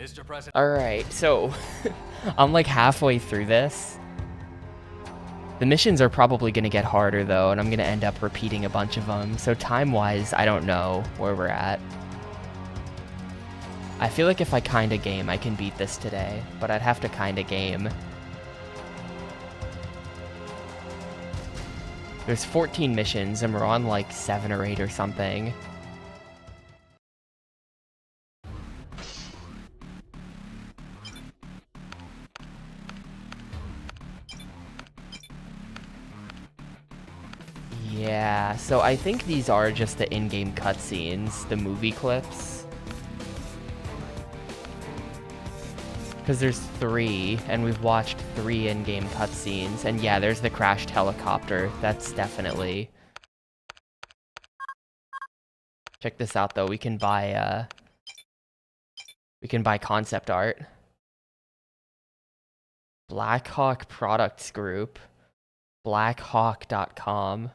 Mr. President. Alright, so I'm like halfway through this. The missions are probably going to get harder though, and I'm going to end up repeating a bunch of them. So time-wise, I don't know where we're at. I feel like if I kinda game, I can beat this today, but I'd have to kinda game. There's 14 missions, and we're on like 7 or 8 or something. Yeah, so I think these are just the in-game cutscenes, the movie clips. Because there's 3, and we've watched 3 in-game cutscenes, and yeah, there's the crashed helicopter. That's definitely... Check this out, though. We can buy concept art. Blackhawk Products Group. Blackhawk.com.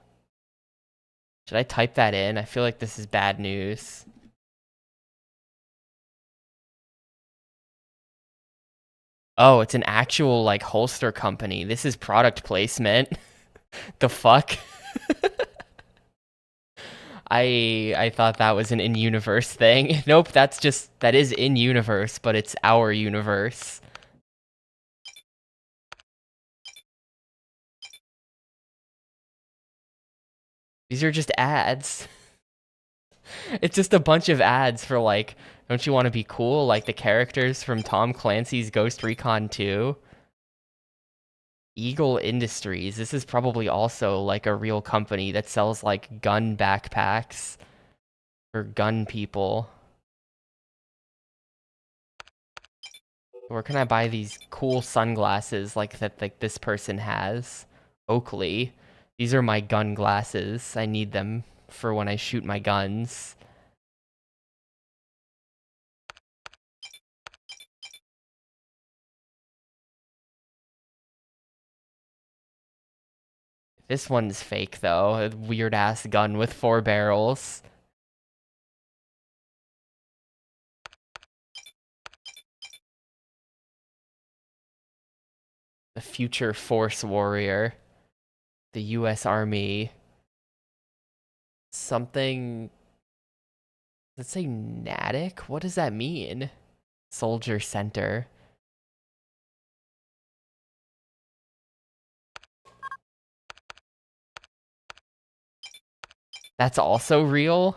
Should I type that in? I feel like this is bad news. Oh, it's an actual, like, holster company. This is product placement. The fuck? I thought that was an in-universe thing. Nope, that is in-universe, but it's our universe. These are just ads. It's just a bunch of ads for, like, don't you want to be cool? Like the characters from Tom Clancy's Ghost Recon 2. Eagle Industries. This is probably also, like, a real company that sells, like, gun backpacks for gun people. Where can I buy these cool sunglasses like this person has? Oakley. These are my gun glasses. I need them for when I shoot my guns. This one's fake though. A weird ass gun with 4 barrels. The Future Force Warrior. The US Army. Something... Does it say Natick? What does that mean? Soldier Center. That's also real?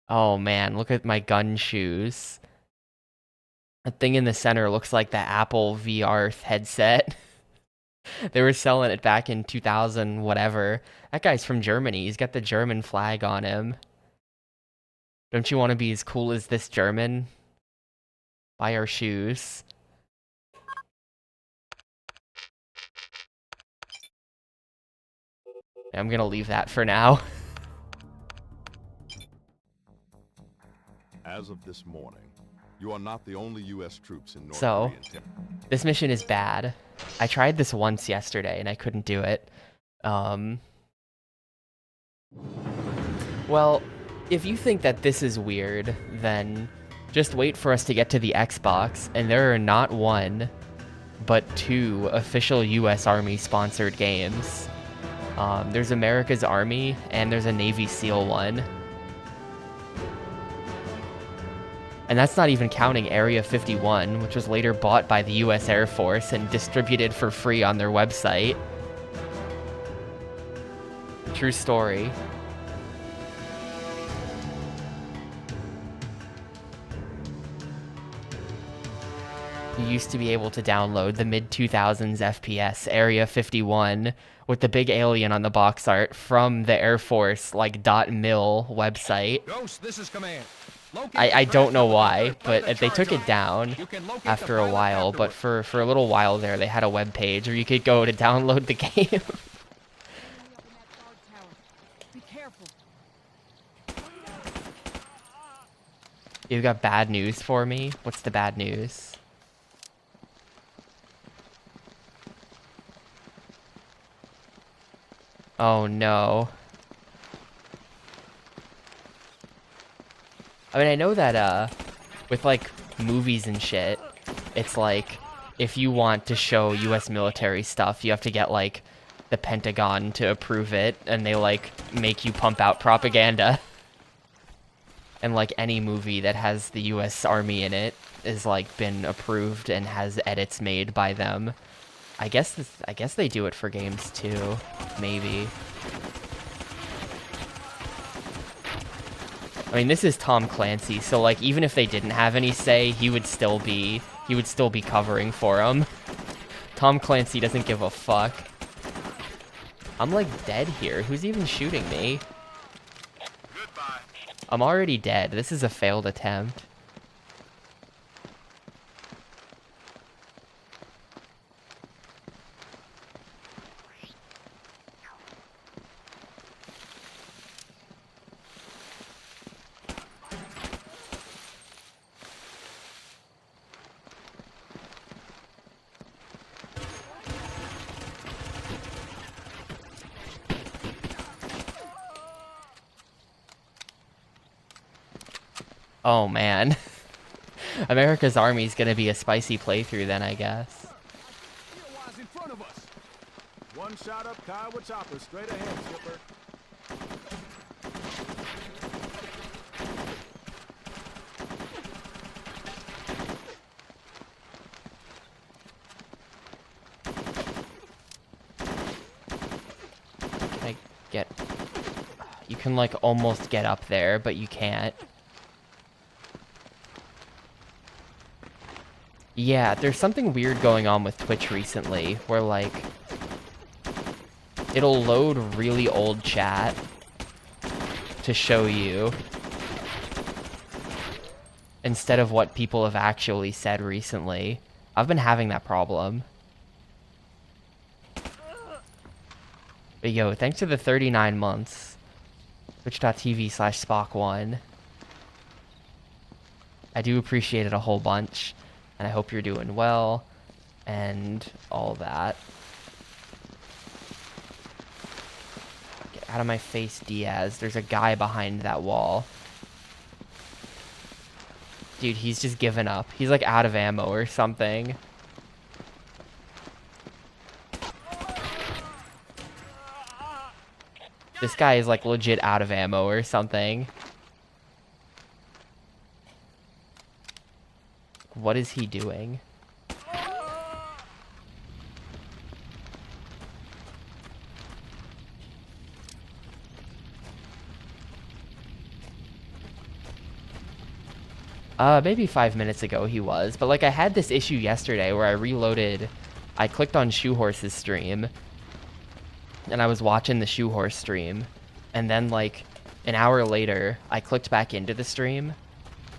Oh man, look at my gun shoes. That thing in the center looks like the Apple VR headset. They were selling it back in 2000 whatever. That guy's from Germany. He's got the German flag on him. Don't you want to be as cool as this German? Buy our shoes. I'm gonna leave that for now. As of this morning, you are not the only U.S. troops in North So, Korea. this mission is bad. I tried this once yesterday and I couldn't do it. Well, if you think that this is weird, then just wait for us to get to the Xbox, and there are not 1, but 2 official US Army sponsored games. There's America's Army, and there's a Navy SEAL one. And that's not even counting Area 51, which was later bought by the US Air Force and distributed for free on their website. True story. You used to be able to download the mid-2000s FPS Area 51 with the big alien on the box art from the Air Force, like, .mil website. Ghost, this is command. I don't know why, but they took it down after a while, but for a little while there, they had a web page where you could go to download the game. You've got bad news for me? What's the bad news? Oh no. I mean, I know that, with like movies and shit, it's like if you want to show US military stuff, you have to get like the Pentagon to approve it, and they like make you pump out propaganda. And like any movie that has the US Army in it is like been approved and has edits made by them. I guess they do it for games too, maybe. I mean, this is Tom Clancy, so like even if they didn't have any say, he would still be covering for them. Tom Clancy doesn't give a fuck. I'm like dead here. Who's even shooting me? Goodbye. I'm already dead. This is a failed attempt. Oh man. America's Army's gonna be a spicy playthrough then, I guess. Wise in front of us. One shot up Kiowa chopper straight ahead, skipper. Like, get... You can like almost get up there, but you can't. Yeah, there's something weird going on with Twitch recently, where like, it'll load really old chat to show you, instead of what people have actually said recently. I've been having that problem. But yo, thanks for the 39 months. Twitch.tv/Spock1. I do appreciate it a whole bunch. And I hope you're doing well, and all that. Get out of my face, Diaz. There's a guy behind that wall. Dude, he's just given up. He's like out of ammo or something. This guy is like legit out of ammo or something. What is he doing? Maybe 5 minutes ago he was, but like I had this issue yesterday where I reloaded, I clicked on Shoehorse's stream, and I was watching the Shoehorse stream, and then like an hour later, I clicked back into the stream,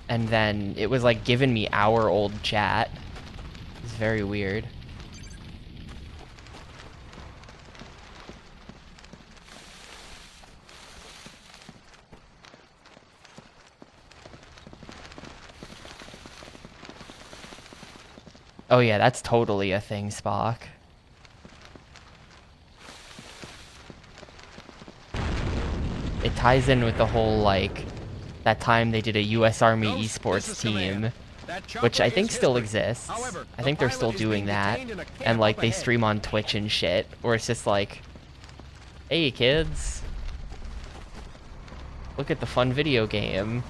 and then it was like giving me hour-old chat. It's very weird. Oh yeah, that's totally a thing, Spock. It ties in with the whole, like, that time they did a US Army esports team, which I think still exists. I think they're still doing that, and like they stream on Twitch and shit, where it's just like, hey kids, look at the fun video game.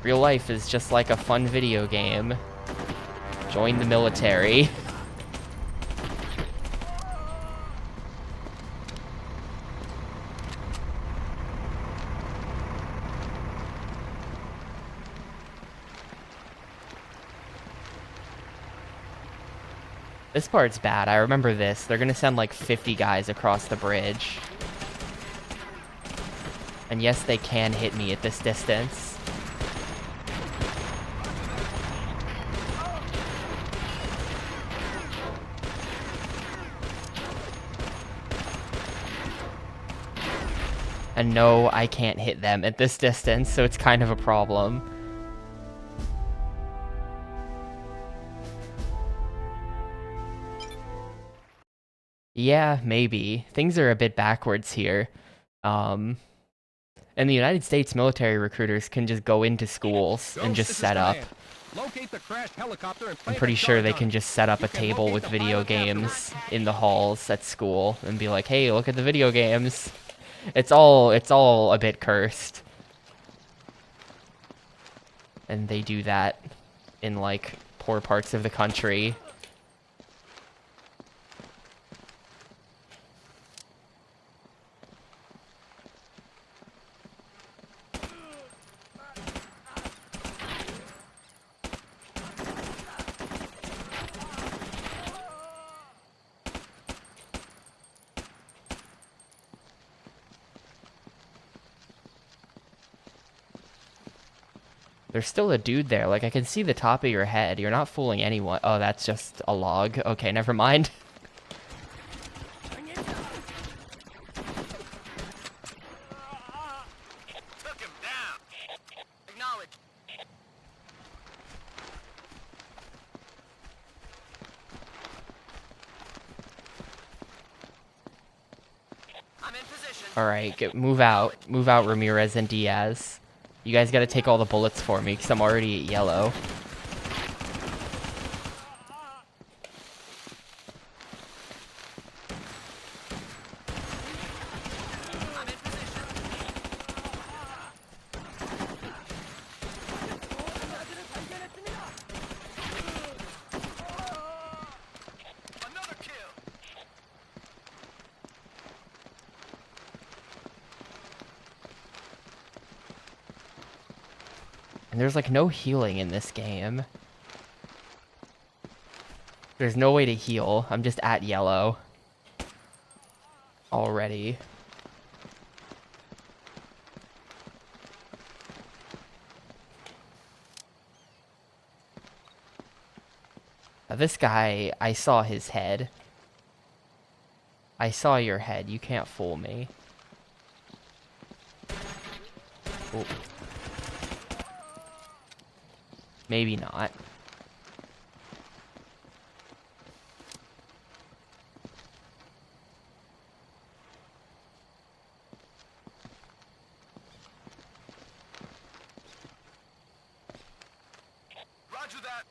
Real life is just like a fun video game. Join the military. This part's bad. I remember this. They're gonna send like 50 guys across the bridge. And yes, they can hit me at this distance. And no, I can't hit them at this distance, so it's kind of a problem. Yeah, maybe. Things are a bit backwards here. In the United States, military recruiters can just go into schools and just set up. Locate the crashed helicopter and I'm plant pretty a sure they dart can on it. just set up You a can table locate with the video pilot afterwards. games in the halls at school and be like, hey, look at the video games. It's all a bit cursed. And they do that in like poor parts of the country. There's still a dude there. Like, I can see the top of your head. You're not fooling anyone. Oh, that's just a log. Okay, never mind. Took him down. Acknowledge. I'm in position. Alright, move out. Move out, Ramirez and Diaz. You guys gotta take all the bullets for me, because I'm already at yellow. I'm in position. Another kill. And there's like no healing in this game. There's no way to heal. I'm just at yellow. Already. Now this guy, I saw his head. I saw your head. You can't fool me. Ooh. Maybe not. Roger that.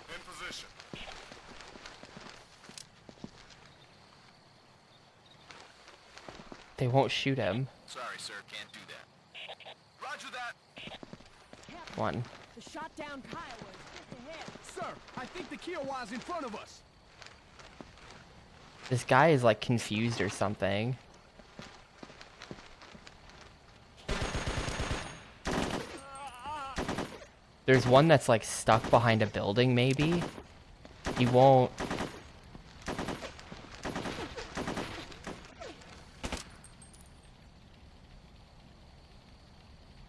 In position. They won't shoot him. Sorry, sir, can't do that. Roger that. One. The shot down Kyle was just ahead. Sir, I think the Kiowa's in front of us. This guy is like confused or something. There's one that's like stuck behind a building maybe. He won't.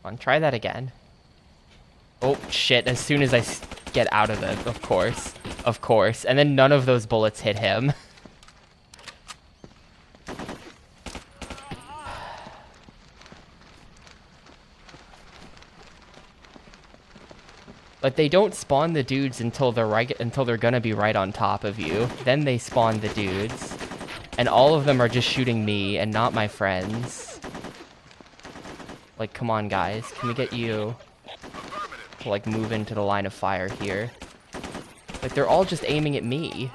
On, try that again. Oh shit, as soon as I get out of it, of course. Of course. And then none of those bullets hit him. But they don't spawn the dudes until they're gonna be right on top of you. Then they spawn the dudes. And all of them are just shooting me and not my friends. Like, come on guys, can we get you to like move into the line of fire here? Like, they're all just aiming at me.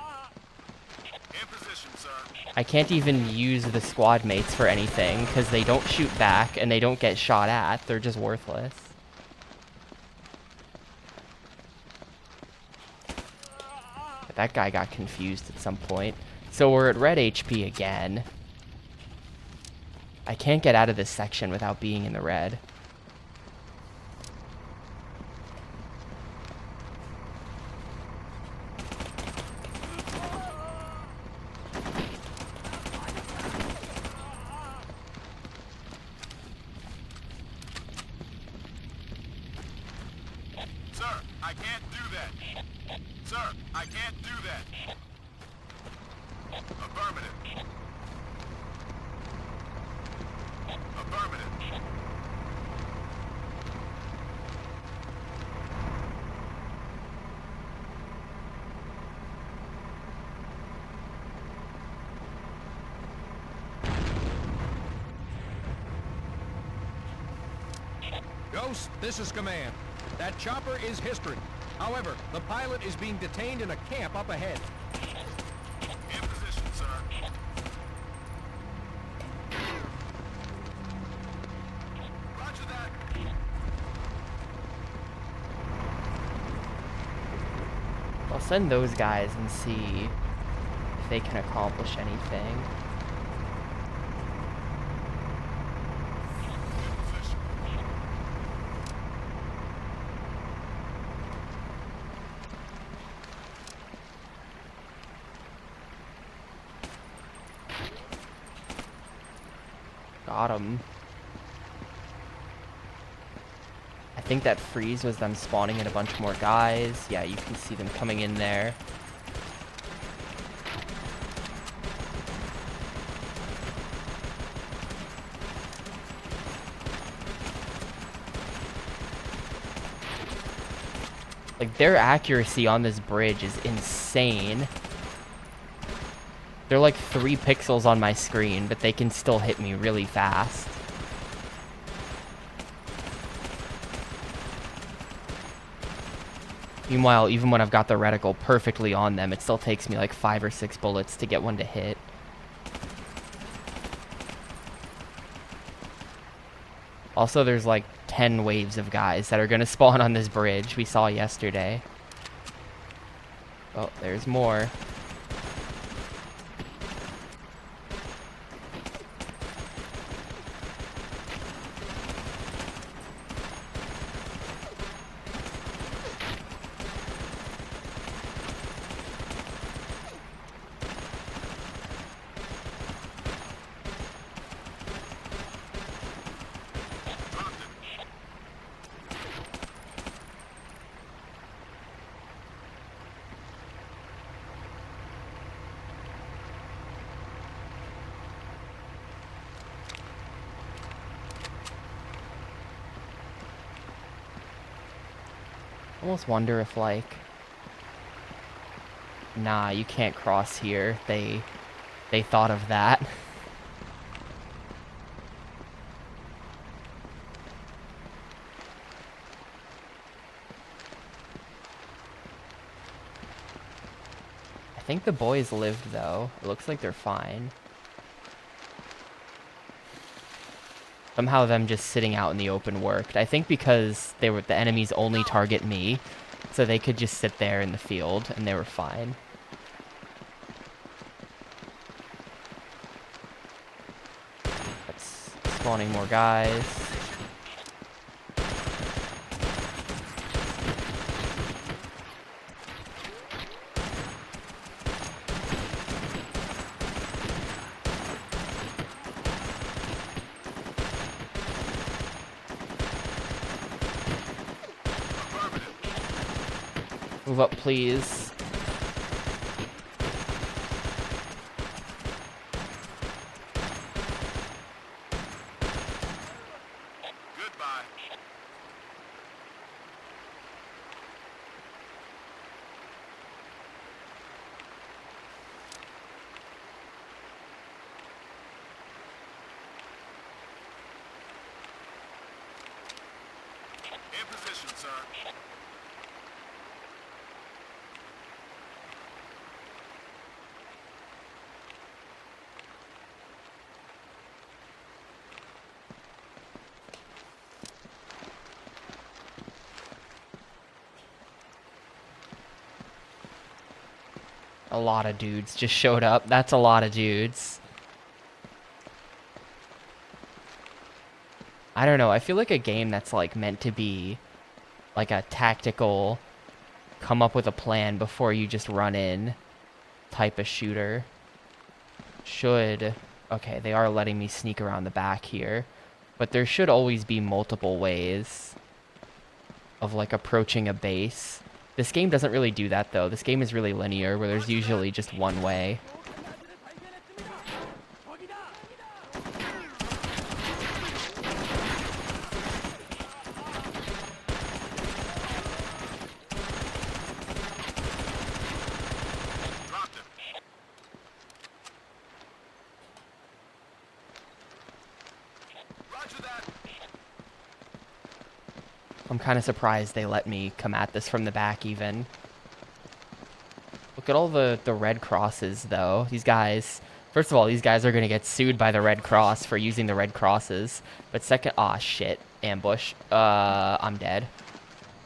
In position, sir. I can't even use the squad mates for anything because they don't shoot back and they don't get shot at. They're just worthless. But that guy got confused at some point. So we're at red HP again. I can't get out of this section without being in the red. Sir, I can't do that. Sir, I can't do that. Affirmative. Affirmative. Ghost, this is command. That chopper is history. However, the pilot is being detained in a camp up ahead. In position, sir. Roger that. I'll send those guys and see if they can accomplish anything. Got him. I think that freeze was them spawning in a bunch more guys. Yeah, you can see them coming in there. Like, their accuracy on this bridge is insane. They're like 3 pixels on my screen, but they can still hit me really fast. Meanwhile, even when I've got the reticle perfectly on them, it still takes me like 5 or 6 bullets to get one to hit. Also, there's like 10 waves of guys that are gonna spawn on this bridge we saw yesterday. Oh, there's more. Almost wonder if, like, nah, you can't cross here. They thought of that. I think the boys lived though. It looks like they're fine. Somehow them just sitting out in the open worked. I think because they were the enemies only target me, so they could just sit there in the field and they were fine. That's spawning more guys. Move up, please. Goodbye. In position, sir. A lot of dudes just showed up. That's a lot of dudes. I don't know. I feel like a game that's like meant to be like a tactical, come up with a plan before you just run in type of shooter should... Okay, they are letting me sneak around the back here. But there should always be multiple ways of like approaching a base. This game doesn't really do that though. This game is really linear where there's usually just one way. I'm kind of surprised they let me come at this from the back even. Look at all the red crosses, though. These guys... First of all, these guys are going to get sued by the Red Cross for using the red crosses. But second... Aw, shit. Ambush. I'm dead.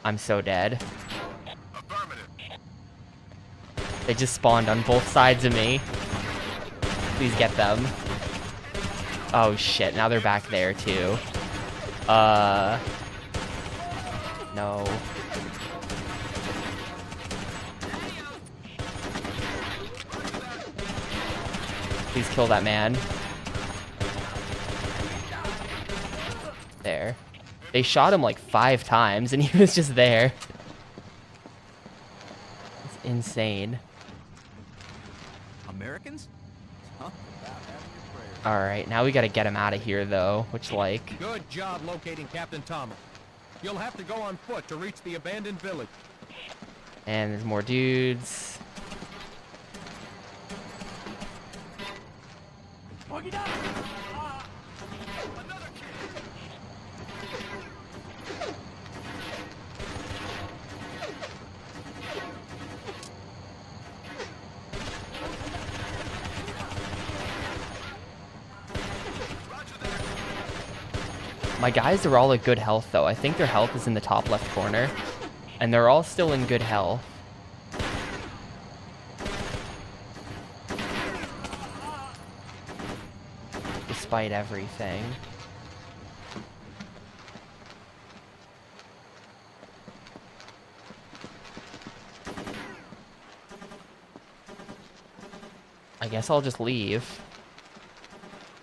I'm so dead. They just spawned on both sides of me. Please get them. Oh, shit. Now they're back there, too. No. Please kill that man. There. They shot him like 5 times and he was just there. It's insane. Americans? Huh? Alright, now we gotta get him out of here though, which like... Good job locating Captain Thomas. You'll have to go on foot to reach the abandoned village. And there's more dudes. My guys are all at good health though. I think their health is in the top left corner. And they're all still in good health. Despite everything. I guess I'll just leave.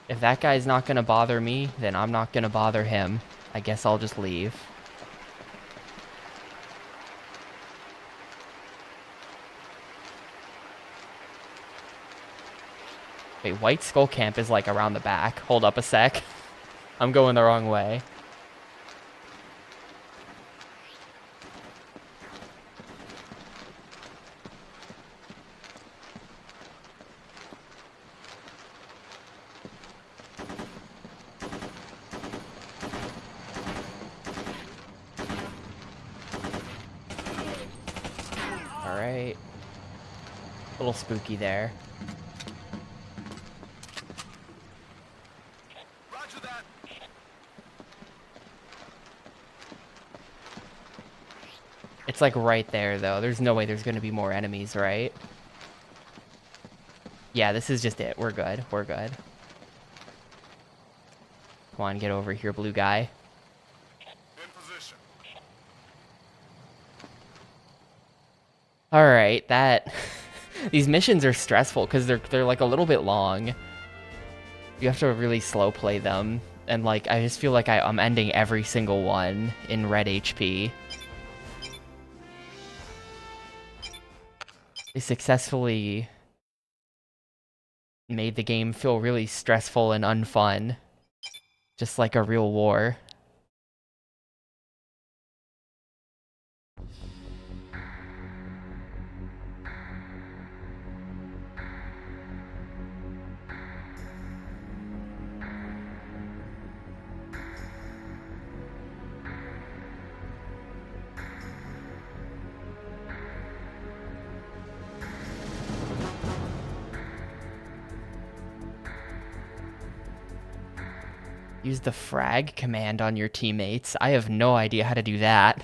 If that guy's not gonna bother me, then I'm not gonna bother him. I guess I'll just leave. Wait, White Skull Camp is like around the back. Hold up a sec. I'm going the wrong way. Alright. A little spooky there. Roger that. It's like right there though. There's no way there's gonna be more enemies, right? Yeah, this is just it. We're good. We're good. Come on, get over here, blue guy. In position. Alright, that... These missions are stressful because they're like a little bit long. You have to really slow play them. And like, I just feel like I'm ending every single one in red HP. They successfully made the game feel really stressful and unfun. Just like a real war. Use the frag command on your teammates. I have no idea how to do that.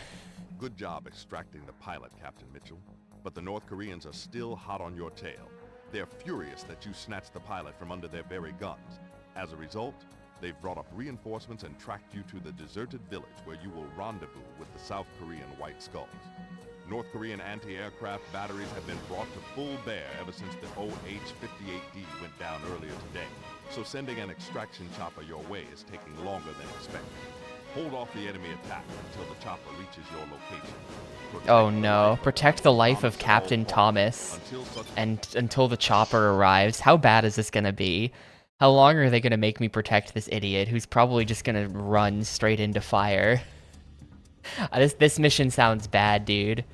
Good job extracting the pilot, Captain Mitchell. But the North Koreans are still hot on your tail. They're furious that you snatched the pilot from under their very guns. As a result, they've brought up reinforcements and tracked you to the deserted village where you will rendezvous with the South Korean White Skulls. North Korean anti-aircraft batteries have been brought to full bear ever since the OH-58D went down earlier today. So sending an extraction chopper your way is taking longer than expected. Hold off the enemy attack until the chopper reaches your location. Oh no, protect the life of Captain Thomas and until the chopper arrives. How bad is this gonna be? How long are they gonna make me protect this idiot who's probably just gonna run straight into fire? This mission sounds bad, dude.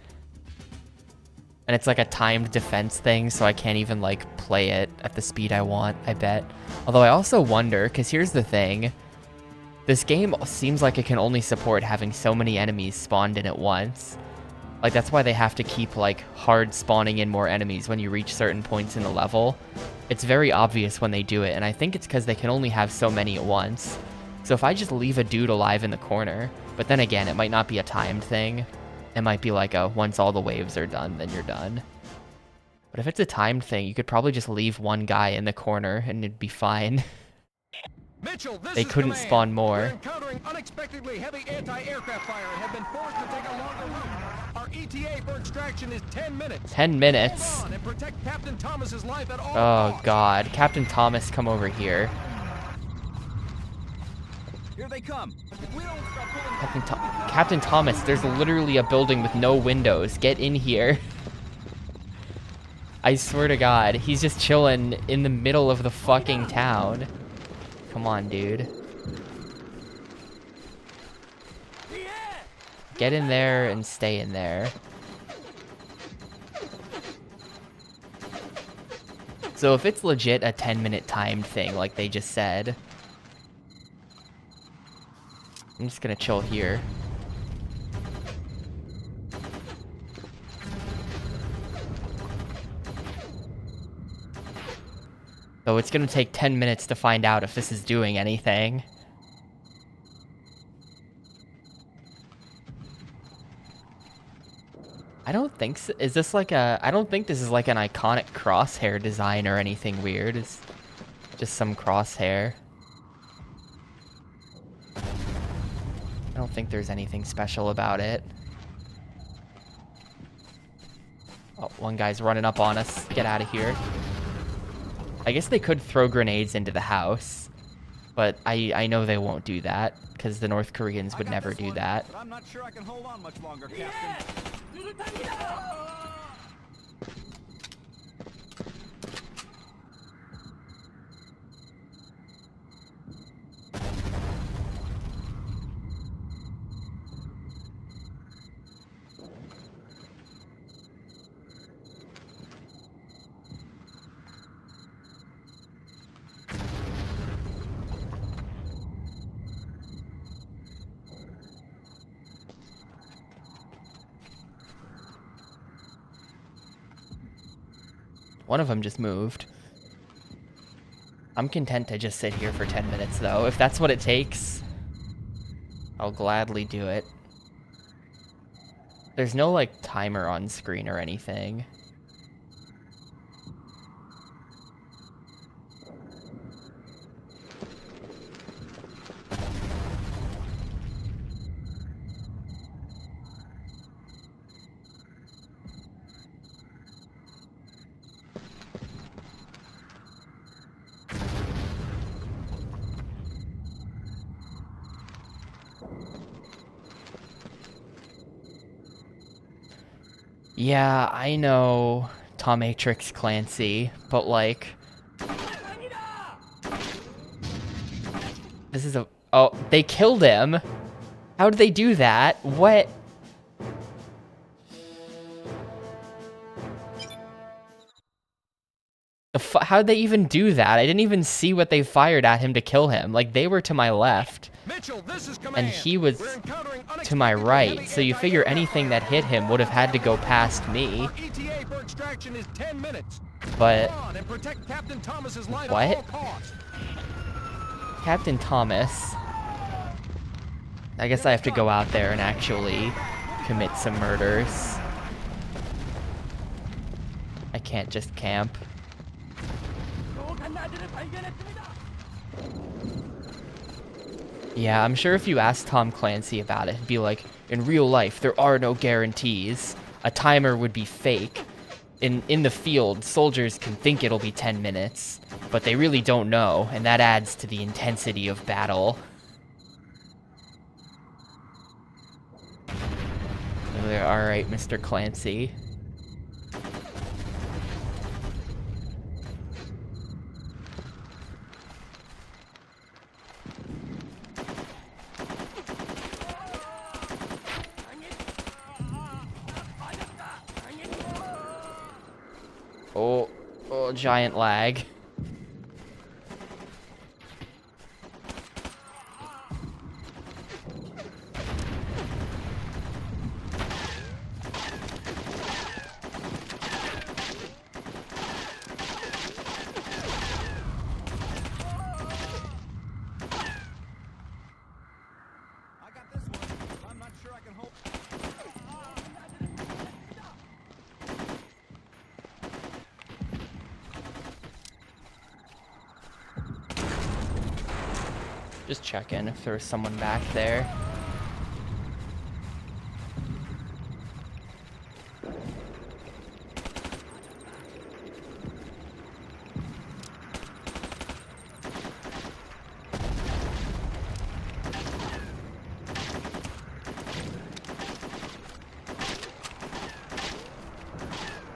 And it's like a timed defense thing, so I can't even like play it at the speed I want, I bet. Although I also wonder, because here's the thing. This game seems like it can only support having so many enemies spawned in at once. Like, that's why they have to keep, like, hard spawning in more enemies when you reach certain points in the level. It's very obvious when they do it, and I think it's because they can only have so many at once. So if I just leave a dude alive in the corner, but then again, it might not be a timed thing. It might be like a, once all the waves are done, then you're done. But if it's a timed thing, you could probably just leave one guy in the corner, and it'd be fine. Mitchell, this They is couldn't command. spawn more. We're encountering unexpectedly heavy anti-aircraft fire and have been forced to take a longer route. Our ETA for extraction is 10 minutes. 10 minutes? Hold on and protect Captain Thomas's life at all Oh costs. god. Captain Thomas, come over here. Here they come. We don't stop pulling Captain Thomas, there's literally a building with no windows. Get in here. I swear to god, he's just chilling in the middle of the fucking town. Come on, dude. Get in there and stay in there. So if it's legit a 10-minute timed thing, like they just said, I'm just gonna chill here. So it's gonna take 10 minutes to find out if this is doing anything. I don't think so. Is this like a... I don't think this is like an iconic crosshair design or anything weird. It's just some crosshair. I don't think there's anything special about it. Oh, one guy's running up on us. Get out of here. I guess they could throw grenades into the house, but I know they won't do that because the North Koreans would never do that. But I'm not sure I can hold on much longer, Captain. One of them just moved. I'm content to just sit here for 10 minutes, though. If that's what it takes, I'll gladly do it. There's no, like, timer on screen or anything. Yeah, I know Tom Matrix Clancy, but like... This is a... Oh, they killed him? How did they do that? What? How'd they even do that? I didn't even see what they fired at him to kill him. Like, they were to my left. Mitchell, this is command. And he was to my right, so you figure anything that hit him would have had to go past me. Our ETA for extraction is 10 minutes. But Hold on and protect Captain Thomas's life what? at all costs. Captain Thomas. I guess I have to go out there and actually commit some murders. I can't just camp. Yeah, I'm sure if you asked Tom Clancy about it, he'd be like, in real life, there are no guarantees. A timer would be fake. In the field, soldiers can think it'll be 10 minutes, but they really don't know, and that adds to the intensity of battle. Alright, Mr. Clancy. Oh, giant lag. Just checking if there's someone back there.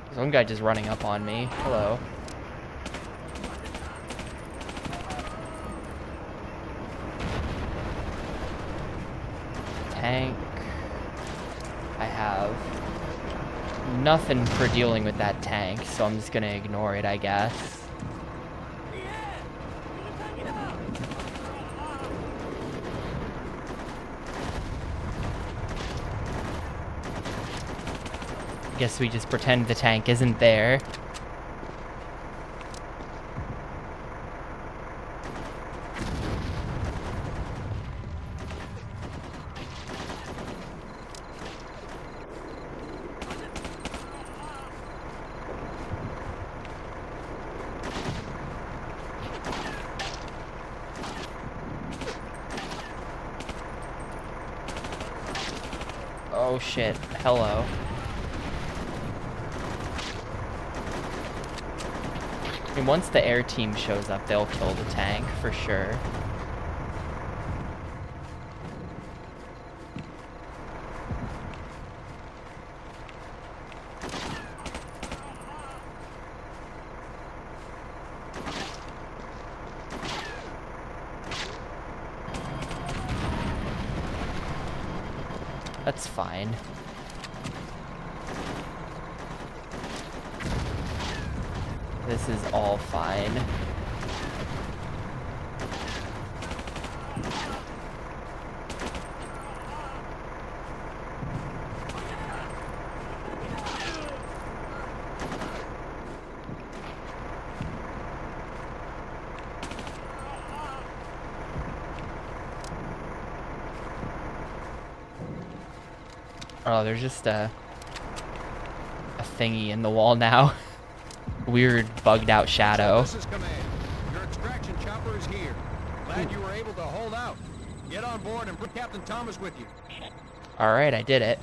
There's one guy just running up on me. Hello. Tank. I have nothing for dealing with that tank, so I'm just gonna ignore it, I guess. Guess we just pretend the tank isn't there. Oh shit, hello. I mean, once the air team shows up, they'll kill the tank, for sure. That's fine. This is all fine. Oh, there's just a thingy in the wall now. Weird bugged out shadow. This is command. Your extraction chopper is here. Glad you were able to hold out. Get on board and bring Captain Thomas with you. Alright, I did it.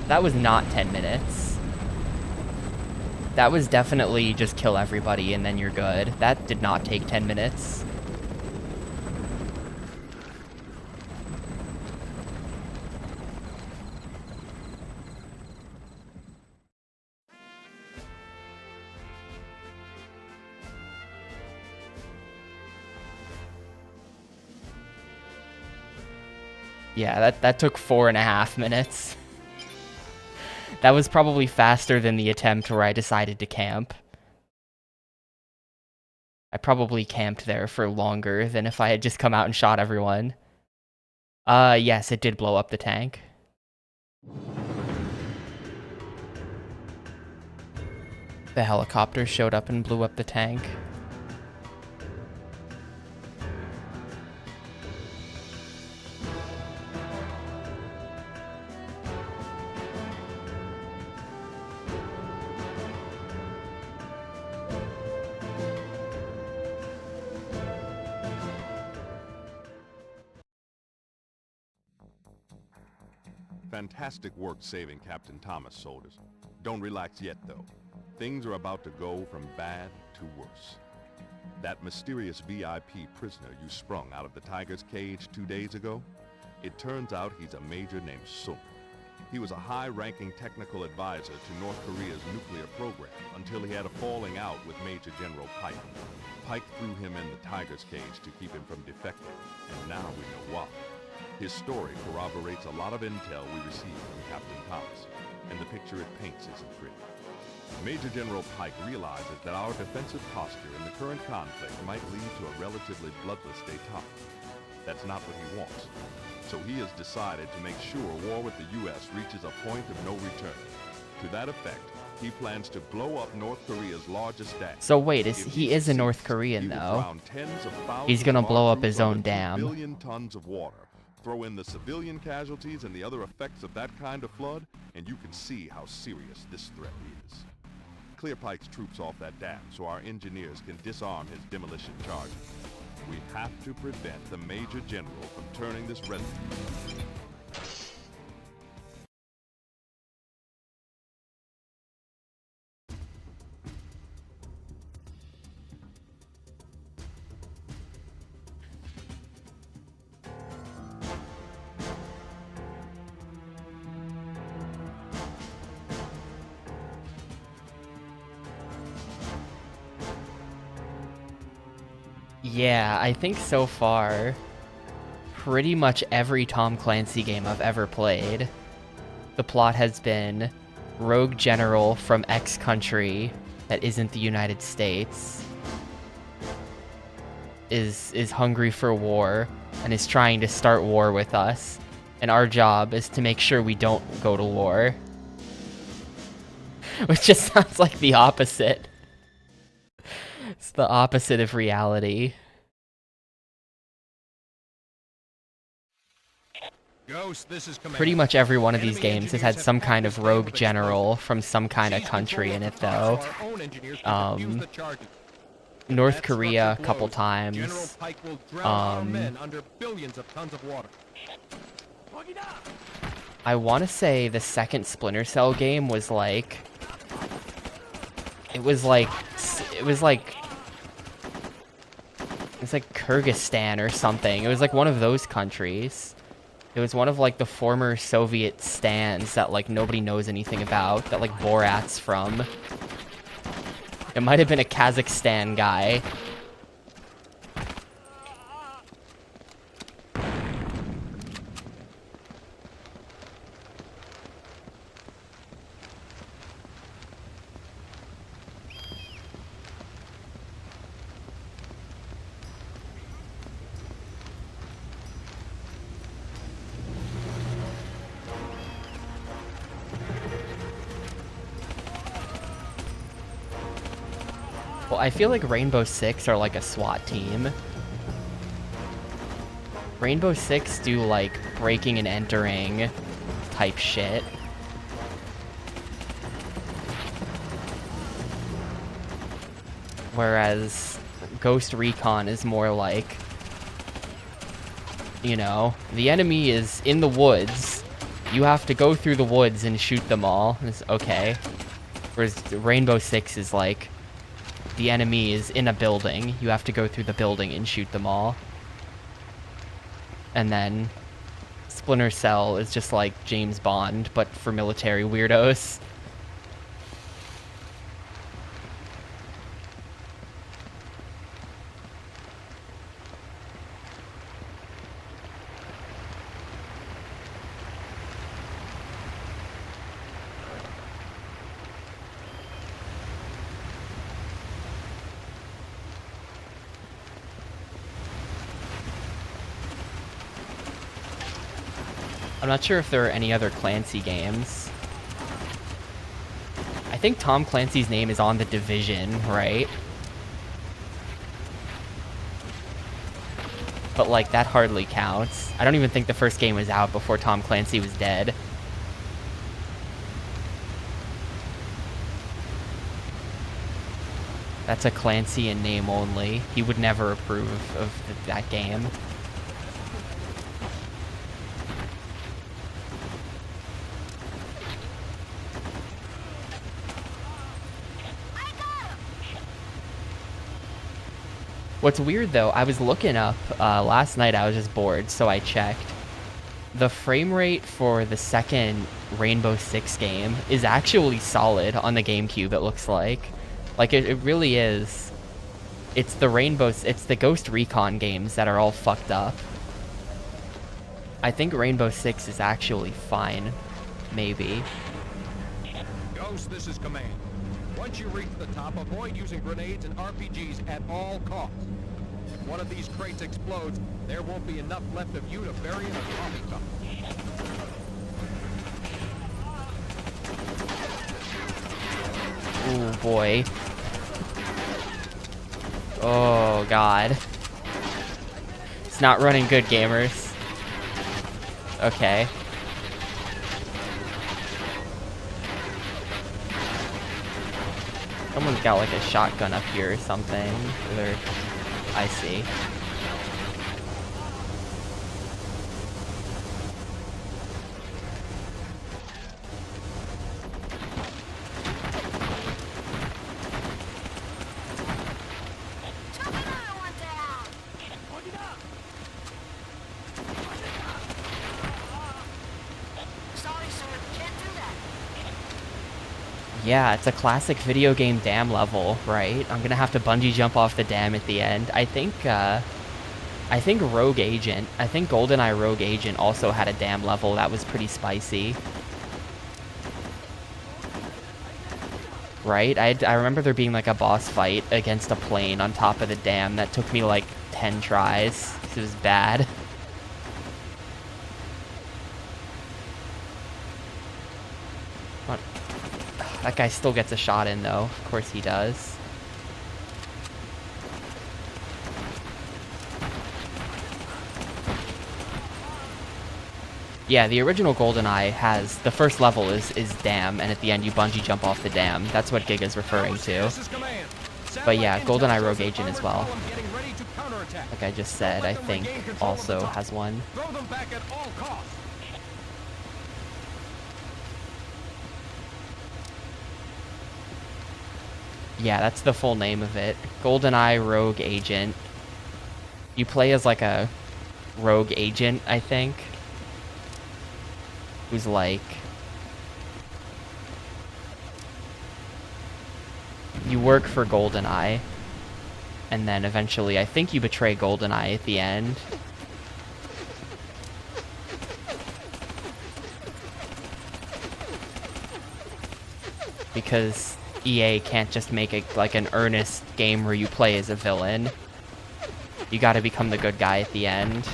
That was not 10 minutes. That was definitely just kill everybody and then you're good. That did not take 10 minutes. Yeah, that took 4.5 minutes. That was probably faster than the attempt where I decided to camp. I probably camped there for longer than if I had just come out and shot everyone. Yes, it did blow up the tank. The helicopter showed up and blew up the tank. Fantastic work saving Captain Thomas, soldiers. Don't relax yet, though. Things are about to go from bad to worse. That mysterious VIP prisoner you sprung out of the tiger's cage 2 days ago? It turns out he's a major named Sung. He was a high-ranking technical advisor to North Korea's nuclear program until he had a falling out with Major General Pike. Pike threw him in the tiger's cage to keep him from defecting, and now we know why. His story corroborates a lot of intel we received from Captain Thomas, and the picture it paints isn't pretty. Major General Pike realizes that our defensive posture in the current conflict might lead to a relatively bloodless détente. That's not what he wants. So he has decided to make sure war with the U.S. reaches a point of no return. To that effect, he plans to blow up North Korea's largest dam. So wait, he is a North Korean though. He's gonna blow up his own dam. Billion tons of water. Throw in the civilian casualties and the other effects of that kind of flood, and you can see how serious this threat is. Clear Pike's troops off that dam so our engineers can disarm his demolition charges. We have to prevent the Major General from turning this red. Yeah, I think so far, pretty much every Tom Clancy game I've ever played, the plot has been rogue general from X country that isn't the United States is hungry for war and is trying to start war with us, and our job is to make sure we don't go to war. Which just sounds like the opposite. It's the opposite of reality. Ghost, this is Command. Pretty much every one of these Enemy games has engineers had have some kind of active rogue with general explosives. from some kind of Seize country control in of it, the though. target so our own engineers can defuse the charges. If North that Korea a structure couple blows, General times. Pike will drown our men under billions of tons of water. I want to say the second Splinter Cell game was like... It was like Kyrgyzstan or something. It was like one of those countries. It was one of like the former Soviet stands that like nobody knows anything about, that like Borat's from. It might have been a Kazakhstan guy. Well, I feel like Rainbow Six are like a SWAT team. Rainbow Six do like breaking and entering type shit. Whereas Ghost Recon is more like, you know, the enemy is in the woods. You have to go through the woods and shoot them all. It's okay. Whereas Rainbow Six is like, the enemy is in a building. You have to go through the building and shoot them all. And then Splinter Cell is just like James Bond, but for military weirdos. I'm not sure if there are any other Clancy games. I think Tom Clancy's name is on The Division, right? But like, that hardly counts. I don't even think the first game was out before Tom Clancy was dead. That's a Clancy in name only. He would never approve of that game. What's weird though, I was looking up, last night I was just bored, so I checked. The frame rate for the second Rainbow Six game is actually solid on the Gamecube, it looks like. Like, it really is. It's the Ghost Recon games that are all fucked up. I think Rainbow Six is actually fine. Maybe. Ghost, this is Command. Once you reach the top, avoid using grenades and RPGs at all costs. If one of these crates explodes, there won't be enough left of you to bury in a coffee cup. Ooh, boy. Oh, God. It's not running good, gamers. Okay. Someone's got like a shotgun up here or something. I see. Yeah, it's a classic video game dam level, right? I'm gonna have to bungee jump off the dam at the end. I think Rogue Agent, I think GoldenEye Rogue Agent also had a dam level that was pretty spicy. Right? I remember there being like a boss fight against a plane on top of the dam that took me like 10 tries. It was bad. What? That guy still gets a shot in though. Of course he does. Yeah, the original GoldenEye has, the first level is dam, and at the end you bungee jump off the dam. That's what Giga's referring to. But yeah, GoldenEye Rogue Agent as well. Like I just said, I think also has one. Throw them back at all costs. Yeah, that's the full name of it. GoldenEye Rogue Agent. You play as like a rogue agent, I think. Who's like... You work for GoldenEye. And then eventually, I think you betray GoldenEye at the end. Because EA can't just make it like an earnest game where you play as a villain. You gotta become the good guy at the end.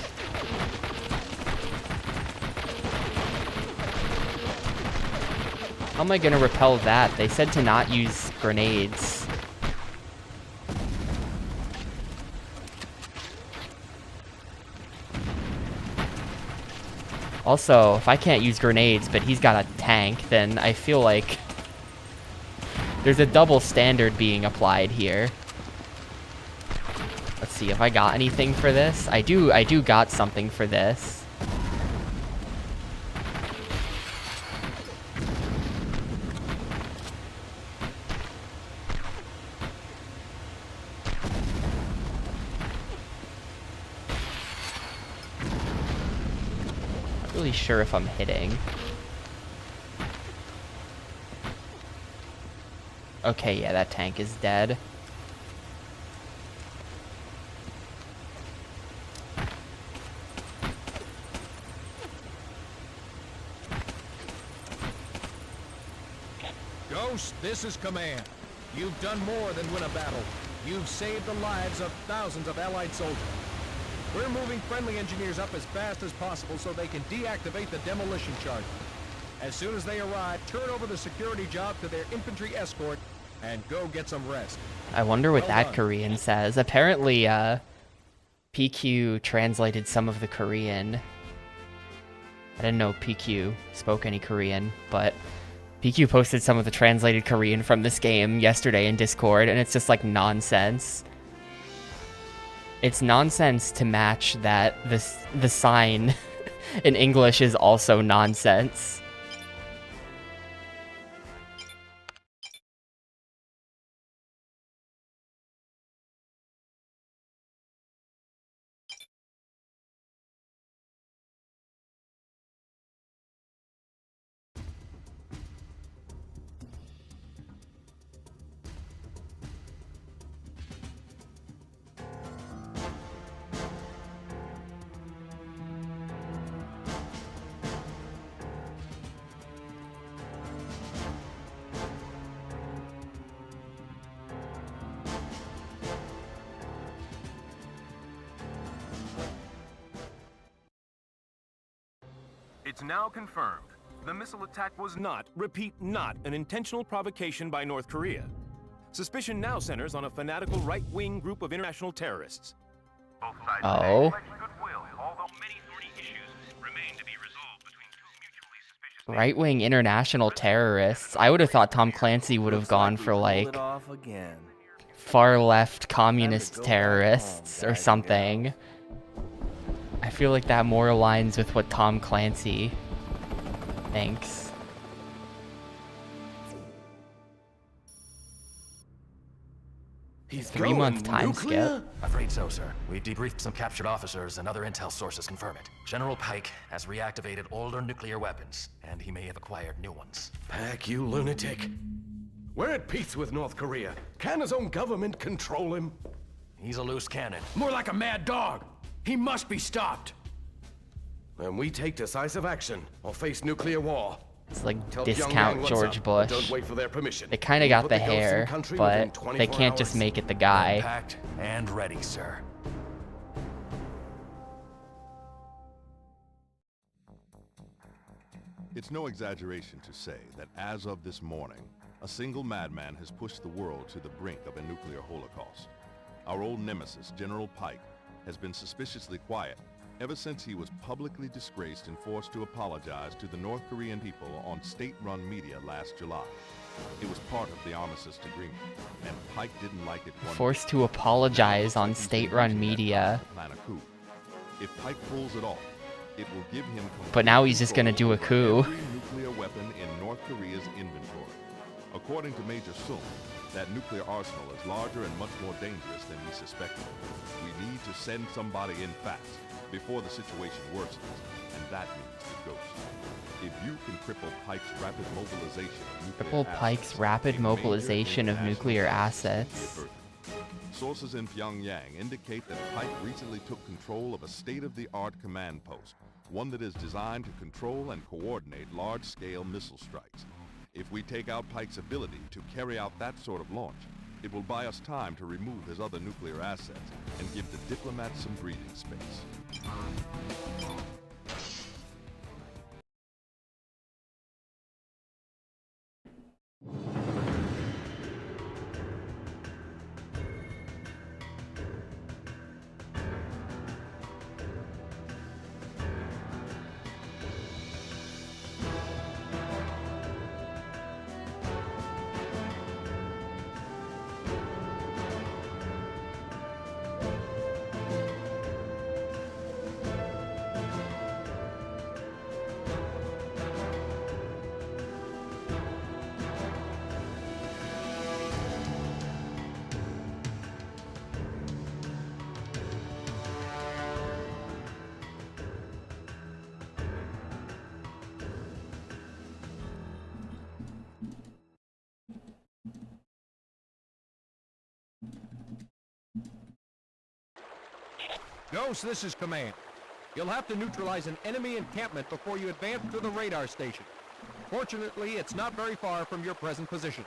How am I gonna repel that? They said to not use grenades. Also, if I can't use grenades, but he's got a tank, then I feel like there's a double standard being applied here. Let's see if I got anything for this. I do got something for this. Not really sure if I'm hitting. Okay, yeah, that tank is dead. Ghost, this is Command. You've done more than win a battle. You've saved the lives of thousands of Allied soldiers. We're moving friendly engineers up as fast as possible so they can deactivate the demolition charge. As soon as they arrive, turn over the security job to their infantry escort and go get some rest. I wonder what Well that done. Korean says. Apparently, PQ translated some of the Korean. I didn't know PQ spoke any Korean, but PQ posted some of the translated Korean from this game yesterday in Discord, and it's just like nonsense. It's nonsense to match that the sign in English is also nonsense. It's now confirmed. The missile attack was not, repeat, not an intentional provocation by North Korea. Suspicion now centers on a fanatical right-wing group of international terrorists. Both sides Oh. pledged goodwill, although many thorny issues remain to be resolved between two mutually suspicious Right-wing international terrorists. I would have thought Tom Clancy would have gone for like far-left communist terrorists or something. I feel like that more aligns with what Tom Clancy thinks. He's 3-month going time nuclear? skip. Afraid so, sir. We've debriefed some captured officers and other intel sources confirm it. General Pike has reactivated older nuclear weapons, and he may have acquired new ones. Pack, you lunatic. We're at peace with North Korea. Can his own government control him? He's a loose cannon. More like a mad dog. He must be stopped. And we take decisive action or face nuclear war. It's like Tell discount Pyongyang what's George up, but Bush. Don't wait for their permission. They kind of We'll got put the ghosts in hair, country but within they 24 can't just hours. make it the guy. Packed and ready, sir. It's no exaggeration to say that as of this morning, a single madman has pushed the world to the brink of a nuclear holocaust. Our old nemesis, General Pike, has been suspiciously quiet ever since he was publicly disgraced and forced to apologize to the North Korean people on state-run media last July. It was part of the armistice agreement, and Pike didn't like it one Forced bit. to apologize Now, on he's been state-run using that media. to plan a coup. If Pike pulls it off, it will give him But now he's just gonna do a control coup. over every nuclear weapon in North Korea's inventory. According to Major Sung, that nuclear arsenal is larger and much more dangerous than we suspected. We need to send somebody in fast before the situation worsens, and that means the Ghost. If you can cripple Pike's rapid mobilization of nuclear Cripple assets, Pike's rapid a major mobilization of international nuclear threat will be assets. averted. Sources in Pyongyang indicate that Pike recently took control of a state-of-the-art command post, one that is designed to control and coordinate large-scale missile strikes. If we take out Pike's ability to carry out that sort of launch, it will buy us time to remove his other nuclear assets and give the diplomats some breathing space. Ghost, this is Command. You'll have to neutralize an enemy encampment before you advance to the radar station. Fortunately, it's not very far from your present position.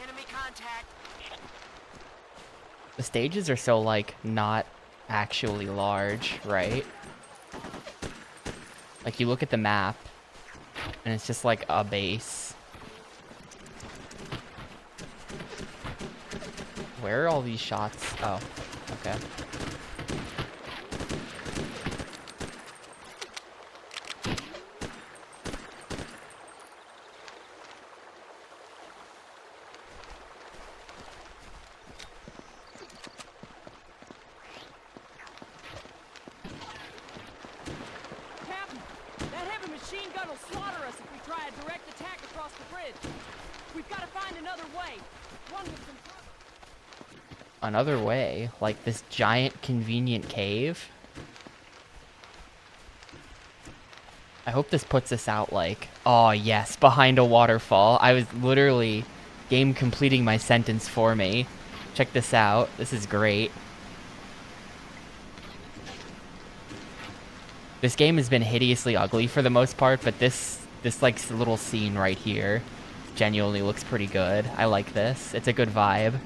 Enemy contact. The stages are so, like, not actually large, right? Like, you look at the map, and it's just like a base. Where are all these shots? Oh, okay. Captain, that heavy machine gun will slaughter us if we try a direct attack across the bridge. We've got to find another way. One with some cover. Another way, like this giant convenient cave. I hope this puts us out like, oh yes, behind a waterfall. I was literally game completing my sentence for me. Check this out. This is great. This game has been hideously ugly for the most part, but this like little scene right here genuinely looks pretty good. I like this. It's a good vibe.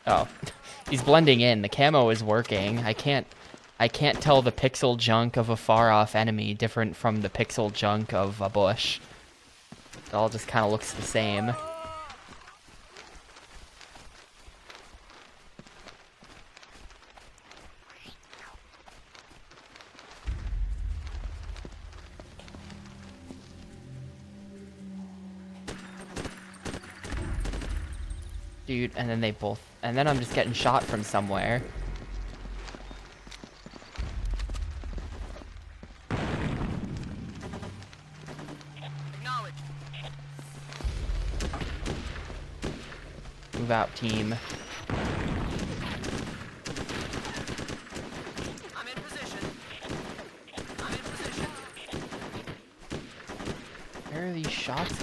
Oh, he's blending in. The camo is working. I can't I can't tell the pixel junk of a far-off enemy different from the pixel junk of a bush. It all just kind of looks the same. Dude, and then they both... And then I'm just getting shot from somewhere. Acknowledged. Move out, team. I'm in position. I'm in position. Where are these shots?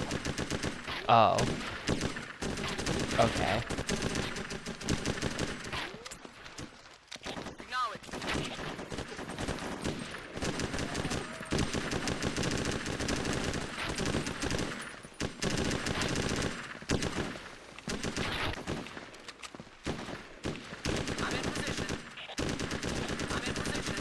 Oh. Okay. Acknowledged. I'm in position. I'm in position.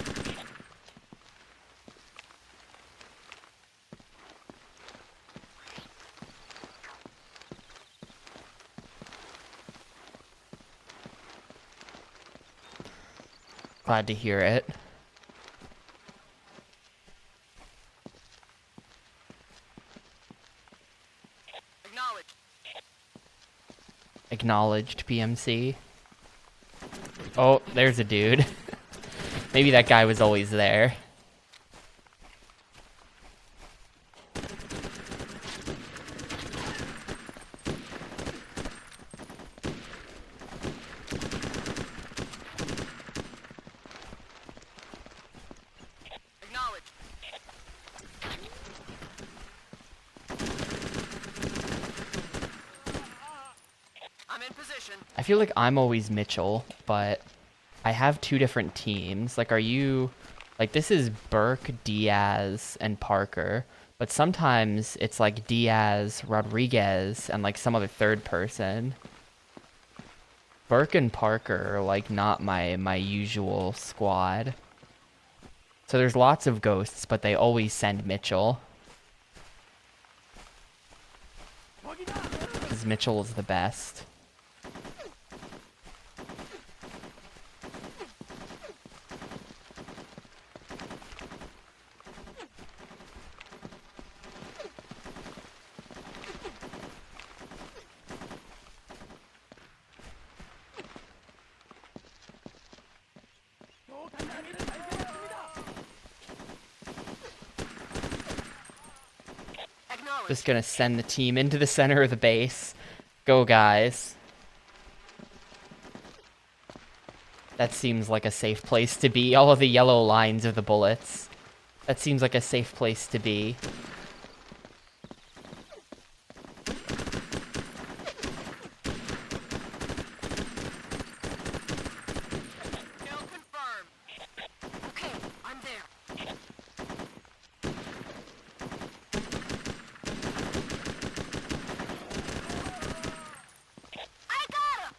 Glad to hear it. Acknowledged. Acknowledged, PMC. Oh, there's a dude. Maybe that guy was always there. Acknowledged. I'm in position. I feel like I'm always Mitchell, but I have two different teams. Like, are you... Like, this is Burke, Diaz, and Parker. But sometimes it's like Diaz, Rodriguez, and like some other third person. Burke and Parker are like not my usual squad. So there's lots of ghosts, but they always send Mitchell. Because Mitchell is the best. Just gonna send the team into the center of the base. Go, guys. That seems like a safe place to be. All of the yellow lines are the bullets. That seems like a safe place to be. Kill confirmed. Okay, I'm there. I got him!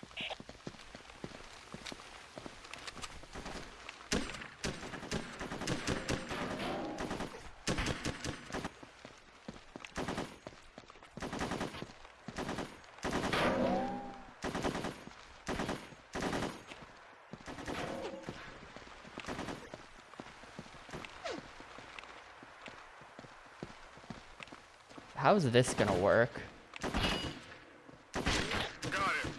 How's this gonna work? Got him.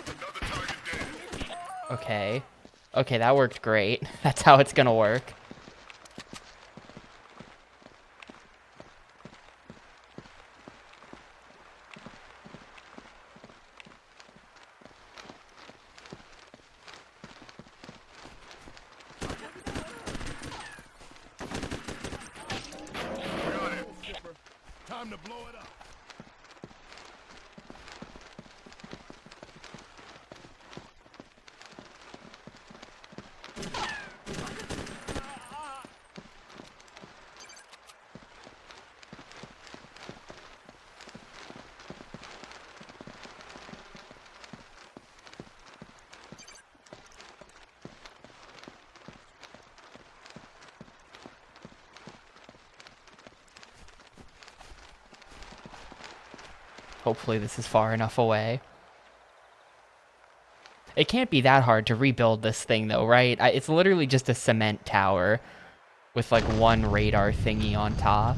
Another target dead. Okay. Okay, that worked great. That's how it's gonna work. Got him. Time to blow it up. Hopefully this is far enough away. It can't be that hard to rebuild this thing though, right? It's literally just a cement tower with like one radar thingy on top.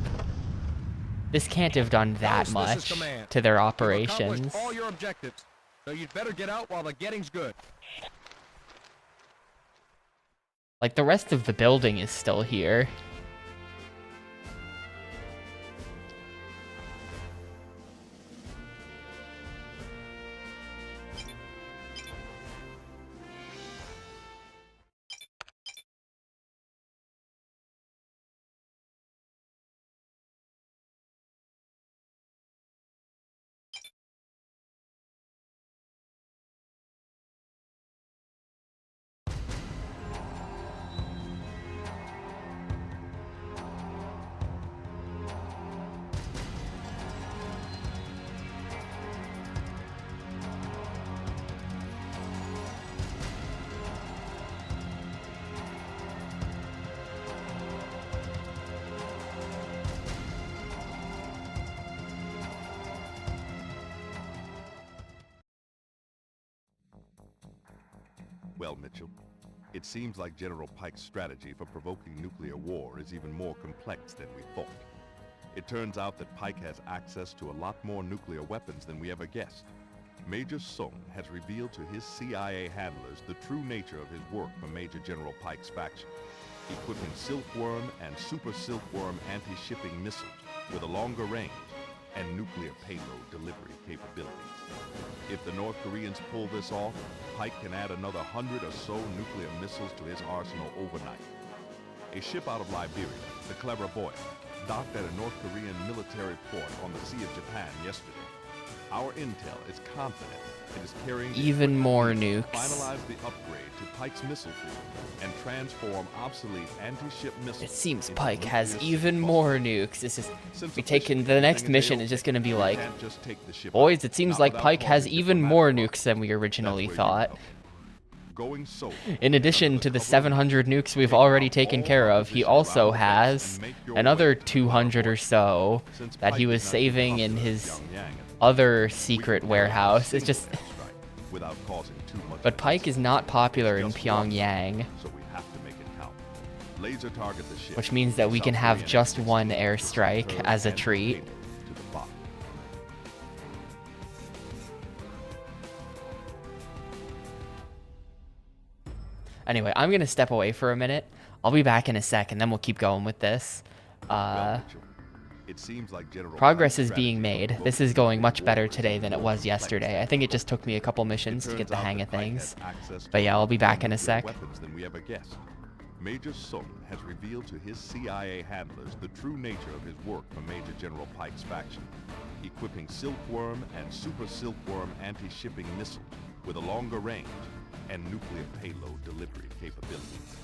This can't have done that Ghost, this is much command. to their You've operations. accomplished all your objectives, so you'd better get out while the getting's good. Like, the rest of the building is still here. Well, Mitchell, it seems like General Pike's strategy for provoking nuclear war is even more complex than we thought. It turns out that Pike has access to a lot more nuclear weapons than we ever guessed. Major Sung has revealed to his CIA handlers the true nature of his work for Major General Pike's faction, equipping Silkworm and Super Silkworm anti-shipping missiles with a longer range and nuclear payload delivery capabilities. If the North Koreans pull this off, Pike can add another 100 or so nuclear missiles to his arsenal overnight. A ship out of Liberia, the Clever Boy, docked at a North Korean military port on the Sea of Japan yesterday. Our intel is confident it is carrying Even more nukes. nukes. Finalize the upgrade to Pike's missile fleet and transform obsolete anti-ship missiles. It seems into Pike has nuclear even super more buses. nukes. It's just, Since we taken the next mission is just gonna be we like, can't just take the ship boys, out, it seems not like without Pike has causing even diplomatic more problems. nukes than we originally That's where you thought. come in. Going solo, In addition to the 700 nukes we've already taken care of, he also has another 200 or so that he was saving in his other secret warehouse. It's just... But Pike is not popular in Pyongyang, so we have to make it count. Laser target the ship, which means that we can South have Korean just F-16 one to airstrike send her as a and her treat. payload to the bot. Anyway, I'm gonna step away for a minute. I'll be back in a sec, and then we'll keep going with this. Well, Mitchell, it seems like General Progress Pike's is being strategy made. for This is going provoking much nuclear better war is today even than it more was complex yesterday. than I think we it just took me a couple missions It to get turns the out hang that of Pike things. has access to But yeah, a I'll be lot more back in a nuclear sec. weapons than we ever guessed. Major Sung has revealed to his CIA handlers the true nature of his work for Major General Pike's faction, equipping Silkworm and Super Silkworm anti-shipping missiles with a longer range and nuclear payload delivery capabilities.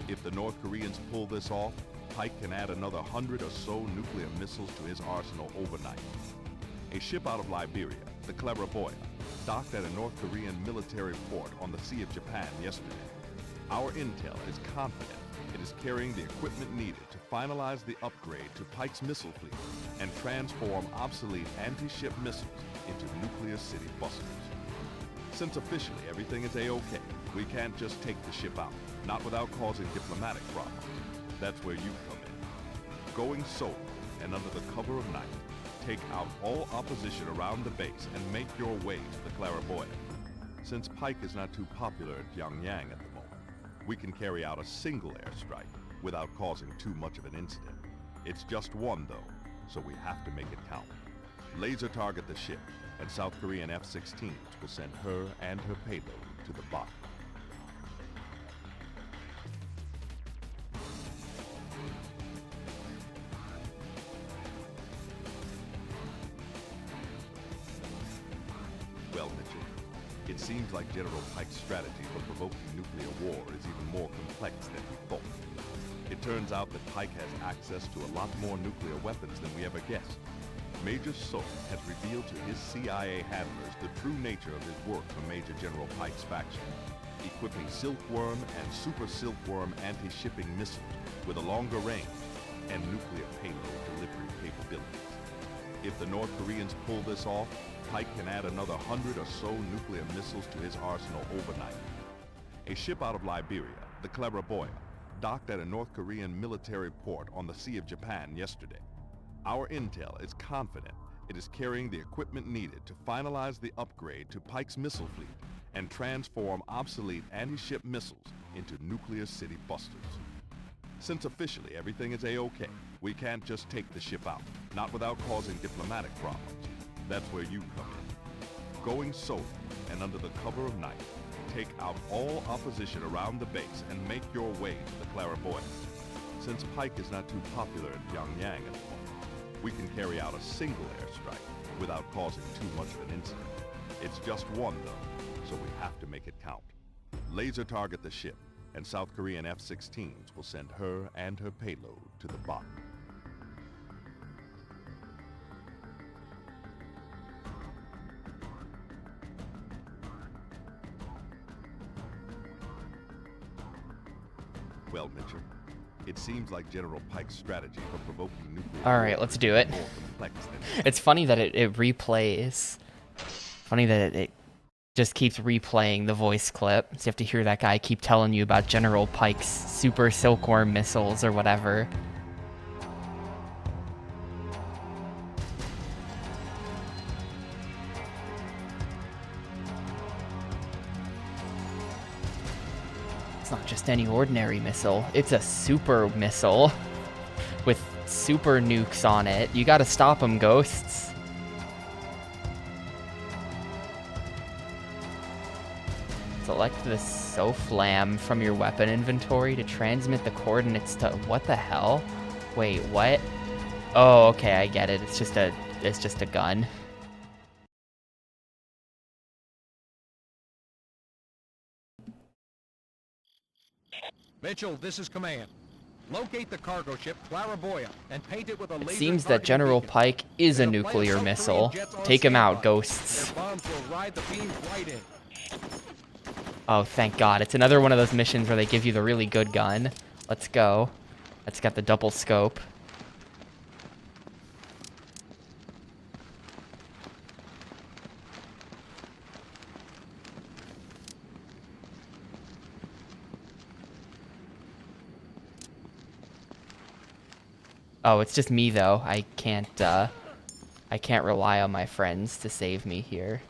If the North Koreans pull this off, Pike can add another 100 or so nuclear missiles to his arsenal overnight. A ship out of Liberia, the Clever Boy, docked at a North Korean military port on the Sea of Japan yesterday. Our intel is confident it is carrying the equipment needed to finalize the upgrade to Pike's missile fleet and transform obsolete anti-ship missiles into nuclear city busters. Since officially everything is A-OK, we can't just take the ship out, not without causing diplomatic problems. That's where you come in. Going solo and under the cover of night, take out all opposition around the base and make your way to the Claraboyant. Since Pike is not too popular in Pyongyang at the moment, we can carry out a single airstrike without causing too much of an incident. It's just one though, so we have to make it count. Laser target the ship, and South Korean F-16s will send her and her payload to the bot. Well, Mitchell, it seems like General Pike's strategy for provoking nuclear war is even more complex than we thought. It turns out that Pike has access to a lot more nuclear weapons than we ever guessed. Major Sung has revealed to his CIA handlers the true nature of his work for Major General Pike's faction, equipping Silkworm and Super Silkworm anti-shipping missiles with a longer range and nuclear payload delivery capabilities. If the North Koreans pull this off, Pike can add another 100 or so nuclear missiles to his arsenal overnight. A ship out of Liberia, the Claraboya, docked at a North Korean military port on the Sea of Japan yesterday. Our intel is confident it is carrying the equipment needed to finalize the upgrade to Pike's missile fleet and transform obsolete anti-ship missiles into nuclear city busters. Since officially everything is A-OK, we can't just take the ship out, not without causing diplomatic problems. That's where you come in. Going solo and under the cover of night, take out all opposition around the base and make your way to the Claraboya. Since Pike is not too popular in Pyongyang at the moment, we can carry out a single airstrike without causing too much of an incident. It's just one though, so we have to make it count. Laser target the ship, and South Korean F-16s will send her and her payload to the bottom. Well, Mitchell, it seems like General Pike's strategy for provoking nuclear... Alright, let's do it. more complex than... It's funny that it replays. Funny that it just keeps replaying the voice clip. So you have to hear that guy keep telling you about General Pike's super silkworm missiles or whatever. It's not just any ordinary missile. It's a super missile with super nukes on it. You gotta stop them, Ghosts. Select the SOFLAM from your weapon inventory to transmit the coordinates to... What the hell? Wait, what? Oh, okay, I get it. It's just a gun. Mitchell, this is command. Locate the cargo ship Claraboya and paint it with a laser. It seems that General Pike is a nuclear missile. Take him out, Ghosts. Their bombs will ride the beam right in. Oh, thank God. It's another one of those missions where they give you the really good gun. Let's go. That's got the double scope. Oh, it's just me though. I can't rely on my friends to save me here.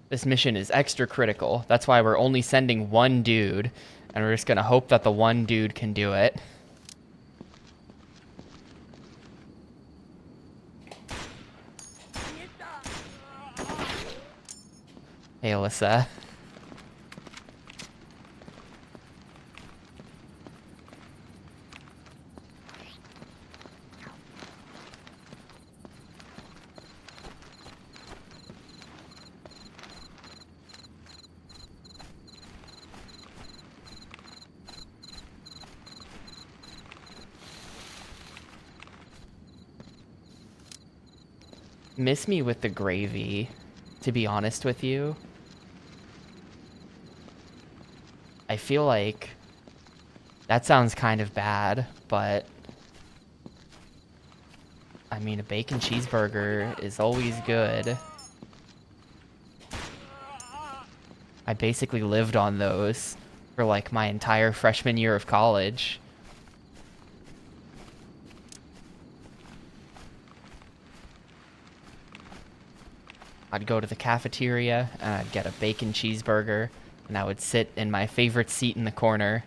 This mission is extra critical. That's why we're only sending one dude, and we're just gonna hope that the one dude can do it. Hey, Alyssa. Miss me with the gravy, to be honest with you. I feel like that sounds kind of bad, but I mean, a bacon cheeseburger is always good. I basically lived on those for like my entire freshman year of college. I'd go to the cafeteria, and I'd get a bacon cheeseburger, and I would sit in my favorite seat in the corner.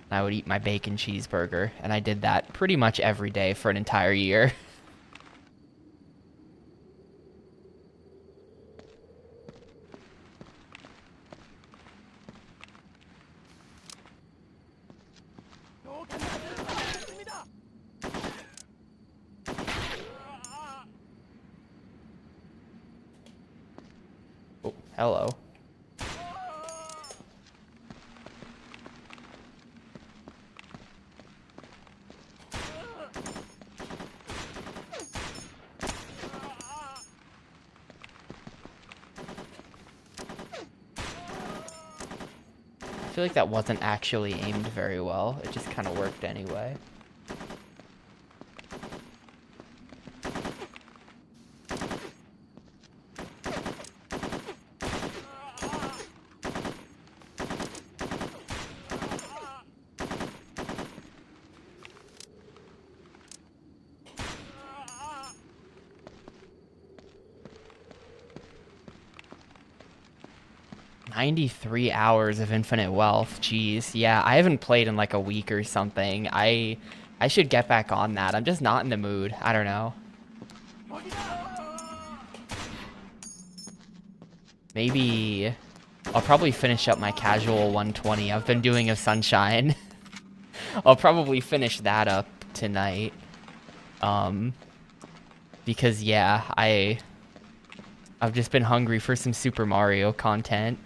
And I would eat my bacon cheeseburger, and I did that pretty much every day for an entire year. Oh, hello. I feel like that wasn't actually aimed very well. It just kind of worked anyway. 93 hours of Infinite Wealth. Jeez. Yeah, I haven't played in like a week or something. I should get back on that. I'm just not in the mood. I don't know. Maybe I'll probably finish up my casual 120 I've been doing of Sunshine. I'll probably finish that up tonight. Because yeah, I've just been hungry for some Super Mario content.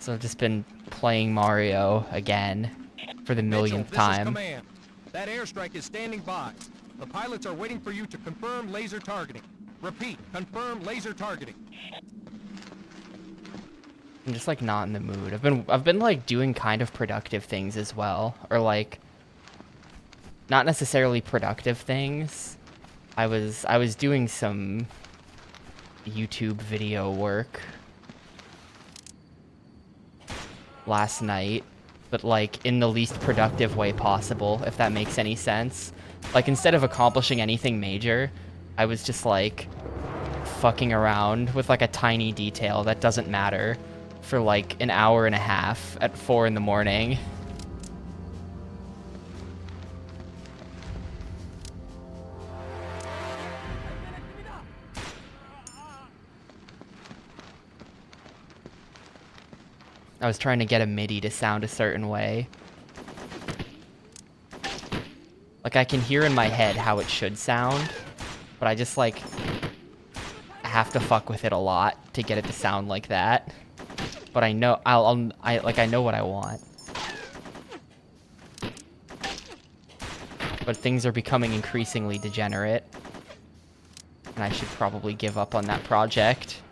So I've just been playing Mario again for the millionth Mitchell, this is time. command. That airstrike is standing by. The pilots are waiting for you to confirm laser targeting. Repeat, confirm laser targeting. I'm just like not in the mood. I've been like doing kind of productive things as well, or like not necessarily productive things. I was doing some YouTube video work last night, but like in the least productive way possible, if that makes any sense. Like instead of accomplishing anything major, I was just like fucking around with like a tiny detail that doesn't matter for like an hour and a half at 4 in the morning. I was trying to get a MIDI to sound a certain way. Like I can hear in my head how it should sound, but I just like have to fuck with it a lot to get it to sound like that. But I know I know what I want. But things are becoming increasingly degenerate, and I should probably give up on that project.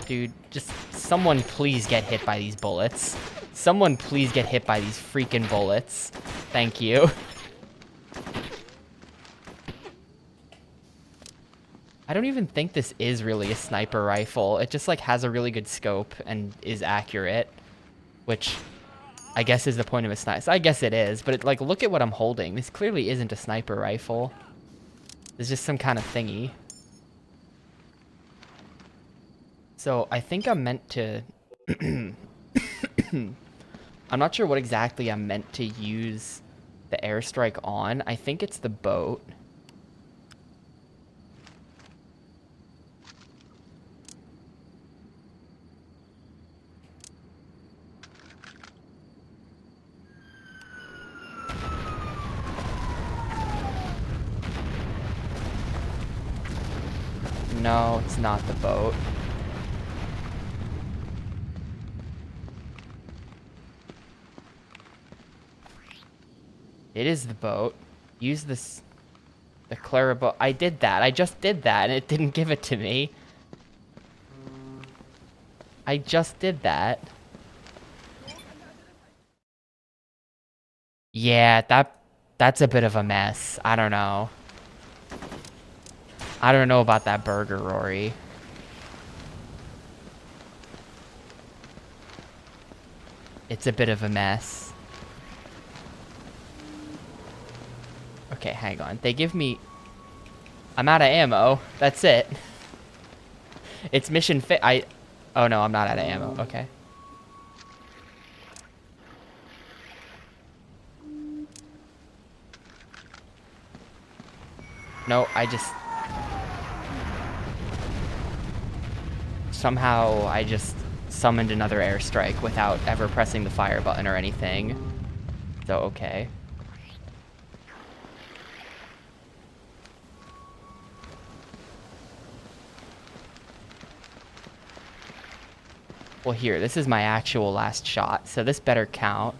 Dude, just someone please get hit by these bullets. Someone please get hit by these freaking bullets. Thank you. I don't even think this is really a sniper rifle. It just like has a really good scope and is accurate, which I guess is the point of a sniper. So I guess it is, but like look at what I'm holding. This clearly isn't a sniper rifle. It's just some kind of thingy. So I think I'm meant to... I'm not sure what exactly I'm meant to use the airstrike on. I think it's the boat. No, it's not the boat. It is the boat. Use this... the Clara boat. I did that. I just did that, and it didn't give it to me. I just did that. Yeah, that's a bit of a mess. I don't know. I don't know about that burger, Rory. It's a bit of a mess. Okay, hang on. They give me... I'm out of ammo. That's it. It's mission fit. Oh no, I'm not out of ammo. Okay. No, I just... Somehow, I just summoned another airstrike without ever pressing the fire button or anything. So, okay. Well, here, this is my actual last shot, so this better count.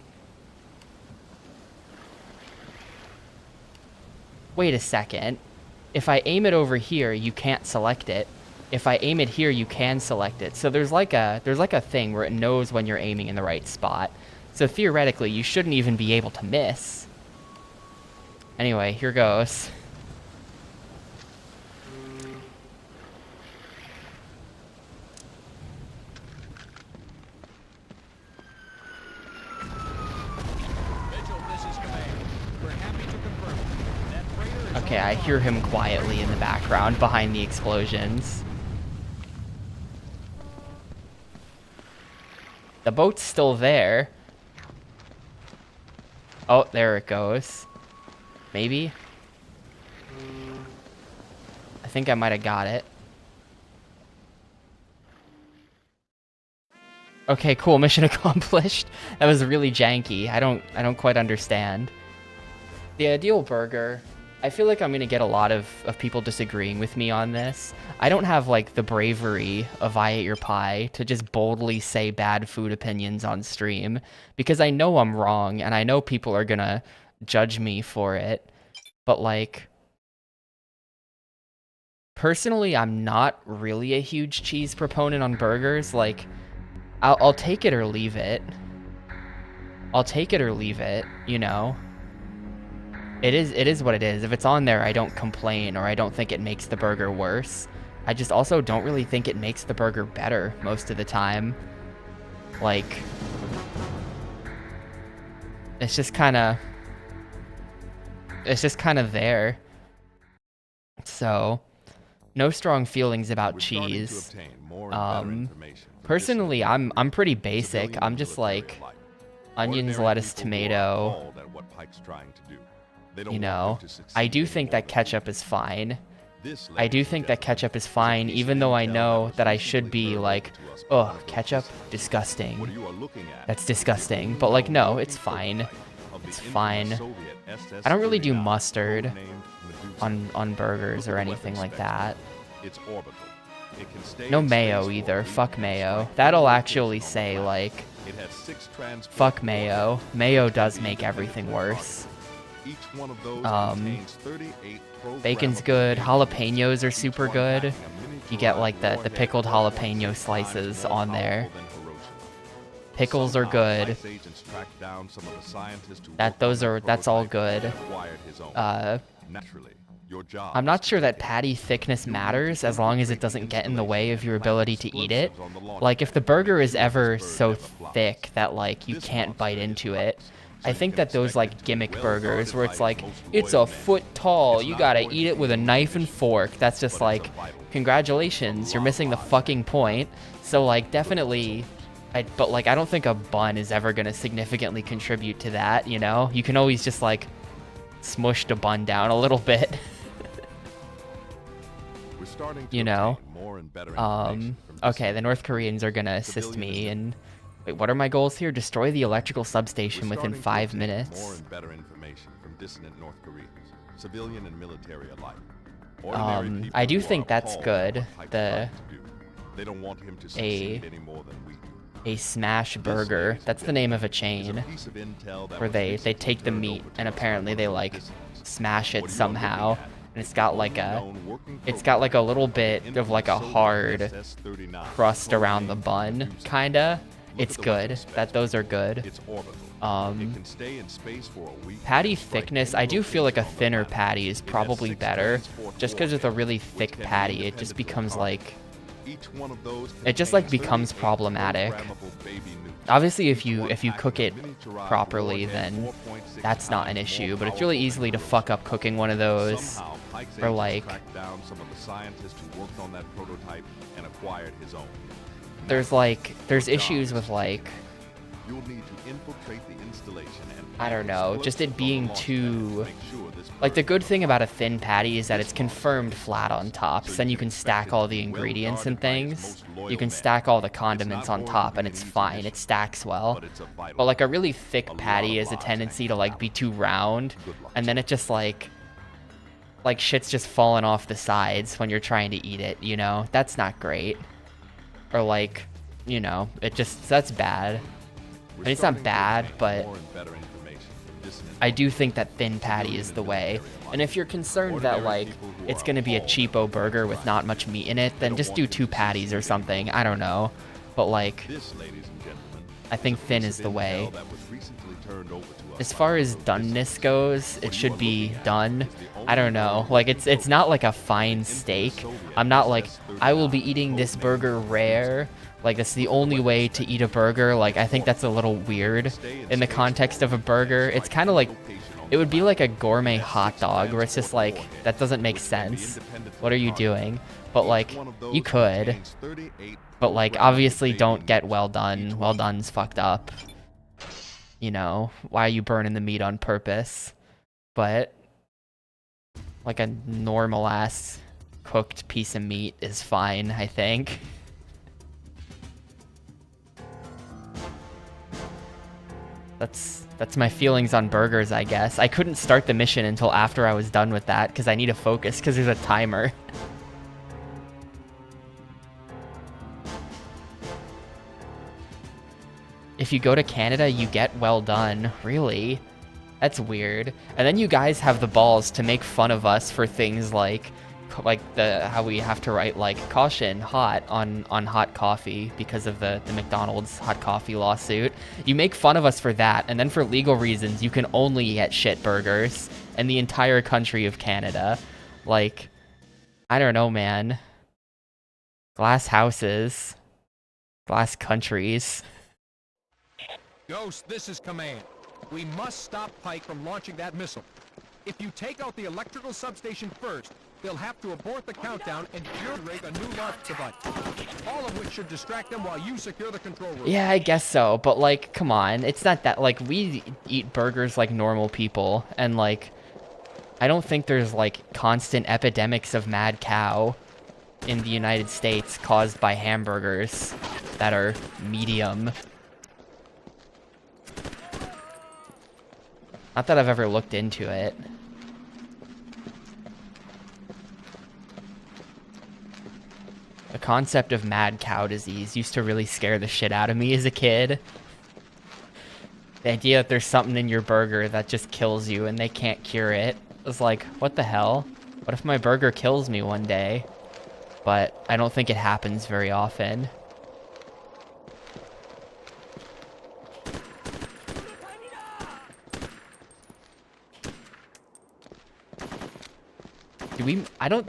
Wait a second. If I aim it over here, you can't select it. If I aim it here, you can select it. So there's like a thing where it knows when you're aiming in the right spot. So theoretically, you shouldn't even be able to miss. Anyway, here goes. Okay, I hear him quietly in the background behind the explosions. The boat's still there. Oh, there it goes. Maybe? I think I might have got it. Okay, cool. Mission accomplished. That was really janky. I don't quite understand. The ideal burger. I feel like I'm gonna get a lot of people disagreeing with me on this. I don't have like the bravery of I Ate Your Pie to just boldly say bad food opinions on stream because I know I'm wrong and I know people are gonna judge me for it. But like, personally, I'm not really a huge cheese proponent on burgers. Like, I'll take it or leave it. I'll take it or leave it, you know? It is what it is. If it's on there, I don't complain or I don't think it makes the burger worse. I just also don't really think it makes the burger better most of the time. Like, it's just kind of there. So, no strong feelings about cheese. Personally, I'm pretty basic. I'm just like onions, lettuce, tomato. You know, I do think that ketchup is fine. I do think that ketchup is fine, even though I know that I should be like, oh, ketchup? Disgusting. That's disgusting. But like, no, it's fine. It's fine. I don't really do mustard on burgers or anything like that. No mayo either. Fuck mayo. That'll actually say like, fuck mayo. Mayo does make everything worse. Bacon's good. Jalapenos are super good. You get like the pickled jalapeno slices on there. Pickles are good. That's all good. I'm not sure that patty thickness matters as long as it doesn't get in the way of your ability to eat it. Like if the burger is ever so thick that like you can't bite into it, I think that those like gimmick burgers where it's like, it's a foot tall, you gotta eat it with a knife and fork. That's just like, congratulations, you're missing the fucking point. So like definitely, but like I don't think a bun is ever gonna significantly contribute to that, you know? You can always just like smush the bun down a little bit. You know? Okay, the North Koreans are gonna assist me and wait, what are my goals here? Destroy the electrical substation within 5 minutes. More and better information from dissident North Koreans, civilian and military alike. I do think that's good. They don't want him to succeed any more than we do. A smash burger. That's the name of a chain where they take the meat and apparently they like smash it somehow. And it's got like a little bit of like a hard crust around the bun, kinda. It's good. Those are good. Patty thickness, I do feel like a thinner patty is probably better. Just because with a really thick patty, it just becomes like, it just like becomes problematic. Obviously, if you cook it properly, then that's not an issue. But it's really easily to fuck up cooking one of those. Or like, there's issues with like, I don't know, just it being too, like the good thing about a thin patty is that it's confirmed flat on top, so then you can stack all the ingredients and things. You can stack all the condiments on top and it's fine, it stacks well. But like a really thick patty has a tendency to like be too round, and then it just like shit's just falling off the sides when you're trying to eat it, you know? That's not great. Or like, you know, that's bad. I mean, it's not bad, but I do think that thin patty is the way. And if you're concerned that like it's gonna be a cheapo burger with not much meat in it, then just do 2 patties or something. I don't know. But like, I think thin is the way. As far as doneness goes, it should be done. I don't know. Like it's not like a fine steak. I'm not like, I will be eating this burger rare. Like that's the only way to eat a burger. Like I think that's a little weird in the context of a burger. It's kind of like It would be like a gourmet hot dog where it's just like, that doesn't make sense. What are you doing? But like, you could. But like, obviously don't get well done. Well done's fucked up. You know, why are you burning the meat on purpose? But like a normal ass cooked piece of meat is fine, I think. That's my feelings on burgers, I guess. I couldn't start the mission until after I was done with that because I need to focus because there's a timer. If you go to Canada, you get well done. Really? That's weird. And then you guys have the balls to make fun of us for things like how we have to write like caution hot on hot coffee because of the McDonald's hot coffee lawsuit. You make fun of us for that, and then for legal reasons you can only get shit burgers in the entire country of Canada. Like, I don't know, man. Glass houses, glass countries. Ghost, this is command. We must stop Pike from launching that missile. If you take out the electrical substation first, they'll have to abort the countdown and rig a new launch device. All of which should distract them while you secure the control room. Yeah, I guess so, but like, come on. It's not that, like, we eat burgers like normal people, and like, I don't think there's like constant epidemics of mad cow in the United States caused by hamburgers that are medium. Not that I've ever looked into it. The concept of mad cow disease used to really scare the shit out of me as a kid. The idea that there's something in your burger that just kills you and they can't cure it. I was like, what the hell? What if my burger kills me one day? But I don't think it happens very often.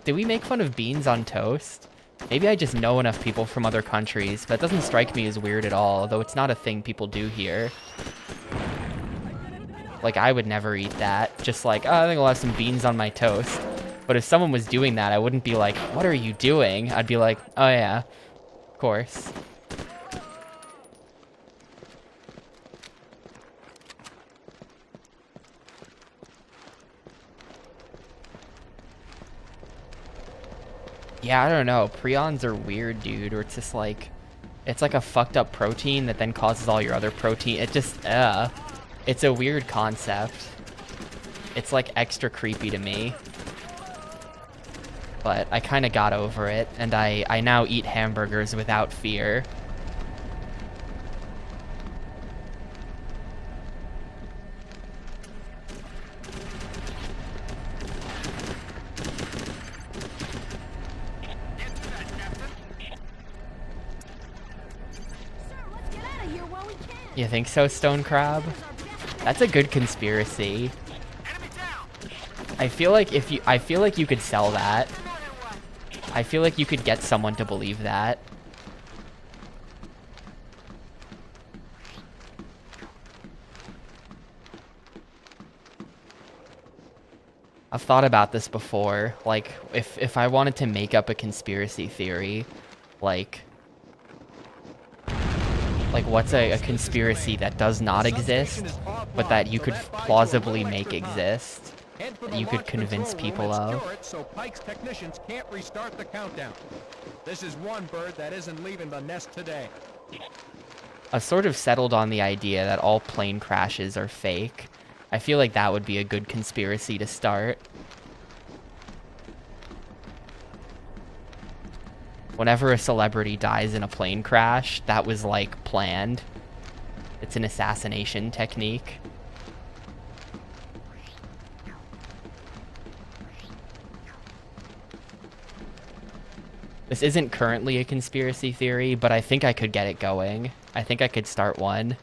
Do we make fun of beans on toast? Maybe I just know enough people from other countries, but it doesn't strike me as weird at all, though it's not a thing people do here. Like, I would never eat that. Just like, oh, I think I'll have some beans on my toast. But if someone was doing that, I wouldn't be like, what are you doing? I'd be like, oh yeah, of course. Yeah, I don't know. Prions are weird, dude. Or it's just like, it's like a fucked up protein that then causes all your other protein. It just, it's a weird concept. It's like extra creepy to me. But I kind of got over it, and I now eat hamburgers without fear. You think so, Stone Crab? That's a good conspiracy. I feel like you could sell that. I feel like you could get someone to believe that. I've thought about this before. Like, if I wanted to make up a conspiracy theory, like what's a conspiracy that does not exist, but that you could plausibly make exist, that you could convince people of? So Pike's technicians can't restart the countdown. This is one bird that isn't leaving the nest today. I've sort of settled on the idea that all plane crashes are fake. I feel like that would be a good conspiracy to start. Whenever a celebrity dies in a plane crash, that was like planned. It's an assassination technique. This isn't currently a conspiracy theory, but I think I could get it going. I think I could start one.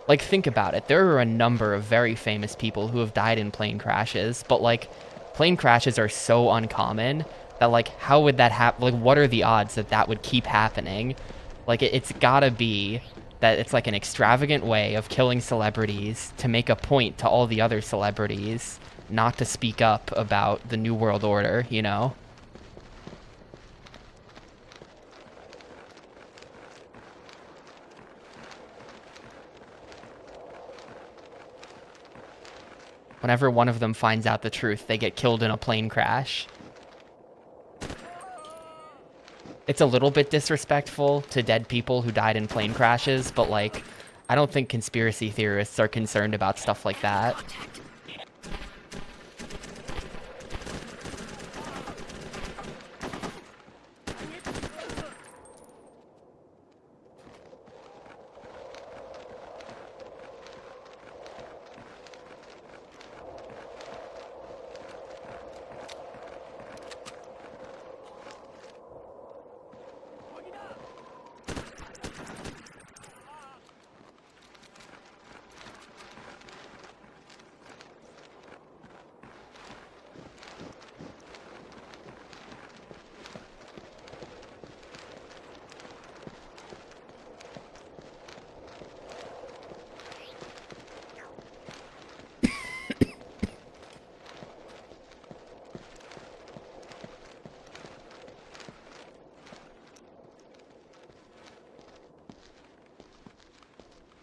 Like, think about it. There are a number of very famous people who have died in plane crashes, but, like, plane crashes are so uncommon that, like, how would that happen? Like, what are the odds that that would keep happening? Like, it's gotta be that it's, like, an extravagant way of killing celebrities to make a point to all the other celebrities not to speak up about the New World Order, you know? Whenever one of them finds out the truth, they get killed in a plane crash. It's a little bit disrespectful to dead people who died in plane crashes, but, like, I don't think conspiracy theorists are concerned about stuff like that.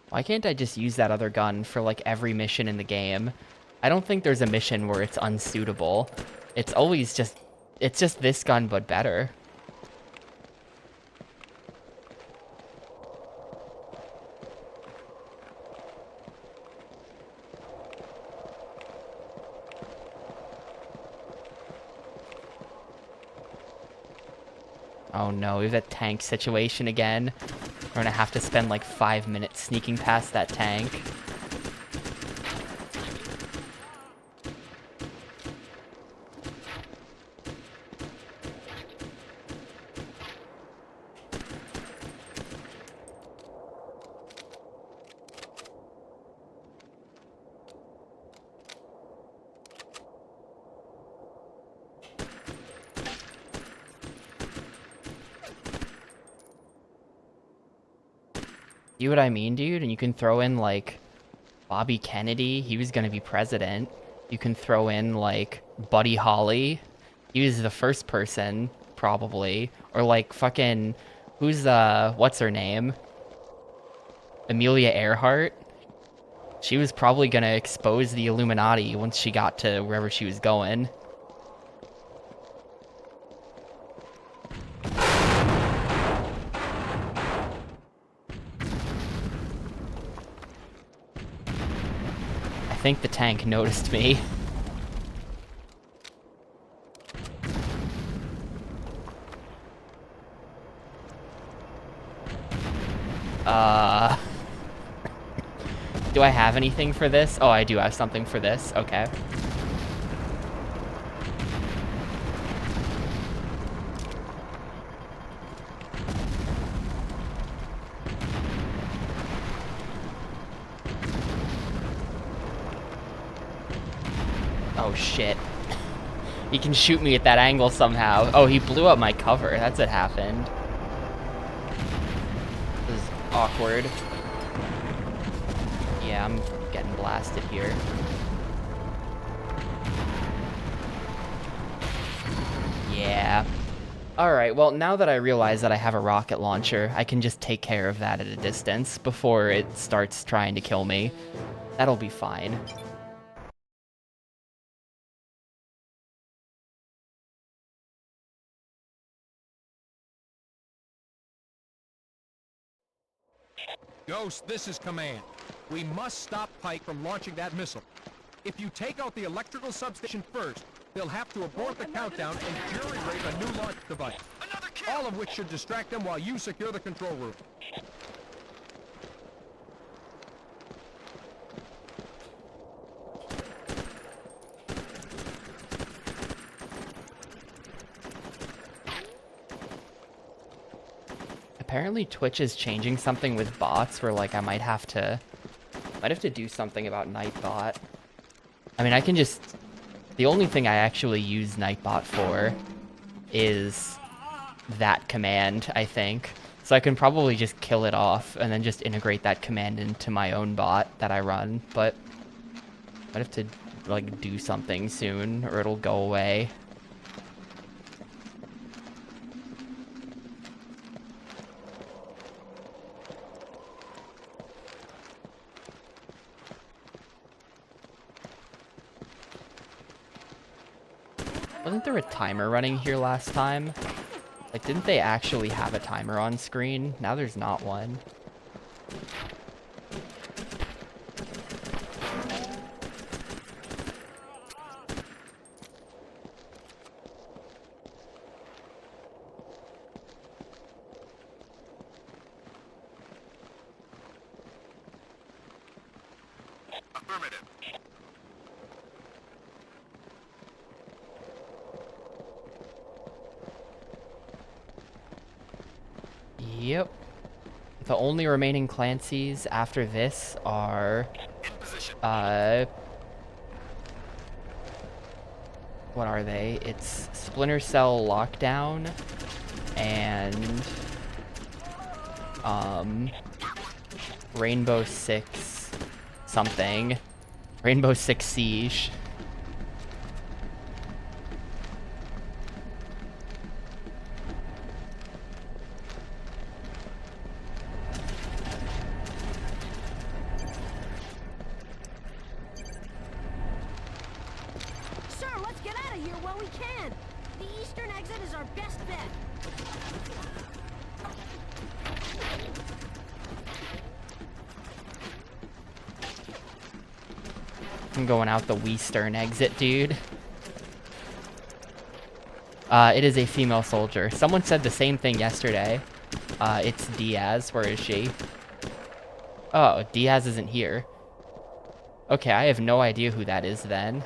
Why can't I just use that other gun for, like, every mission in the game? I don't think there's a mission where it's unsuitable. It's always just... It's just this gun, but better. Oh no, we have that tank situation again. We're gonna have to spend like 5 minutes sneaking past that tank. See what I mean, dude? And you can throw in, like, Bobby Kennedy. He was gonna be president. You can throw in, like, Buddy Holly. He was the first person, probably. Or, like, fucking... Who's, what's her name? Amelia Earhart. She was probably gonna expose the Illuminati once she got to wherever she was going. I think the tank noticed me. Do I have anything for this? Oh, I do have something for this. Okay. Oh shit. He can shoot me at that angle somehow. Oh, he blew up my cover. That's what happened. This is awkward. Yeah, I'm getting blasted here. Yeah. Alright, well, now that I realize that I have a rocket launcher, I can just take care of that at a distance before it starts trying to kill me. That'll be fine. Ghost, this is command. We must stop Pike from launching that missile. If you take out the electrical substation first, they'll have to abort the countdown and jury-rig a new launch device. All of which should distract them while you secure the control room. Apparently Twitch is changing something with bots where, like, I might have to Might have to do something about Nightbot. I mean, I can just... The only thing I actually use Nightbot for is that command, I think. So I can probably just kill it off and then just integrate that command into my own bot that I run. But might have to, like, do something soon or it'll go away. Wasn't there a timer running here last time? Like, didn't they actually have a timer on screen? Now there's not one. Affirmative. Yep. The only remaining Clancy's after this are, what are they? It's Splinter Cell Lockdown and, Rainbow Six something. Rainbow Six Siege. Sir, let's get out of here while we can. The eastern exit is our best bet. I'm going out the western exit, dude. It is a female soldier. Someone said the same thing yesterday. It's Diaz. Where is she? Oh, Diaz isn't here. Okay, I have no idea who that is then.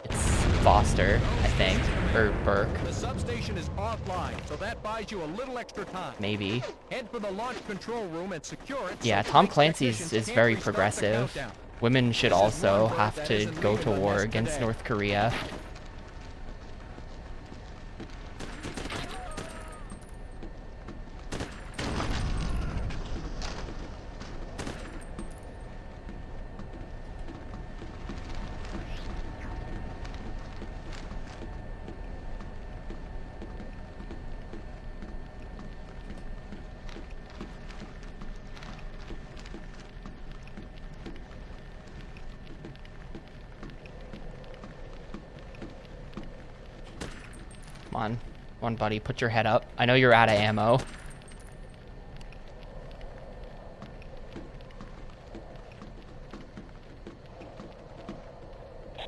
It's Foster, I think. Or Burke. The substation is offline, so that buys you a little extra time. Maybe. Head for the launch control room and secure it. Yeah, so Tom the Clancy's technicians is can't very restart the progressive. countdown. Women should This is also one word have that to isn't go leaving to the war nest against today. North Korea. Come on. Come on, buddy. Put your head up. I know you're out of ammo.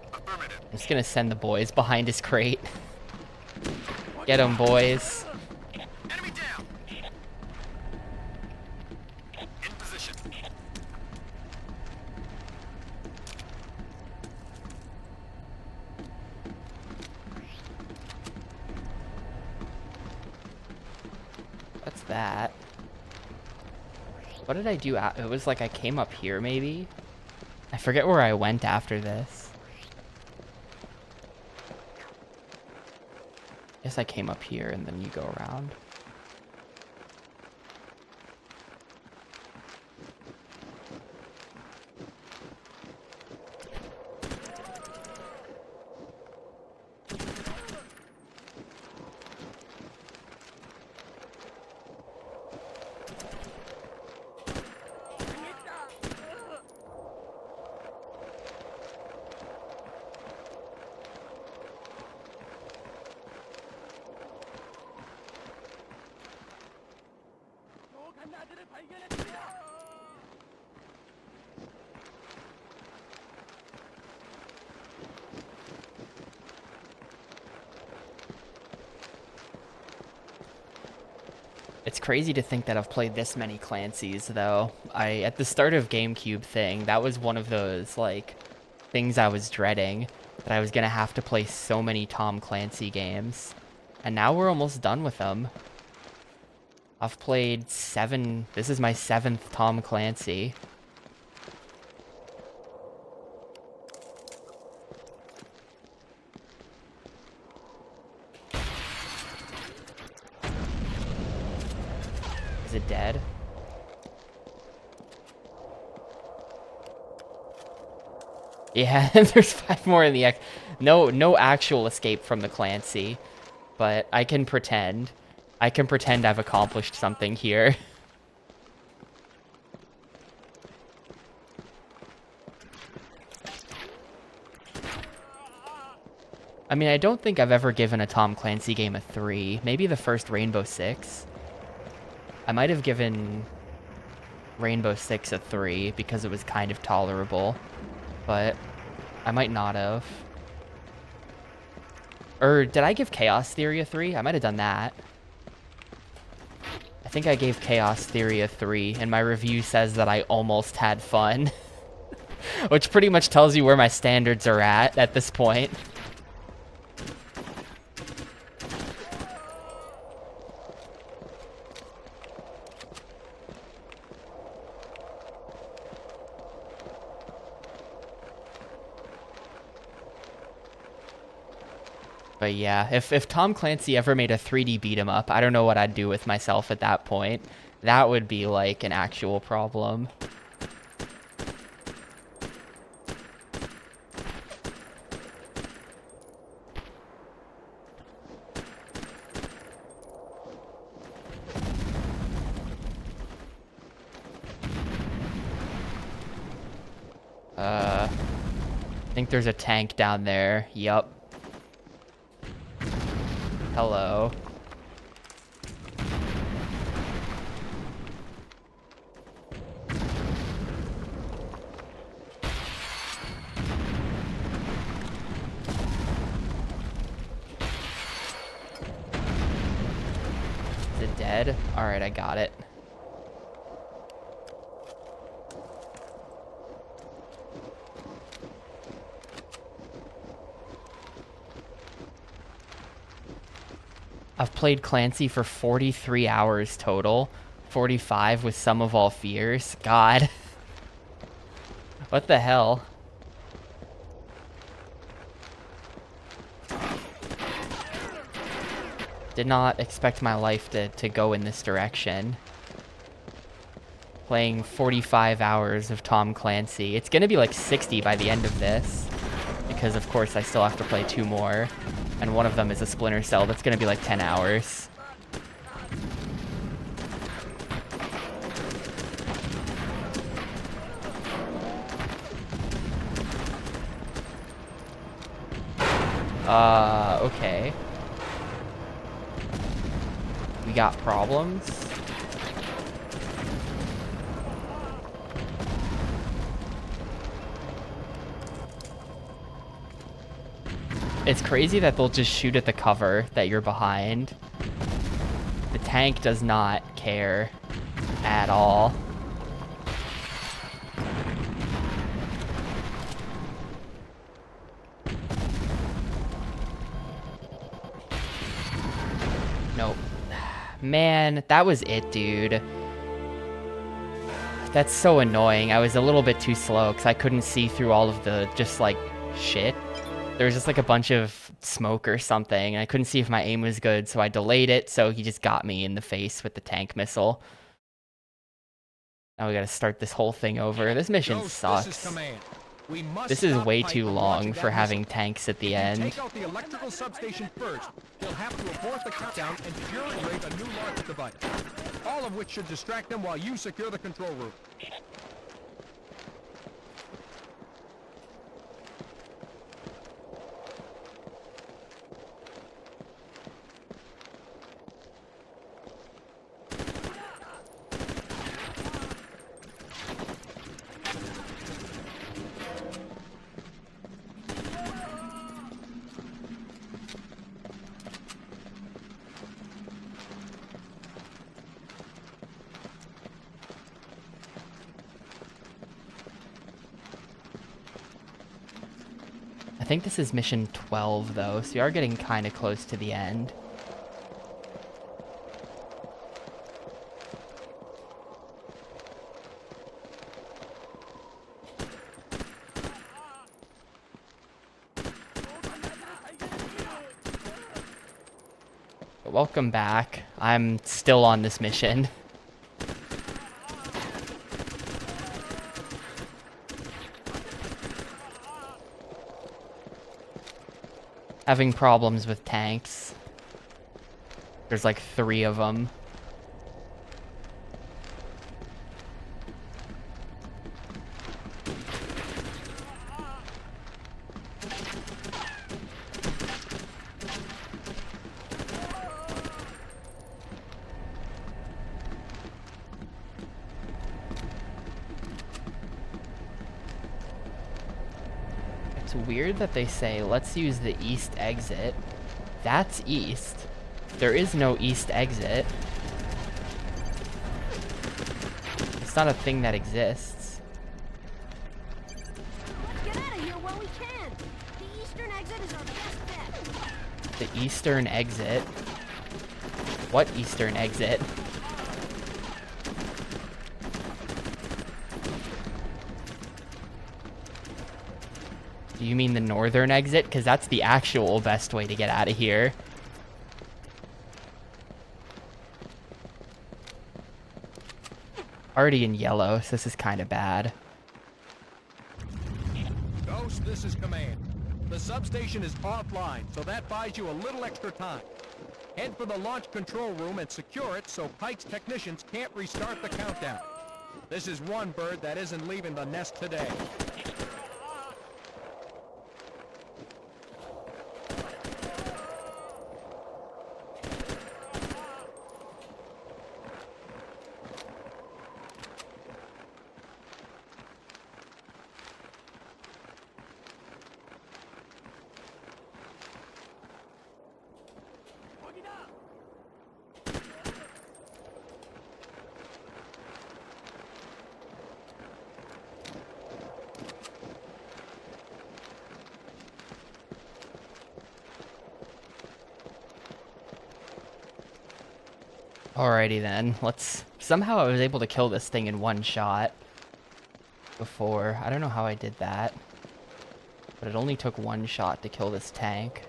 I'm just gonna send the boys behind his crate. Get 'em, boys. Enemy down. In position. What's that? What did I do? It was like I came up here, maybe? I forget where I went after this. Guess I came up here and then you go around. It's crazy to think that I've played this many Clancy's, though. At the start of Gamecube thing, that was one of those, like, things I was dreading, that I was gonna have to play so many Tom Clancy games. And now we're almost done with them. I've played 7, this is my 7th Tom Clancy. Is it dead? Yeah, there's 5 more in the X. No actual escape from the Clancy, but I can pretend. I can pretend I've accomplished something here. I mean, I don't think I've ever given a Tom Clancy game a 3. Maybe the first Rainbow Six. I might have given Rainbow Six a 3 because it was kind of tolerable, but I might not have. Or did I give Chaos Theory a 3? I might have done that. I think I gave Chaos Theory a 3, and my review says that I almost had fun. Which pretty much tells you where my standards are at this point. But yeah, if Tom Clancy ever made a 3D beat 'em up, I don't know what I'd do with myself at that point. That would be like an actual problem. I think there's a tank down there. Yup. Hello. Is it dead? Alright, I got it. I've played Clancy for 43 hours total. 45 with Sum of All Fears. God. What the hell? Did not expect my life to go in this direction. Playing 45 hours of Tom Clancy. It's gonna be like 60 by the end of this. Because of course I still have to play 2 more. And one of them is a Splinter Cell. That's gonna be like 10 hours. Okay. We got problems. It's crazy that they'll just shoot at the cover that you're behind. The tank does not care at all. Nope. Man, that was it, dude. That's so annoying. I was a little bit too slow because I couldn't see through all of the just like shit. There was just like a bunch of smoke or something, and I couldn't see if my aim was good, so I delayed it, so he just got me in the face with the tank missile. Now we gotta start this whole thing over. This mission sucks. This is way too long for having tanks at the end. Take out the electrical substation first. They'll have to abort the countdown and generate a new launch device. All of which should distract them while you secure the control room. I think this is mission 12 though, so you are getting kind of close to the end. Welcome back. I'm still on this mission. Having problems with tanks. There's like 3 of them. It's weird that they say, let's use the east exit. That's east. There is no east exit. It's not a thing that exists. Let's get out of here while we can. The eastern exit is our best bet. The eastern exit? What eastern exit? Do you mean the northern exit? Because that's the actual best way to get out of here. Already in yellow, so this is kind of bad. Ghost, this is command. The substation is offline, so that buys you a little extra time. Head for the launch control room and secure it so Pike's technicians can't restart the countdown. This is one bird that isn't leaving the nest today. Alrighty then, let's... Somehow I was able to kill this thing in one shot before. I don't know how I did that. But it only took one shot to kill this tank.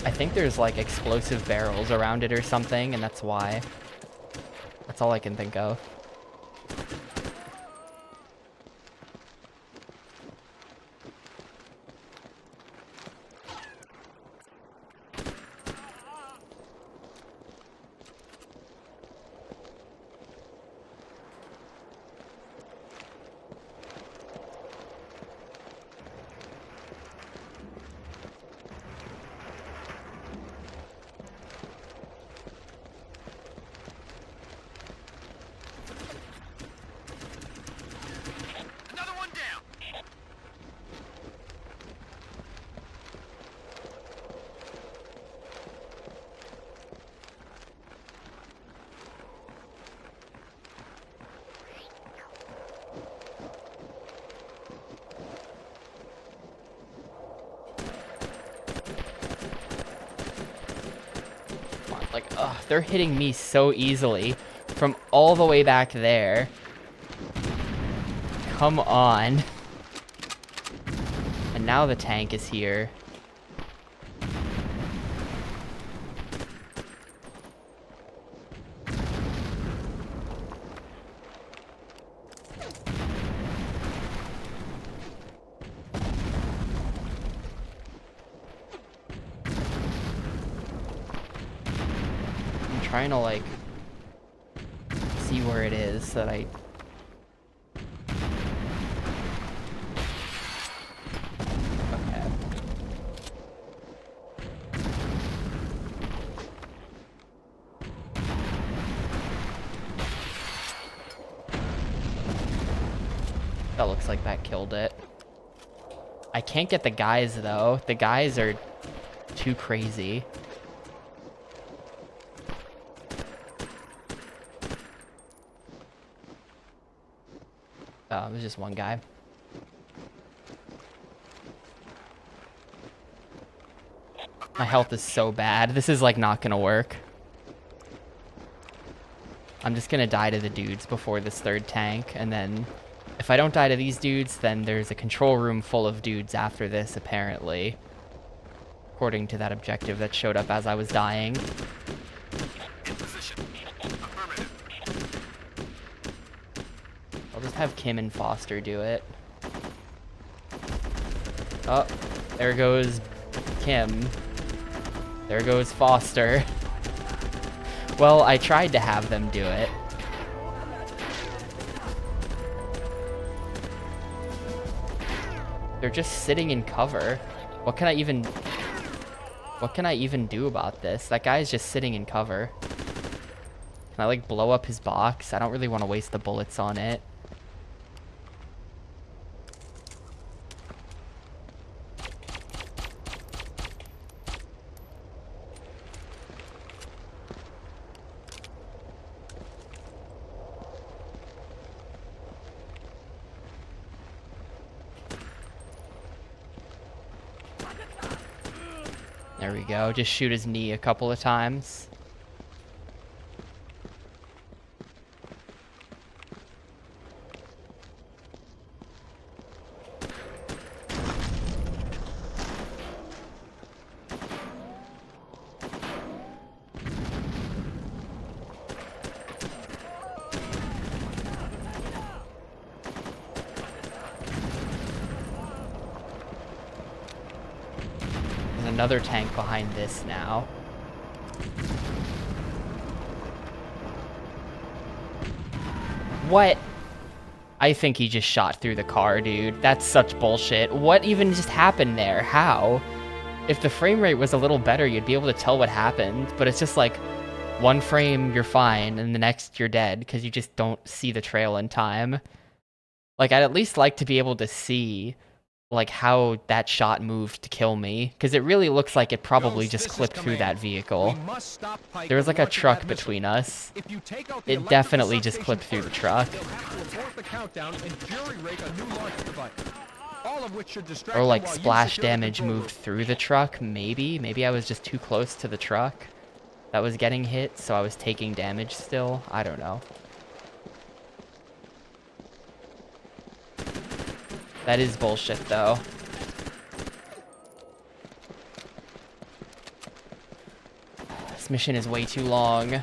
I think there's like explosive barrels around it or something, and that's why. That's all I can think of. Like, ugh, they're hitting me so easily from all the way back there. Come on. And now the tank is here. Trying to like see where it is so that I okay. That looks like that killed it. I can't get the guys though. The guys are too crazy. Oh, it was just one guy. My health is so bad. This is like not gonna work. I'm just gonna die to the dudes before this third tank, and then if I don't die to these dudes, then there's a control room full of dudes after this, apparently. according to that objective that showed up as I was dying. In position. Affirmative. I'll just have Kim and Foster do it. Oh, there goes Kim. There goes Foster. Well, I tried to have them do it. They're just sitting in cover. What can I even do about this? That guy's just sitting in cover. Can I like blow up his box? I don't really want to waste the bullets on it. There we go. Just shoot his knee a couple of times. Another tank behind this now. What? I think he just shot through the car, dude. That's such bullshit. What even just happened there? How? If the frame rate was a little better, you'd be able to tell what happened, but it's just like one frame you're fine and the next you're dead because you just don't see the trail in time. Like, I'd at least like to be able to see like how that shot moved to kill me, because it really looks like it probably just clipped through that vehicle. There was like a truck between us. It definitely just clipped through the truck. Or like splash damage moved through the truck, maybe I was just too close to the truck that was getting hit, so I was taking damage still. I don't know. That is bullshit, though. This mission is way too long.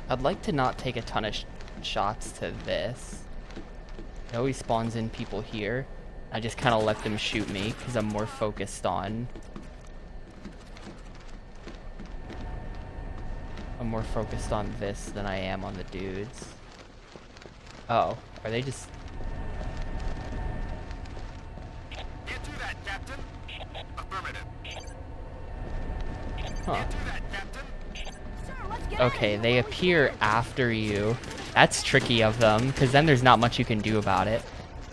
I'd like to not take a ton of shots to this. It always spawns in people here. I just kind of let them shoot me because I'm more focused on... I'm more focused on this than I am on the dudes. Oh, are they just... Get to that, Captain. Affirmative. Huh. Get to that, Captain. Okay, they appear after you. That's tricky of them, because then there's not much you can do about it.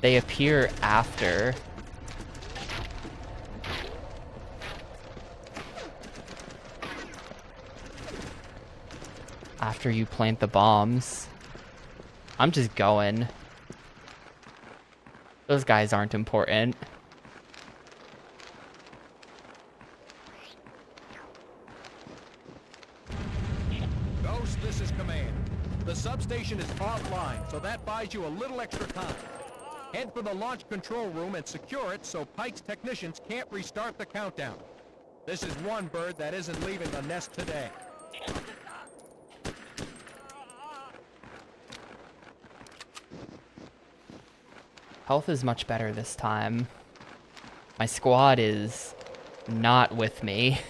They appear after. After you plant the bombs. I'm just going. Those guys aren't important. Ghost, this is command. The substation is offline, so that buys you a little extra time. Head for the launch control room and secure it so Pike's technicians can't restart the countdown. This is one bird that isn't leaving the nest today. Health is much better this time. My squad is not with me.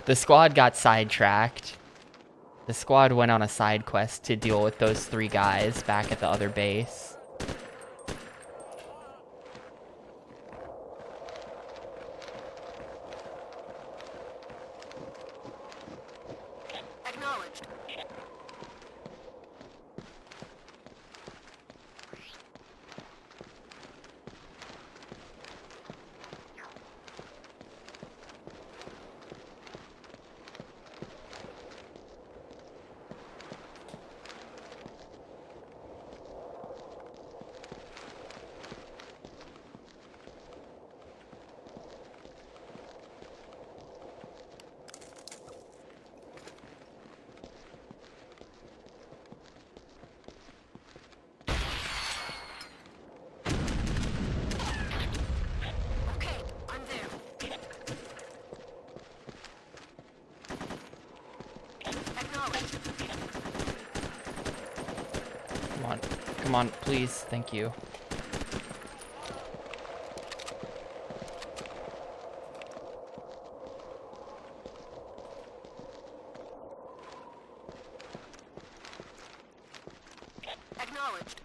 The squad got sidetracked. The squad went on a side quest to deal with those 3 guys back at the other base. Acknowledged. Come on, please. Thank you. Acknowledged.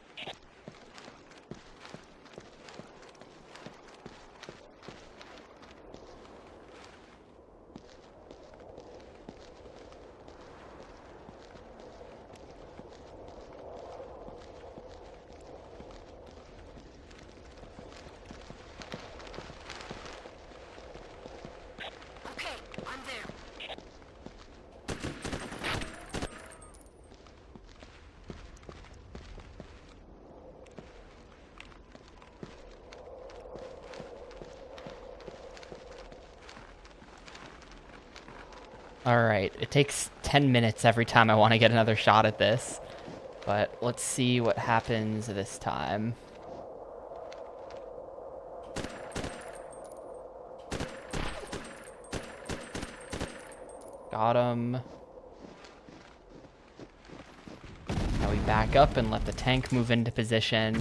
Alright, it takes 10 minutes every time I want to get another shot at this. But let's see what happens this time. Got him. Now we back up and let the tank move into position.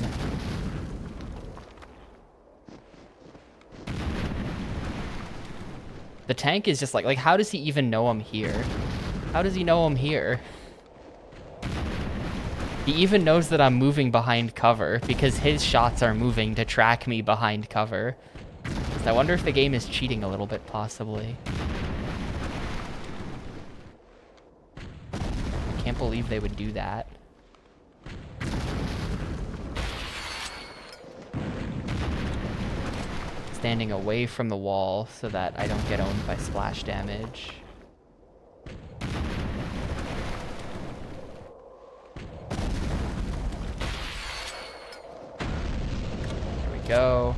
The tank is just like, how does he even know I'm here? How does he know I'm here? He even knows that I'm moving behind cover because his shots are moving to track me behind cover. So I wonder if the game is cheating a little bit, possibly. I can't believe they would do that. Standing away from the wall so that I don't get owned by splash damage. There we go.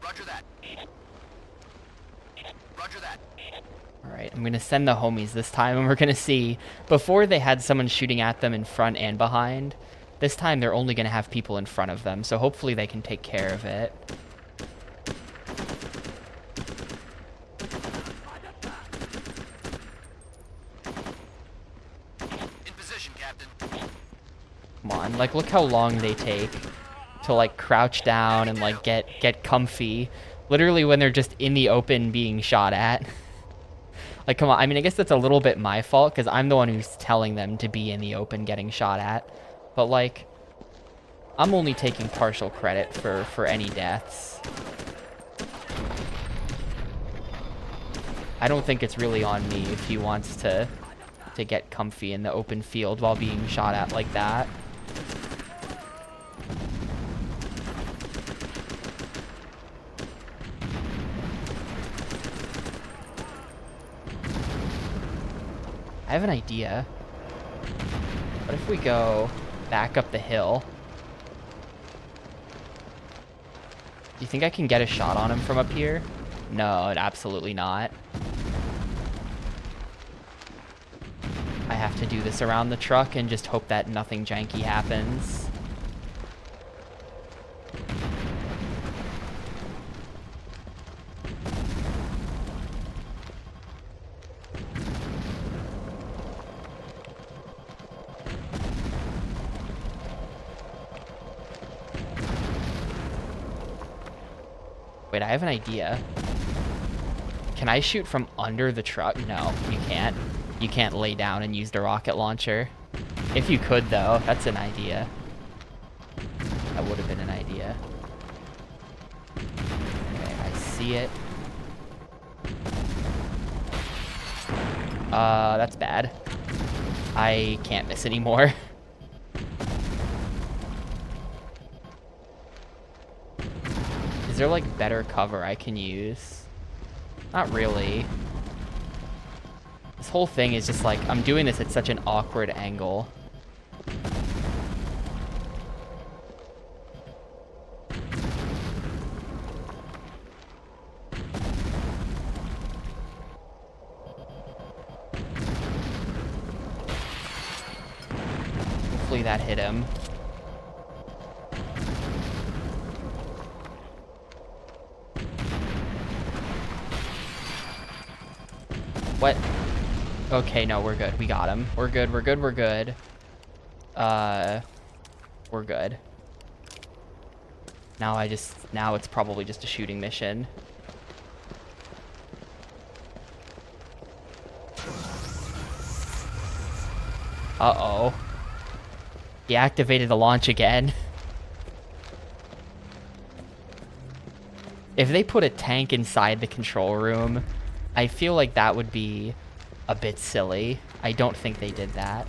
Roger that. Roger that. Alright, I'm gonna send the homies this time, and we're gonna see. Before they had someone shooting at them in front and behind. This time they're only gonna have people in front of them, so hopefully they can take care of it. In position, Captain. Come on, look how long they take to crouch down and get comfy. Literally when they're just in the open being shot at. Come on, I mean, I guess that's a little bit my fault because I'm the one who's telling them to be in the open getting shot at. But I'm only taking partial credit for any deaths. I don't think it's really on me if he wants to get comfy in the open field while being shot at like that. I have an idea. What if we go back up the hill? Do you think I can get a shot on him from up here? No, absolutely not. I have to do this around the truck and just hope that nothing janky happens. Wait, I have an idea. Can I shoot from under the truck? No, you can't. You can't lay down and use the rocket launcher. If you could, though, that's an idea. That would have been an idea. Okay, I see it. That's bad. I can't miss anymore. Is there, like, better cover I can use? Not really. This whole thing is just like, I'm doing this at such an awkward angle. Hopefully that hit him. What? Okay, no, we're good. We got him. We're good, we're good, we're good. We're good. Now it's probably just a shooting mission. Uh-oh. He activated the launch again. If they put a tank inside the control room, I feel like that would be a bit silly. I don't think they did that.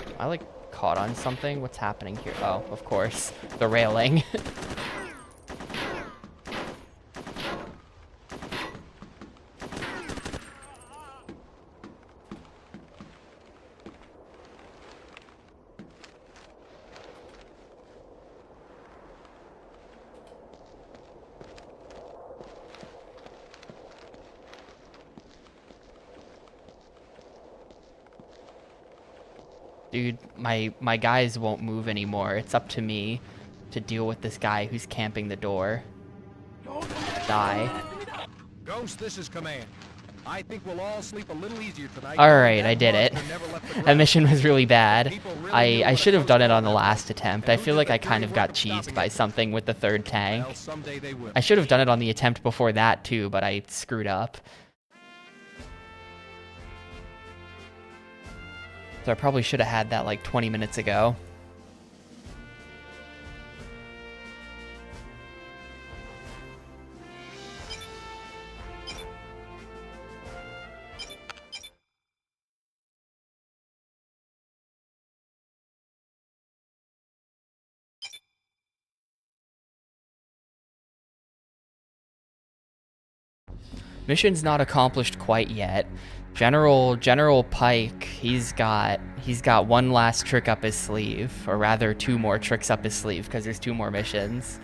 Am I like caught on something? What's happening here? Oh, of course. The railing. Dude, my guys won't move anymore. It's up to me to deal with this guy who's camping the door. Die. Ghost, this is Command. I think we'll all sleep a little easier tonight. Alright, I did it. That mission was really bad. I should have done it on the last attempt. I feel like I kind of got cheesed by something with the third tank. I should have done it on the attempt before that too, but I screwed up. So I probably should have had that like 20 minutes ago. Mission's not accomplished quite yet. General Pike, he's got one last trick up his sleeve, or rather 2 more tricks up his sleeve, because there's 2 more missions.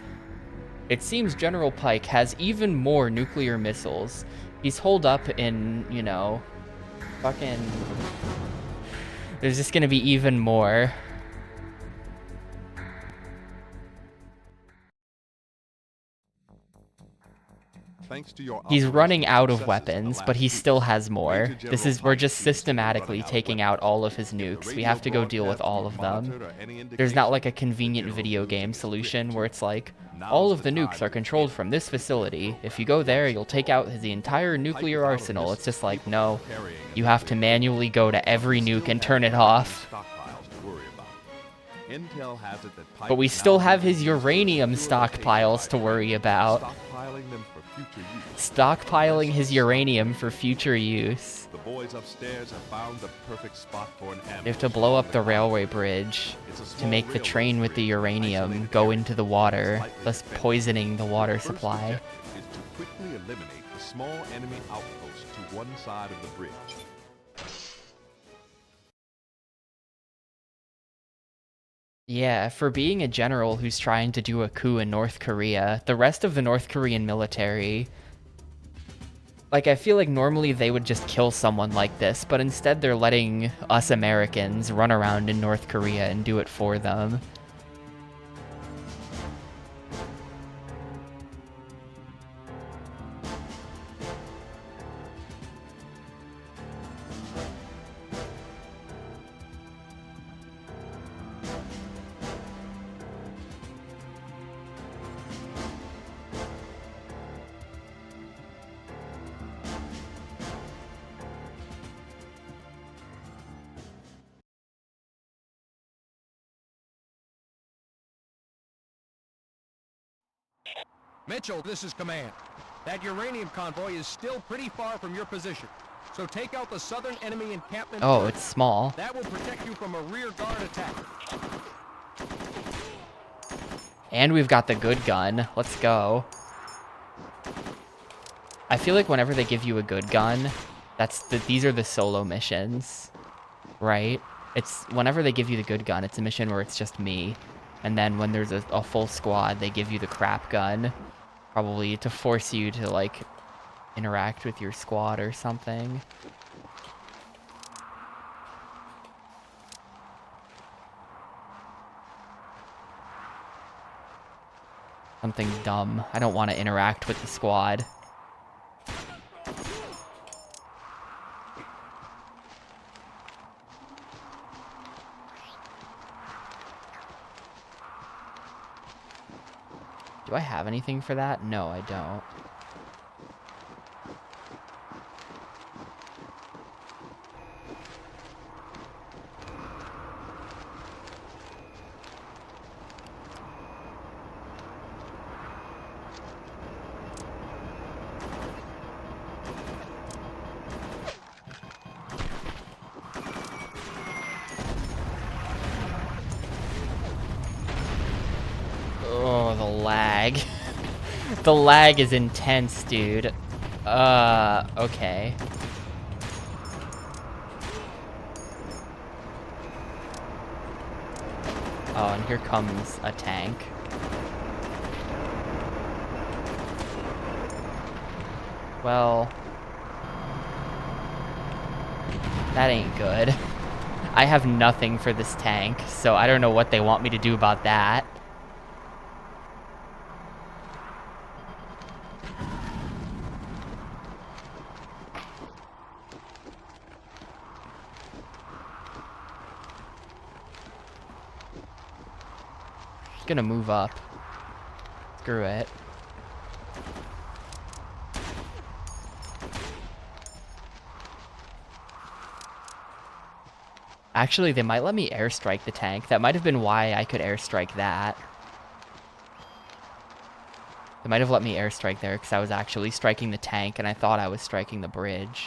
It seems General Pike has even more nuclear missiles. He's holed up in, you know, fucking... There's just gonna be even more. Thanks to your He's running out of successes weapons, in the but he last still week, has more. Major This General is, we're Pike just seems to be systematically running out of taking out weapons. all of his And the nukes. We radio have to go deal with broadcast all of you've them. monitored or any There's not like a indication convenient that video you're game losing solution grip. where it's like, Now's all of the the nukes time are to controlled begin. from this facility. If you go there, you'll take out the entire nuclear arsenal. It's just like, no, you have to manually go to every nuke and turn it off. Stockpiles to worry about. Intel has it that Pike But we is still now have his using uranium secure location stockpiles to by worry about. stockpiling them for future use. Stockpiling his uranium for future use. The boys upstairs have found the perfect spot for an ambush. They have to blow up the railway bridge to make the train with the uranium go into the water, thus poisoning the water supply. First objective is to quickly eliminate the small enemy outpost to one side of the bridge. Yeah, for being a general who's trying to do a coup in North Korea, the rest of the North Korean military, like, I feel like normally they would just kill someone like this, but instead they're letting us Americans run around in North Korea and do it for them. Mitchell, this is command. That uranium convoy is still pretty far from your position. So take out the southern enemy encampment. Oh, first. it's small. That will protect you from a rear guard attack. And we've got the good gun. Let's go. I feel like whenever they give you a good gun, these are the solo missions, right? It's whenever they give you the good gun, it's a mission where it's just me. And then when there's a full squad, they give you the crap gun. Probably to force you to, like, interact with your squad or something. Something dumb. I don't want to interact with the squad. Do I have anything for that? No, I don't. Oh, the lag. The lag is intense, dude. Okay. Oh, and here comes a tank. Well, that ain't good. I have nothing for this tank, so I don't know what they want me to do about that. Gonna move up. Screw it. Actually, they might let me airstrike the tank. That might have been why I could airstrike that. They might have let me airstrike there because I was actually striking the tank and I thought I was striking the bridge.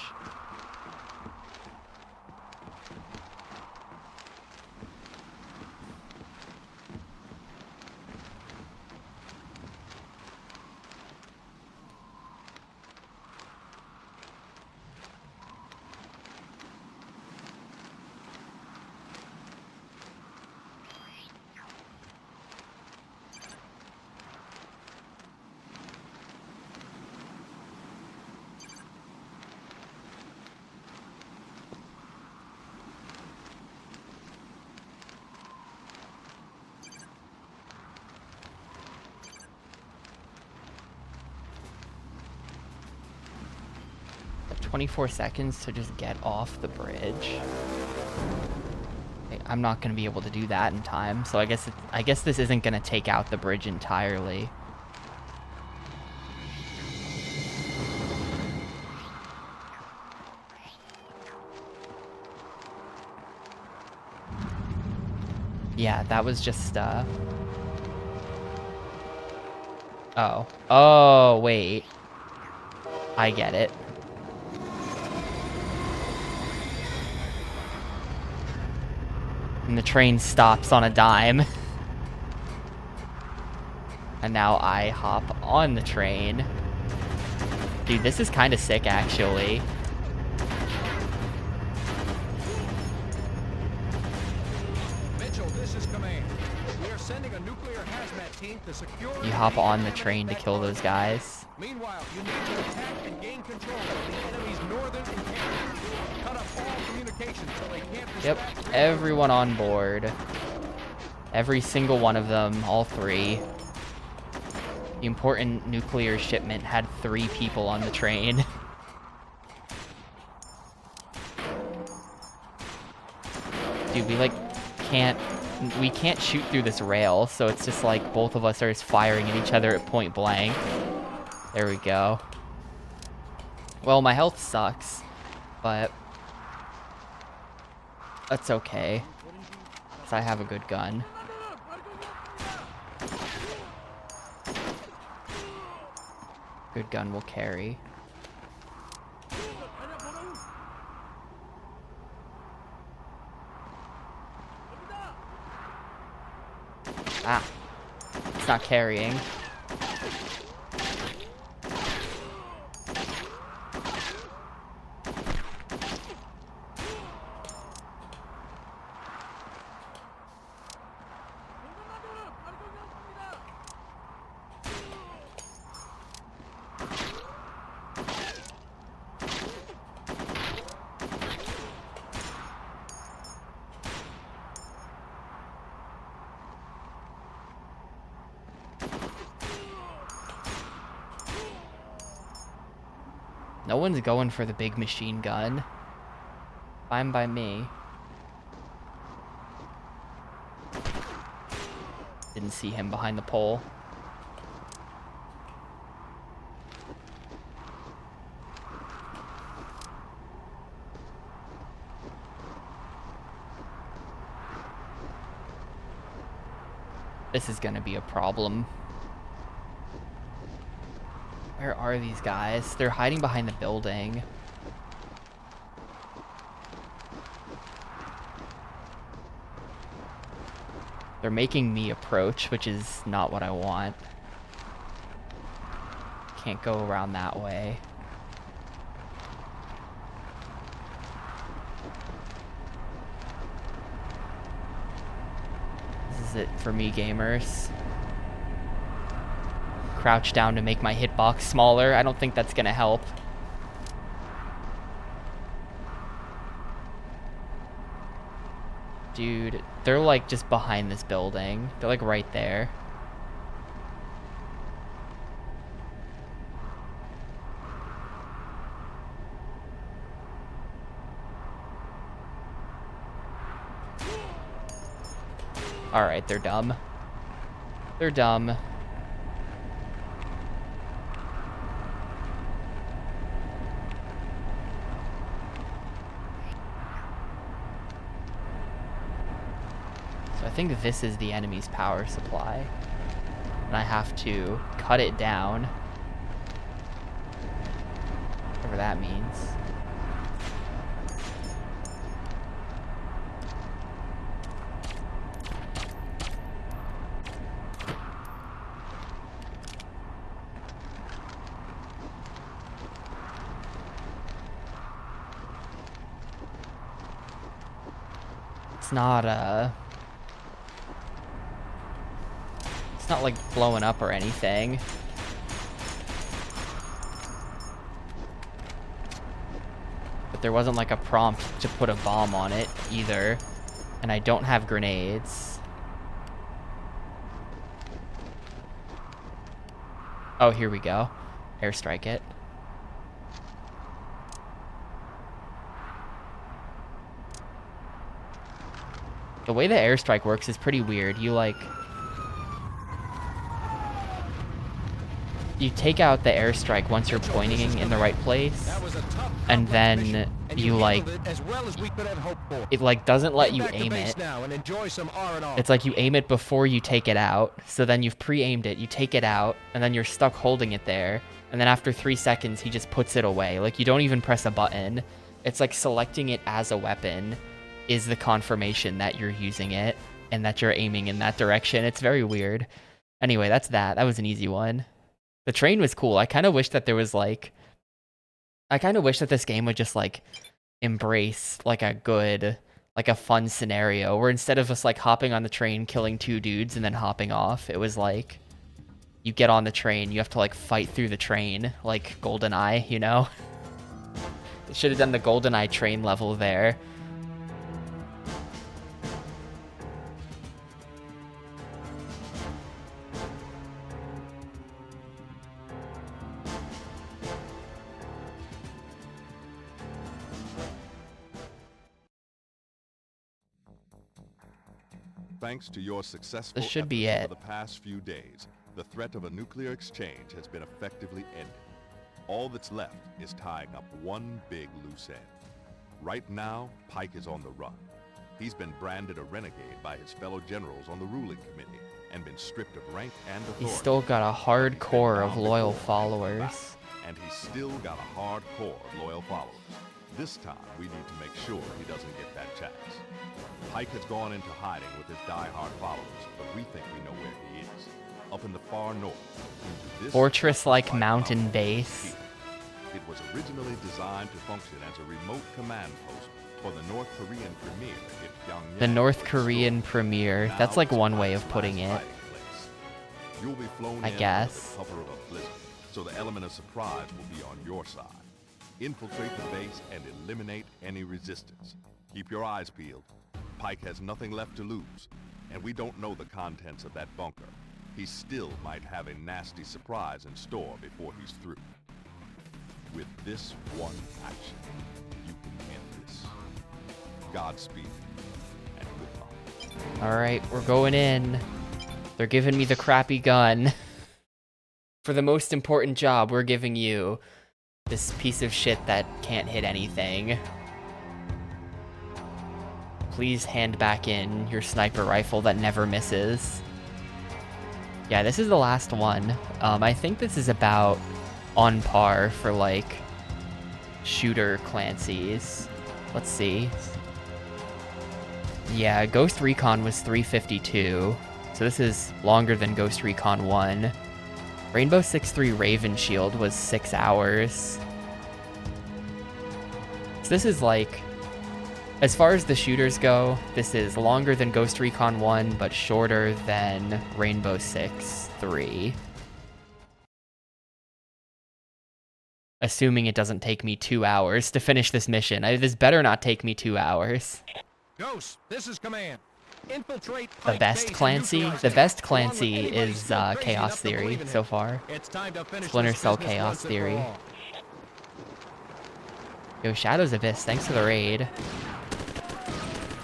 Got 24 seconds to just get off the bridge. Okay, I'm not going to be able to do that in time, so I guess this isn't going to take out the bridge entirely. Yeah, that was just, Oh, wait. I get it. And the train stops on a dime. And now I hop on the train. Dude, this is kind of sick, actually. Mitchell, this is command. We are sending a nuclear hazmat team to secure... You hop on the train to kill those guys. Meanwhile, you need to attack and gain control of the enemy's northern encampment. Cut off all communications so they can't Yep, distract... everyone on board. Every single one of them, all 3. The important nuclear shipment had 3 people on the train. Dude, we can't shoot through this rail, so it's just like both of us are just firing at each other at point blank. There we go. Well, my health sucks, but that's okay, 'cause I have a good gun. Good gun will carry. Ah, it's not carrying. No one's going for the big machine gun. Fine by me. Didn't see him behind the pole. This is gonna be a problem. Where are these guys? They're hiding behind the building. They're making me approach, which is not what I want. Can't go around that way. This is it for me, gamers. Crouch down to make my hitbox smaller. I don't think that's gonna help. Dude, they're like just behind this building. They're like right there. Alright, they're dumb. They're dumb. I think this is the enemy's power supply, and I have to cut it down, whatever that means. It's not like blowing up or anything. But there wasn't like a prompt to put a bomb on it either. And I don't have grenades. Oh, here we go. Airstrike it. The way the airstrike works is pretty weird. You take out the airstrike once you're pointing in the right place, and then you it like doesn't let you aim it. It's like you aim it before you take it out, so then you've pre-aimed it, you take it out, and then you're stuck holding it there, and And then after 3 seconds, he just puts it away. Like, you don't even press a button. It's like selecting it as a weapon is the confirmation that you're using it and that you're aiming in that direction. It's very weird. Anyway, that's that. That was an easy one. The train was cool. I kind of wish that there was like... I kind of wish that this game would just like embrace like a good, like a fun scenario where instead of just like hopping on the train, killing 2 dudes and then hopping off, it was like you get on the train, you have to like fight through the train like GoldenEye, you know? They should have done the GoldenEye train level there. Thanks to your successful This should be efforts it. over the past few days, the threat of a nuclear exchange has been effectively ended. All that's left is tying up one big loose end. Right now, Pike is on the run. He's been branded a renegade by his fellow generals on the ruling committee and been stripped of rank and authority. He's still got a hard core of loyal followers. And he's still got a hard core of loyal followers. This time, we need to make sure he doesn't get that chance. Pike has gone into hiding with his die-hard followers, but we think we know where he is. Up in the far north. into this Fortress-like fortified mountain mountain base. It was originally designed to function as a remote command post for the North Korean premier if Pyongyang The North was Korean destroyed. premier. Now That's like it's one way Pike's of putting last it. hiding place. You'll be flown I in guess. under the cover of a blizzard, so the element of surprise will be on your side. Infiltrate the base and eliminate any resistance. Keep your eyes peeled. Pike has nothing left to lose, and we don't know the contents of that bunker. He still might have a nasty surprise in store before he's through. With this one action, you can end this. Godspeed, and good luck. Alright, we're going in. They're giving me the crappy gun. For the most important job, we're giving you this piece of shit that can't hit anything. Please hand back in your sniper rifle that never misses. Yeah, this is the last one. I think this is about on par for like shooter Clancy's. Let's see. Yeah, Ghost Recon was 352. So this is longer than Ghost Recon 1. Rainbow Six 3 Raven Shield was 6 hours. So this is like, as far as the shooters go, this is longer than Ghost Recon 1, but shorter than Rainbow Six 3. Assuming it doesn't take me 2 hours to finish this mission. This better not take me 2 hours. Ghost, this is command. Infiltrate The Pike best base and Clancy? neutralize The it. best Along with Clancy anybody is still crazy Chaos enough to Theory believe in so him. far. It's time to finish Splinter this Cell business Chaos once and for Theory. all. Yo, Shadows Abyss, thanks for the raid.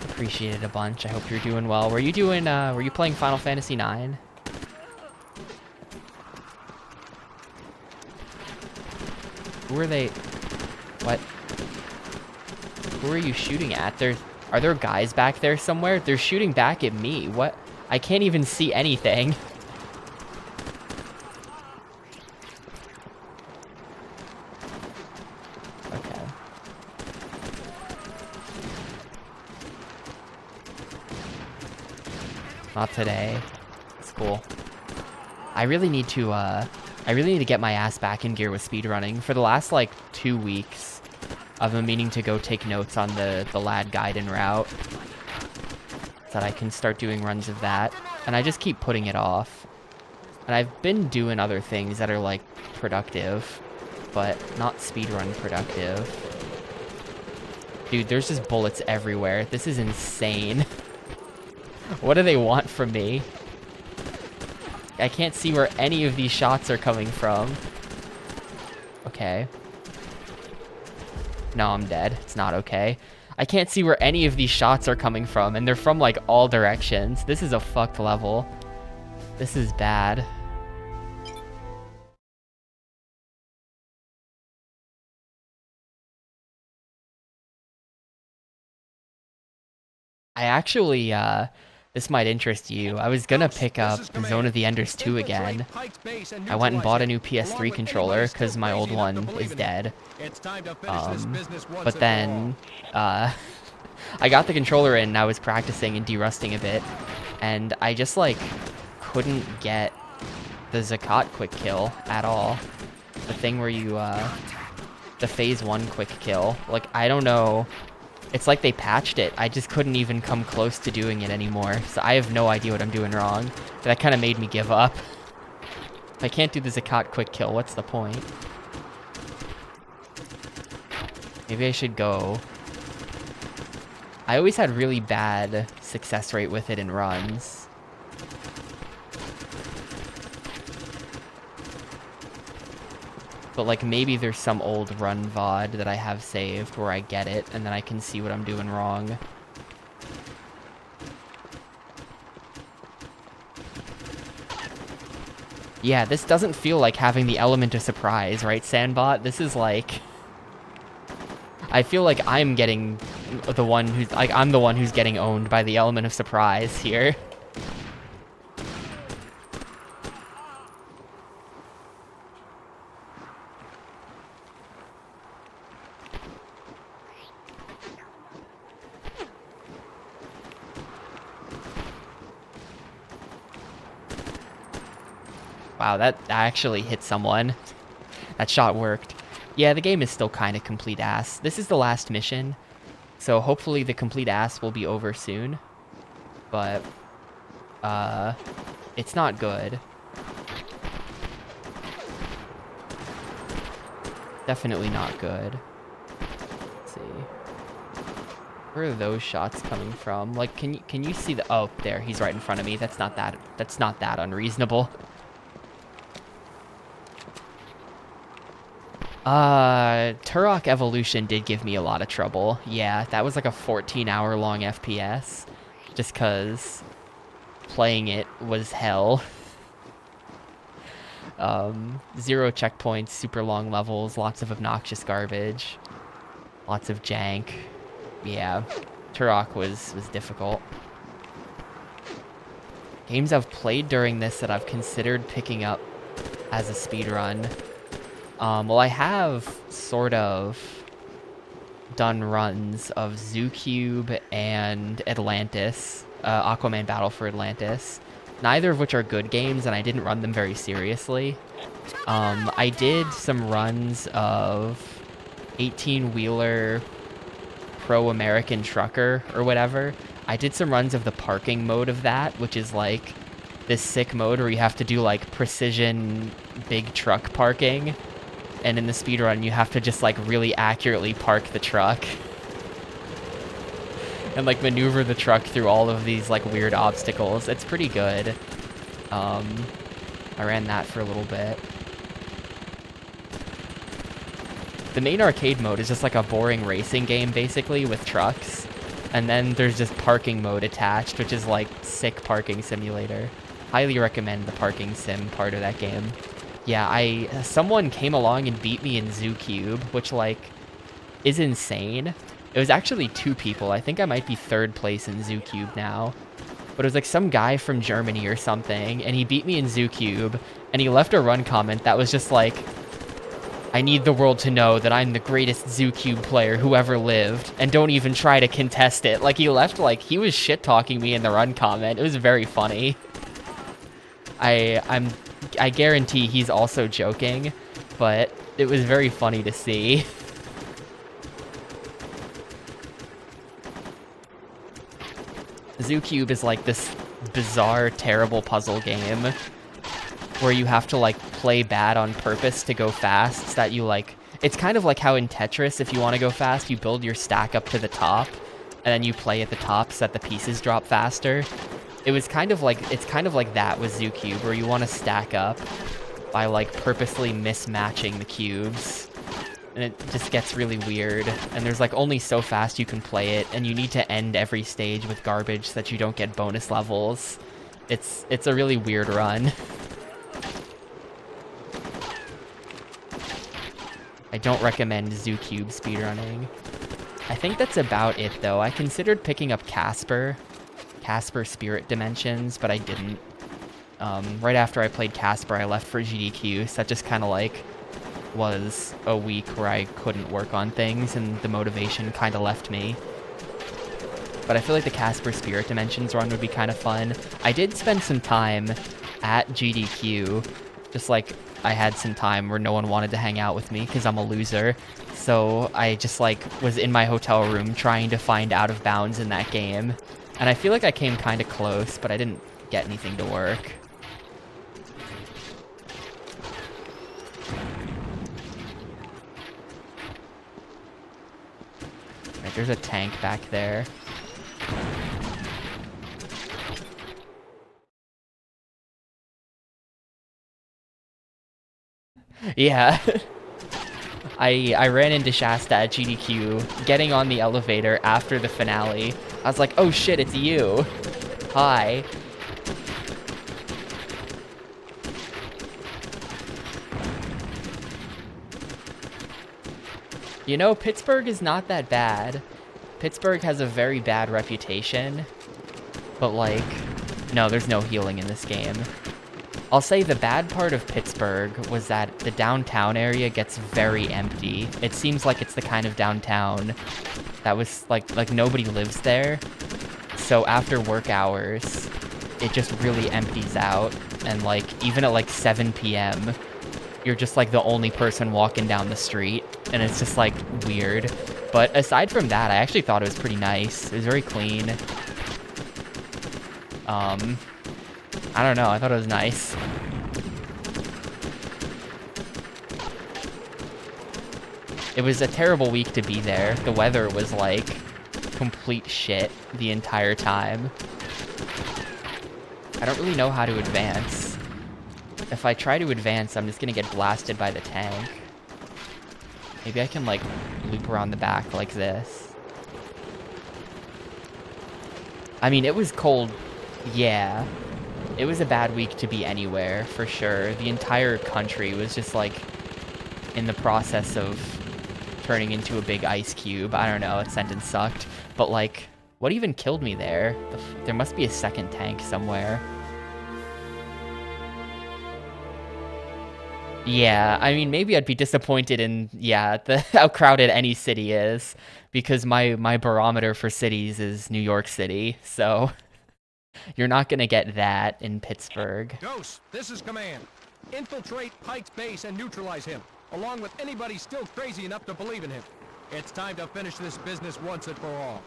Appreciate it a bunch. I hope you're doing well. Were you playing Final Fantasy IX? Who are they? What? Who are you shooting at? Are there guys back there somewhere? They're shooting back at me. What? I can't even see anything. Okay. Not today. It's cool. I really need to get my ass back in gear with speedrunning. For the last like 2 weeks, I've been meaning to go take notes on the lad Gaiden route, so that I can start doing runs of that, and I just keep putting it off. And I've been doing other things that are like productive, but not speedrun productive. Dude, there's just bullets everywhere. This is insane. What do they want from me? I can't see where any of these shots are coming from. Okay. No, I'm dead. It's not okay. I can't see where any of these shots are coming from, and they're from like all directions. This is a fucked level. This is bad. I actually This might interest you. I was gonna pick up Zone of the Enders 2 again. I went and bought a new PS3 controller because my old one is dead. But then I got the controller in and I was practicing and derusting a bit, and I just like couldn't get the Zakat quick kill at all. The thing where you the phase 1 quick kill. Like, I don't know. It's like they patched it. I just couldn't even come close to doing it anymore. So I have no idea what I'm doing wrong. That kind of made me give up. If I can't do the Zakat quick kill, what's the point? Maybe I should go. I always had really bad success rate with it in runs. But like maybe there's some old run VOD that I have saved where I get it and then I can see what I'm doing wrong. Yeah, this doesn't feel like having the element of surprise, right, Sandbot? This is like... I feel like I'm getting the one who's... Like, I'm the one who's getting owned by the element of surprise here. Wow, that actually hit someone. That shot worked. Yeah, the game is still kind of complete ass. This is the last mission, so hopefully the complete ass will be over soon. But, it's not good. Definitely not good. Let's see. Where are those shots coming from? Like, can you see the... Oh, there, he's right in front of me. That's not that unreasonable. Turok Evolution did give me a lot of trouble. Yeah, that was like a 14-hour long FPS. Just cause playing it was hell. 0 checkpoints, super long levels, lots of obnoxious garbage, lots of jank. Yeah, Turok was difficult. Games I've played during this that I've considered picking up as a speedrun. Well, I have sort of done runs of Zoocube and Atlantis, Aquaman Battle for Atlantis, neither of which are good games, and I didn't run them very seriously. I did some runs of 18-wheeler Pro American Trucker or whatever. I did some runs of the parking mode of that, which is like this sick mode where you have to do like precision big truck parking. And in the speedrun, you have to just, like, really accurately park the truck. And, like, maneuver the truck through all of these, like, weird obstacles. It's pretty good. I ran that for a little bit. The main arcade mode is just, like, a boring racing game, basically, with trucks. And then there's just parking mode attached, which is, like, sick parking simulator. Highly recommend the parking sim part of that game. Yeah, someone came along and beat me in Zoocube, which, like, is insane. It was actually 2 people. I think I might be 3rd place in Zoocube now. But it was, like, some guy from Germany or something, and he beat me in Zoocube, and he left a run comment that was just like, I need the world to know that I'm the greatest Zoocube player who ever lived, and don't even try to contest it. Like, he left, like, he was shit-talking me in the run comment. It was very funny. I guarantee he's also joking, but it was very funny to see. Zoocube is like this bizarre, terrible puzzle game where you have to like play bad on purpose to go fast, so that you like... It's kind of like how in Tetris, if you want to go fast, you build your stack up to the top, and then you play at the top so that the pieces drop faster. It's kind of like that with Zoocube, where you want to stack up by like purposely mismatching the cubes. And it just gets really weird. And there's like only so fast you can play it, and you need to end every stage with garbage so that you don't get bonus levels. It's a really weird run. I don't recommend Zoocube speedrunning. I think that's about it though. I considered picking up Casper, Casper Spirit Dimensions, but I didn't. Right after I played Casper, I left for GDQ, so that just kind of like was a week where I couldn't work on things, and the motivation kind of left me. But I feel like the Casper Spirit Dimensions run would be kind of fun. I did spend some time at GDQ, just like I had some time where no one wanted to hang out with me because I'm a loser. So I just like was in my hotel room trying to find Out of Bounds in that game. And I feel like I came kind of close, but I didn't get anything to work. Right, there's a tank back there. Yeah. I ran into Shasta at GDQ, getting on the elevator after the finale. I was like, oh shit, it's you. Hi. You know, Pittsburgh is not that bad. Pittsburgh has a very bad reputation. But like, no, there's no healing in this game. I'll say the bad part of Pittsburgh was that the downtown area gets very empty. It seems like it's the kind of downtown that was like nobody lives there. So after work hours, it just really empties out. And like even at like 7 p.m., you're just like the only person walking down the street. And it's just like weird. But aside from that, I actually thought it was pretty nice. It was very clean. I don't know, I thought it was nice. It was a terrible week to be there. The weather was like complete shit the entire time. I don't really know how to advance. If I try to advance, I'm just gonna get blasted by the tank. Maybe I can like loop around the back like this. I mean, it was cold. Yeah. It was a bad week to be anywhere, for sure. The entire country was just, like, in the process of turning into a big ice cube. I don't know, that sentence sucked. But, like, what even killed me there? There must be a second tank somewhere. Yeah, I mean, maybe I'd be disappointed in, yeah, how crowded any city is. Because my barometer for cities is New York City, so... You're not gonna get that in Pittsburgh. Ghost, this is command. Infiltrate Pike's base and neutralize him, along with anybody still crazy enough to believe in him. It's time to finish this business once and for all.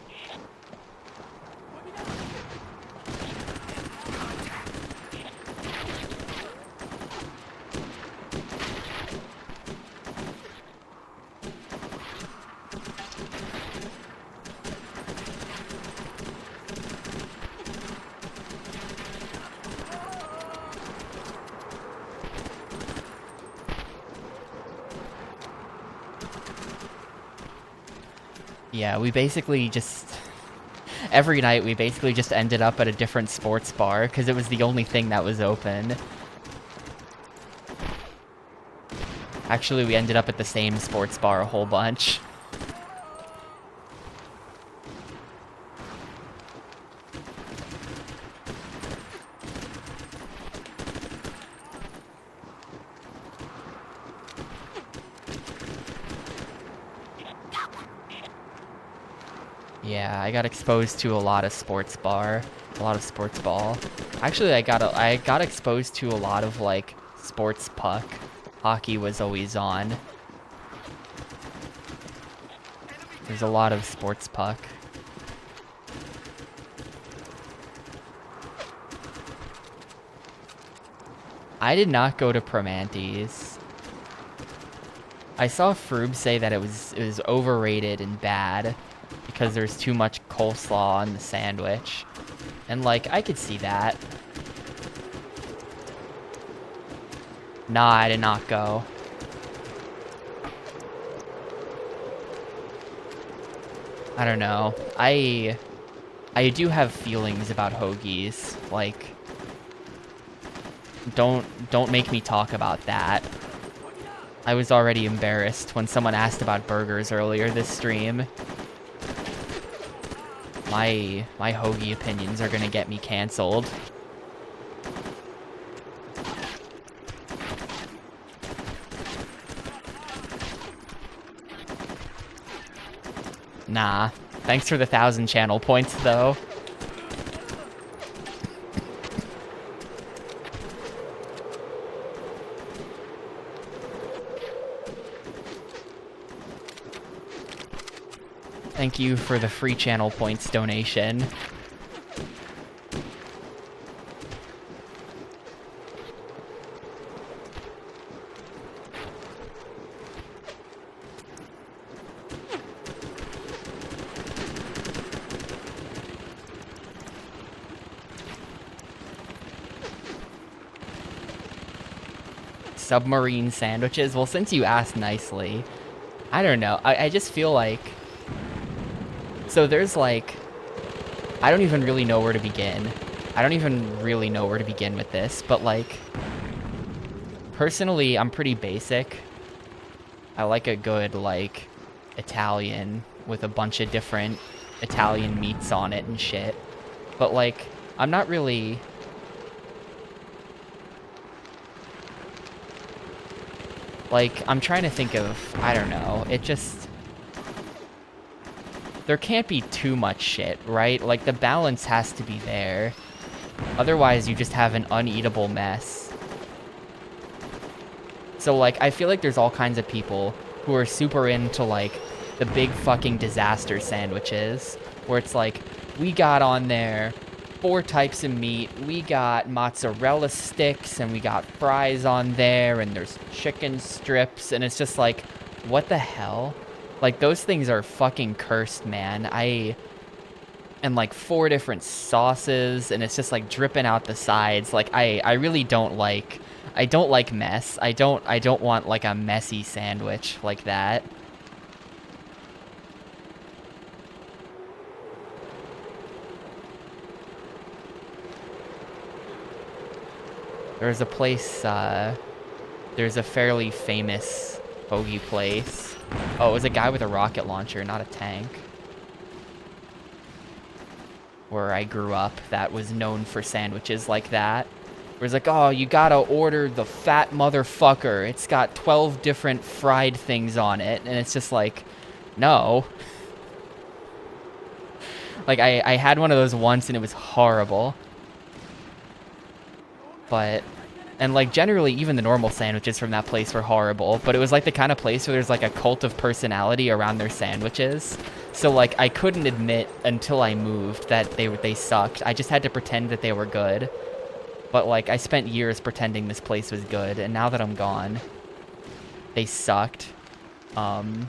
Yeah, we basically just... Every night we basically just ended up at a different sports bar, because it was the only thing that was open. Actually, we ended up at the same sports bar a whole bunch. Yeah, I got exposed to a lot of sports bar, a lot of sports ball. Actually, I got exposed to a lot of like sports puck. Hockey was always on. There's a lot of sports puck. I did not go to Promantes. I saw Froob say that it was overrated and bad because there's too much coleslaw on the sandwich. And like, I could see that. Nah, I did not go. I don't know. I do have feelings about hoagies. Like, don't make me talk about that. I was already embarrassed when someone asked about burgers earlier this stream. My hoagie opinions are gonna get me canceled. Nah. Thanks for the 1,000 channel points, though. Thank you for the free channel points donation. Submarine sandwiches? Well, since you asked nicely, I don't know. I just feel like... So there's like... I don't even really know where to begin. I don't even really know where to begin with this, but like... Personally, I'm pretty basic. I like a good, like, Italian with a bunch of different Italian meats on it and shit. But like, I'm not really... Like, I'm trying to think of, I don't know, it just... There can't be too much shit, right? Like, the balance has to be there. Otherwise, you just have an uneatable mess. So, like, I feel like there's all kinds of people who are super into, like, the big fucking disaster sandwiches. Where it's like, we got on there 4 types of meat, we got mozzarella sticks, and we got fries on there, and there's chicken strips, and it's just like, what the hell? Like, those things are fucking cursed, man. And like 4 different sauces, and it's just like dripping out the sides. Like, I really don't like, I don't like mess. I don't want like a messy sandwich like that. There's a place, there's a fairly famous hoagie place. Oh, it was a guy with a rocket launcher, not a tank. Where I grew up, that was known for sandwiches like that. Where it's like, oh, you gotta order the fat motherfucker. It's got 12 different fried things on it. And it's just like, no. Like, I had one of those once and it was horrible. But, and like generally even the normal sandwiches from that place were horrible, but it was like the kind of place where there's like a cult of personality around their sandwiches. So like I couldn't admit until I moved that they sucked. I just had to pretend that they were good. But like I spent years pretending this place was good, and now that I'm gone, they sucked. And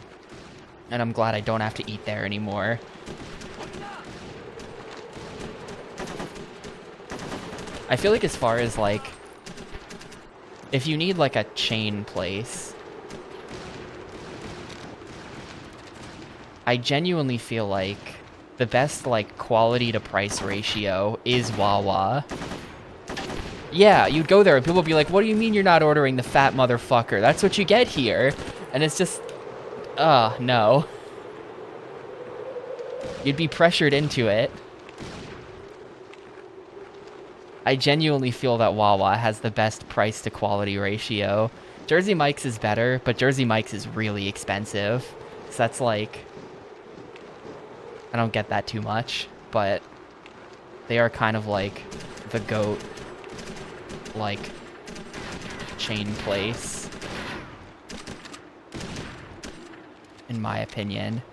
I'm glad I don't have to eat there anymore. I feel like as far as, like, if you need, like, a chain place, I genuinely feel like the best, like, quality to price ratio is Wawa. Yeah, you'd go there and people would be like, what do you mean you're not ordering the fat motherfucker? That's what you get here. And it's just, no. You'd be pressured into it. I genuinely feel that Wawa has the best price to quality ratio. Jersey Mike's is better, but Jersey Mike's is really expensive. So that's like, I don't get that too much, but they are kind of like the GOAT, like, chain place, in my opinion.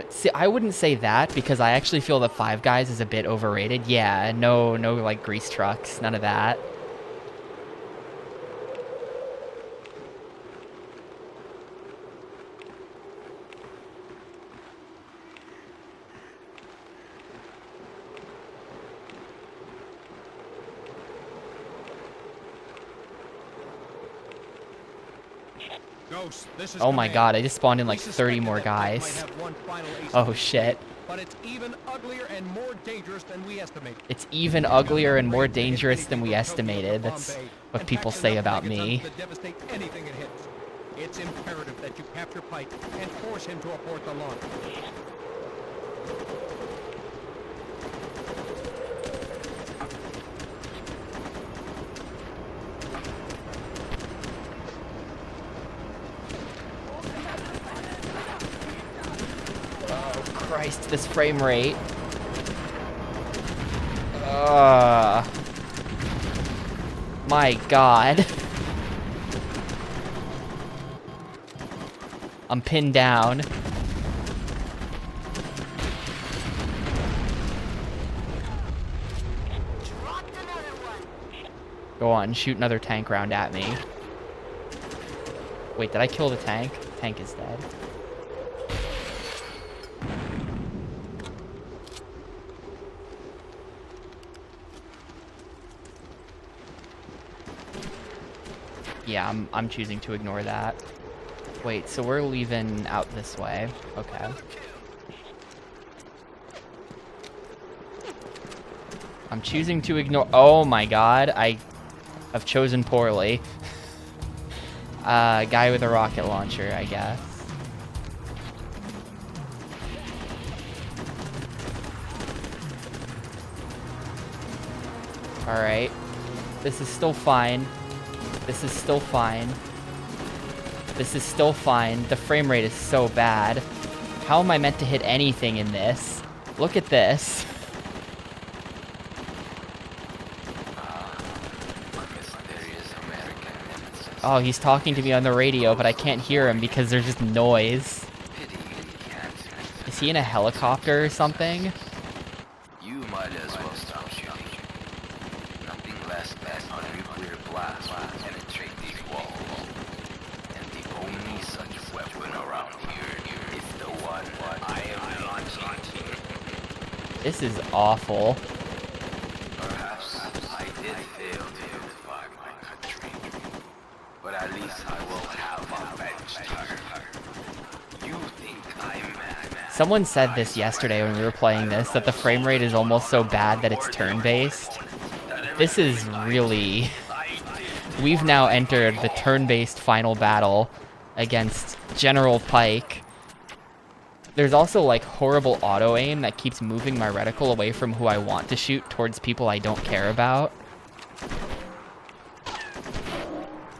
See, I wouldn't say that, because I actually feel that Five Guys is a bit overrated. Yeah, no, like, grease trucks, none of that. Ghost, this is Oh my command. god, I just spawned in like We 30 more suspected that they guys. might have one final ace Oh up their shit. sleeve, but it's even uglier and more dangerous than we estimated. It's even uglier and more dangerous than we estimated. That's what people say about me. To devastate anything it hits. It's imperative that you capture Pike and force him to abort the launch. Christ, this frame rate. My God. I'm pinned down. Go on, shoot another tank round at me. Wait, did I kill the tank? Tank is dead. Yeah, I'm choosing to ignore that. Wait, so we're leaving out this way. Okay. I'm choosing to ignore. Oh my God, I've chosen poorly. Guy with a rocket launcher, I guess. Alright. This is still fine. This is still fine. This is still fine. The frame rate is so bad. How am I meant to hit anything in this? Look at this. Oh, he's talking to me on the radio, but I can't hear him because there's just noise. Is he in a helicopter or something? You might as well stop shooting. Nothing less than a nuclear blast will penetrate these walls. And the only such weapon around here is the one I am launching. This is awful. Perhaps I did fail to unify my country, but at least I will have avenged her. You think I'm mad? Someone said this yesterday when we were playing this, that the frame rate is almost so bad that it's turn-based. This is really... We've now entered the turn-based final battle against General Pike. There's also like horrible auto-aim that keeps moving my reticle away from who I want to shoot towards people I don't care about.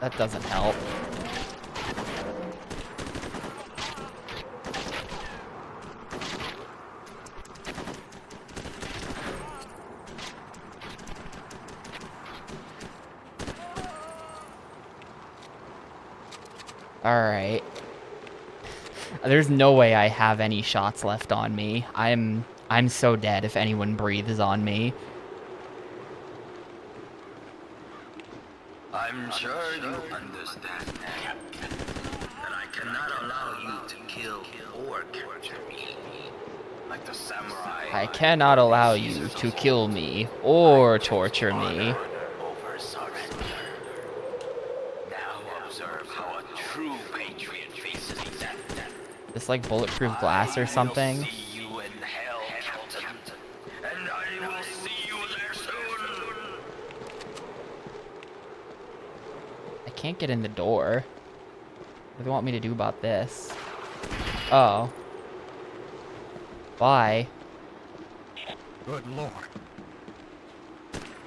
That doesn't help. Alright. There's no way I have any shots left on me. I'm so dead if anyone breathes on me. I'm sure you understand that I cannot allow you to kill or torture me. Like the samurai. I cannot allow you to kill me or torture me. Over surrender. Now observe how a true patriot faces death. This like bulletproof glass or something. See you in hell, Captain. And I will see you there soon. I can't get in the door. What do they want me to do about this? Oh. Bye. Good Lord.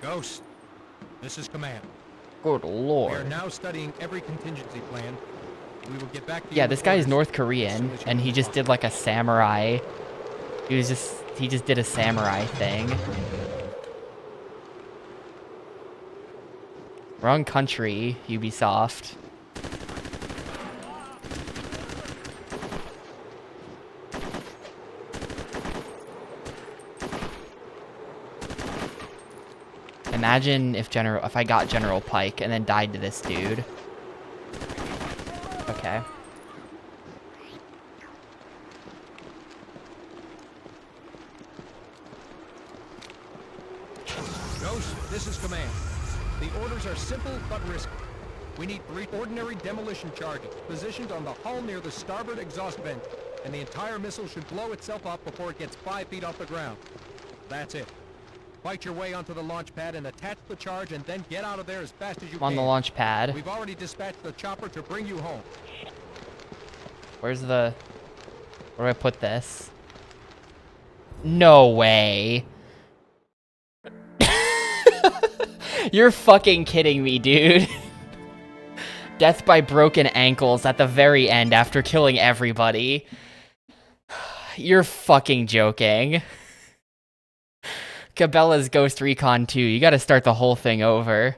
Ghost, this is Command. Good We are Lord. now studying every contingency plan. We will get back to you. Yeah, with this guy is orders North as Korean, soon as you and he move just on. did like a samurai. He just did a samurai thing. Wrong country, Ubisoft. Imagine if I got General Pike and then died to this dude. Okay. Ghost, this is Command. The orders are simple but risky. We need 3 ordinary demolition charges positioned on the hull near the starboard exhaust vent, and the entire missile should blow itself up before it gets 5 feet off the ground. That's it. Fight your way onto the launch pad and attach the charge, and then get out of there as fast as you I'm can. on the launch pad. We've already dispatched the chopper to bring you home. Where's the... Where do I put this? No way. You're fucking kidding me, dude. Death by broken ankles at the very end after killing everybody. You're fucking joking. Cabela's Ghost Recon 2. You gotta start the whole thing over.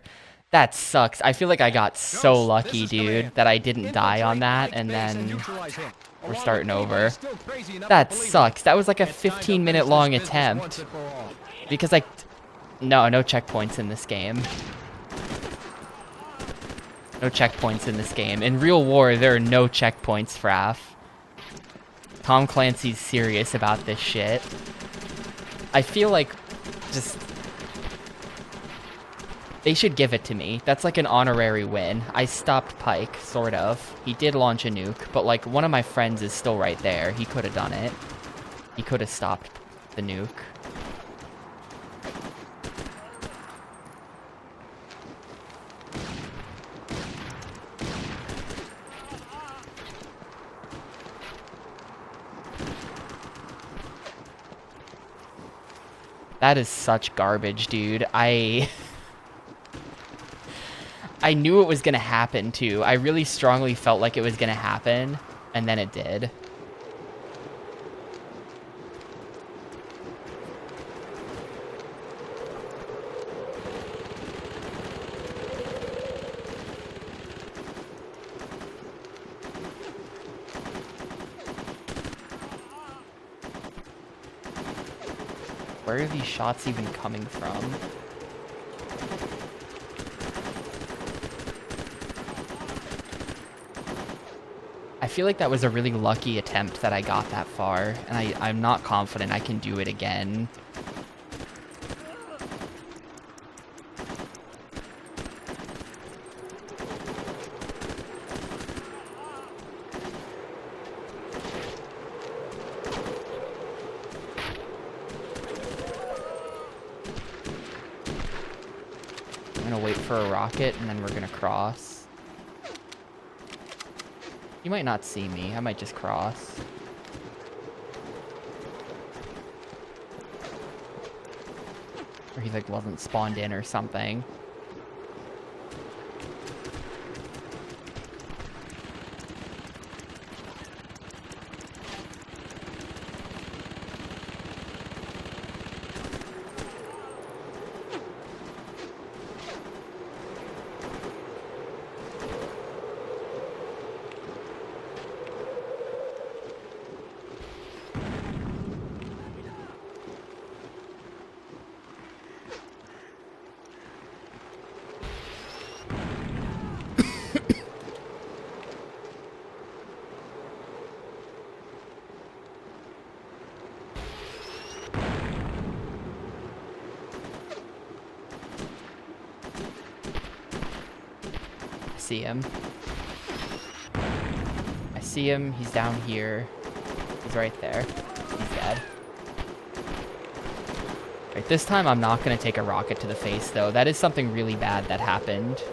That sucks. I feel like I got so Ghost, lucky, this is dude, Command. that I didn't die on Infiltrate that, Mike's and base and then neutralize him, we're along starting with over. anybody still crazy enough to That believe in sucks. him. That was like a It's time to 15-minute finish long this business attempt. once and for all. Because I... No checkpoints in this game. No checkpoints in this game. In real war, there are no checkpoints, Fraff. Tom Clancy's serious about this shit. I feel like just... They should give it to me. That's like an honorary win. I stopped Pike, sort of. He did launch a nuke, but like one of my friends is still right there. He could have done it. He could have stopped the nuke. That is such garbage, dude. I knew it was gonna happen, too. I really strongly felt like it was gonna happen, and then it did. Where are these shots even coming from? I feel like that was a really lucky attempt that I got that far, and I'm not confident I can do it again. I'm gonna wait for a rocket, and then we're gonna cross. You might not see me. I might just cross. Or he like wasn't spawned in or something. See him. I see him. He's down here. He's right there. He's dead. Right, this time I'm not going to take a rocket to the face, though. That is something really bad that happened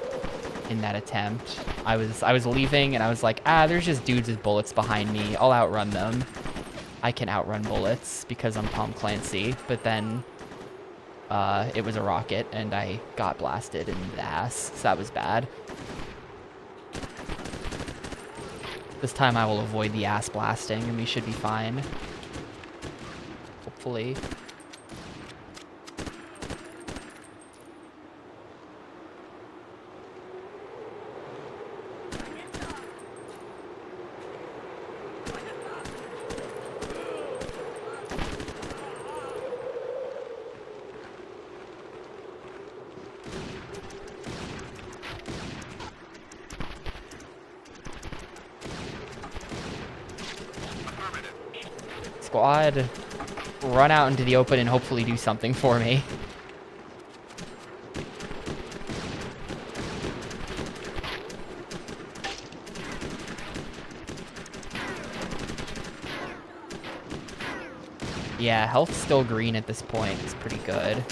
in that attempt. I was leaving, and I was like, there's just dudes with bullets behind me. I'll outrun them. I can outrun bullets because I'm Tom Clancy. But then it was a rocket, and I got blasted in the ass. So that was bad. This time I will avoid the ass blasting, and we should be fine. Hopefully. Squad, run out into the open and hopefully do something for me. Yeah, health's still green at this point. It's pretty good.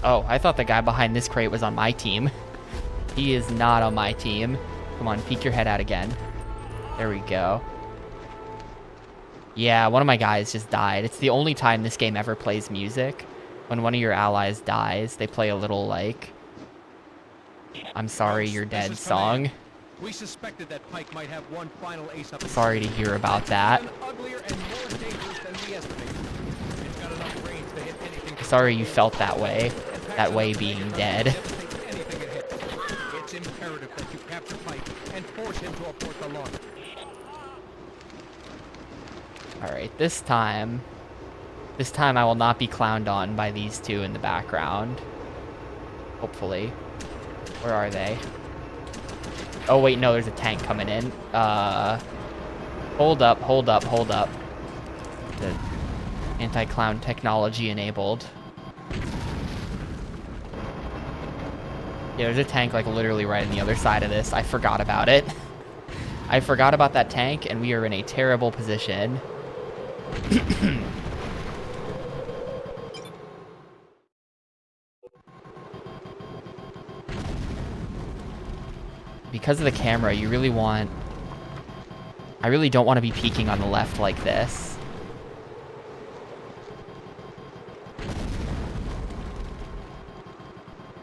Oh, I thought the guy behind this crate was on my team. He is not on my team. Come on, peek your head out again. There we go. Yeah, one of my guys just died. It's the only time this game ever plays music. When one of your allies dies, they play a little, like, I'm sorry you're dead song. We suspected that Pike might have one final ace up. Sorry to hear about that. Uglier and more dangerous than we estimated. It's got enough range to hit anything. Sorry you felt that way. That way being dead. Anything it hits. It's imperative that you capture Pike and force him to abort the launch. Alright, this time I will not be clowned on by these two in the background. Hopefully. Where are they? Oh wait, no, there's a tank coming in. Hold up. The anti-clown technology enabled. Yeah, there's a tank like literally right on the other side of this. I forgot about it. I forgot about that tank, and we are in a terrible position. Because of the camera, you really want... I really don't want to be peeking on the left like this.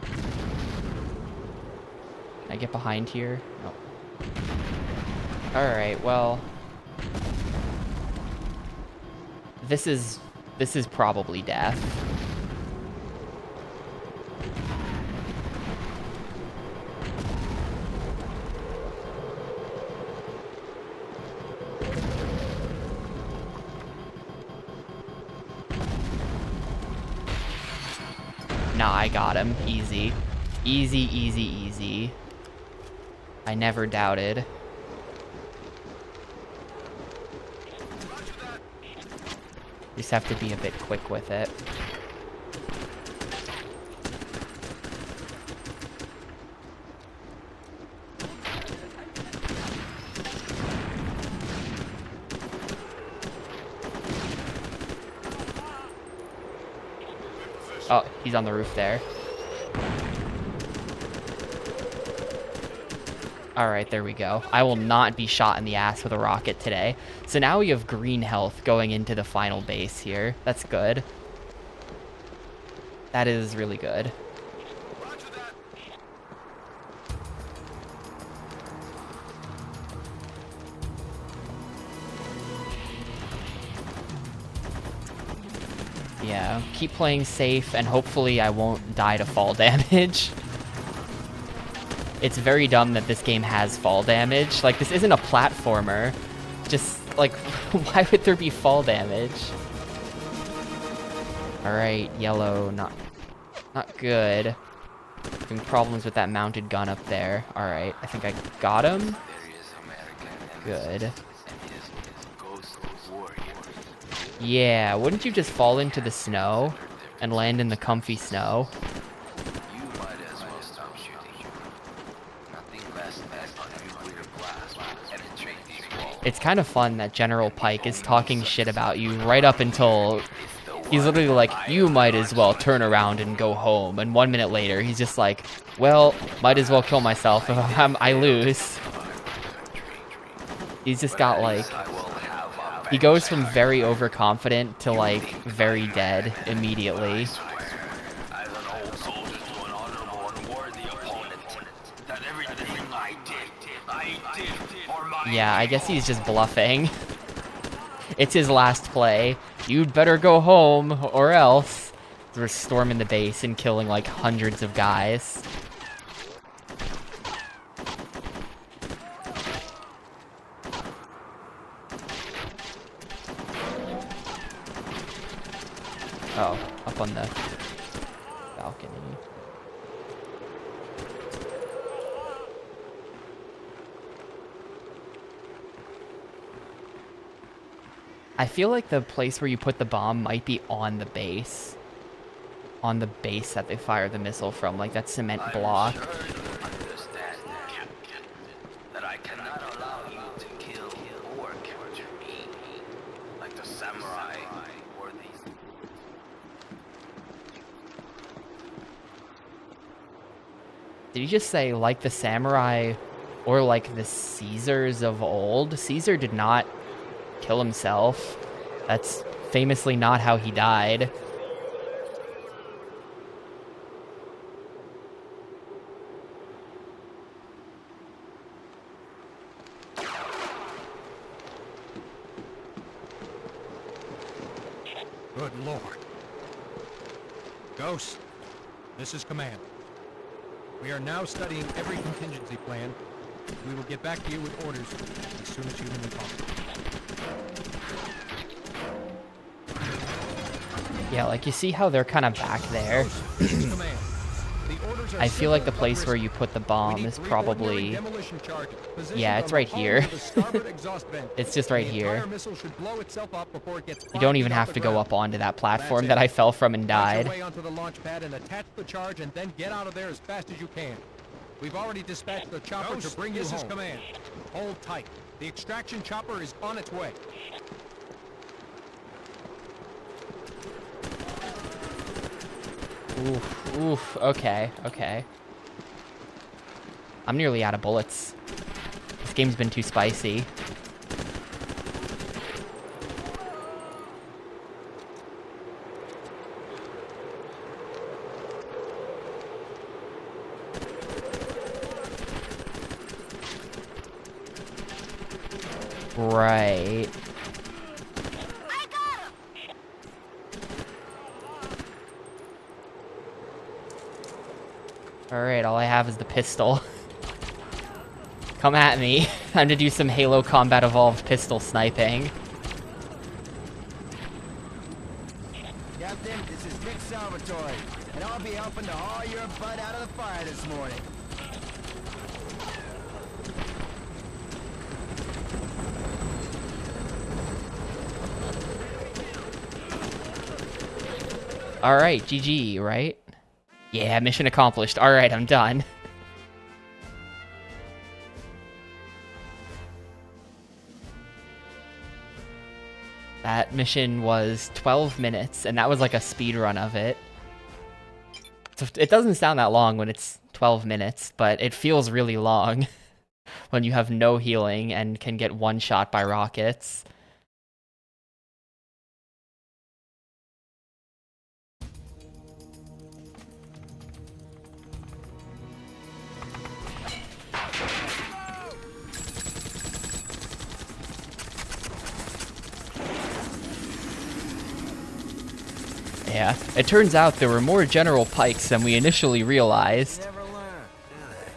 Can I get behind here? No. Alright, well... This is probably death. Nah, I got him. Easy. Easy. I never doubted. Just have to be a bit quick with it. Oh, he's on the roof there. Alright, there we go. I will not be shot in the ass with a rocket today. So now we have green health going into the final base here. That's good. That is really good. Yeah, keep playing safe, and hopefully I won't die to fall damage. It's very dumb that this game has fall damage. Like, this isn't a platformer. Just, like, why would there be fall damage? Alright, yellow, not good. Having problems with that mounted gun up there. Alright, I think I got him. Good. Yeah, wouldn't you just fall into the snow and land in the comfy snow? It's kind of fun that General Pike is talking shit about you right up until he's literally like, you might as well turn around and go home. And 1 minute later, he's just like, well, might as well kill myself if I lose. He's just got like, he goes from very overconfident to like very dead immediately. Yeah, I guess he's just bluffing. It's his last play. You'd better go home, or else. We're storming the base and killing like hundreds of guys. Oh, up on the balcony. I feel like the place where you put the bomb might be on the base. On the base that they fire the missile from, like that cement block. That I cannot allow you to kill or capture me, like the samurai or these. Did you just say like the samurai or like the Caesars of old? Caesar did not kill himself. That's famously not how he died. Good Lord. Ghost, this is Command. We are now studying every contingency plan. We will get back to you with orders as soon as humanly possible. Yeah, like you see how they're kind of back there? This is Command. The orders are I feel like the simple but place where risky. you put the We bomb need is 3 ordinary probably... demolition charges positioned Yeah, it's on the right hull here. near the starboard exhaust vent. It's just right The here. entire missile should blow itself up before it gets You 5 don't feet even off have the to go ground. up onto that platform That's that I it. fell from and Fight your died. way onto the launch pad and attach the charge and then get out of there as fast as you can. We've already dispatched the chopper to bring you home. This is Command. Hold tight. The extraction chopper is on its way. Oof, oof, okay, okay. I'm nearly out of bullets. This game's been too spicy. Right. I got him! Alright, all I have is the pistol. Come at me. Time to do some Halo Combat Evolved pistol sniping. Captain, this is Nick Salvatore, and I'll be helping to haul your butt out of the fire this morning. Alright, GG, right? Yeah, mission accomplished. Alright, I'm done. That mission was 12 minutes, and that was like a speed run of it. So it doesn't sound that long when it's 12 minutes, but it feels really long when you have no healing and can get one shot by rockets. Yeah, it turns out there were more General Pikes than we initially realized. Never learn, do they?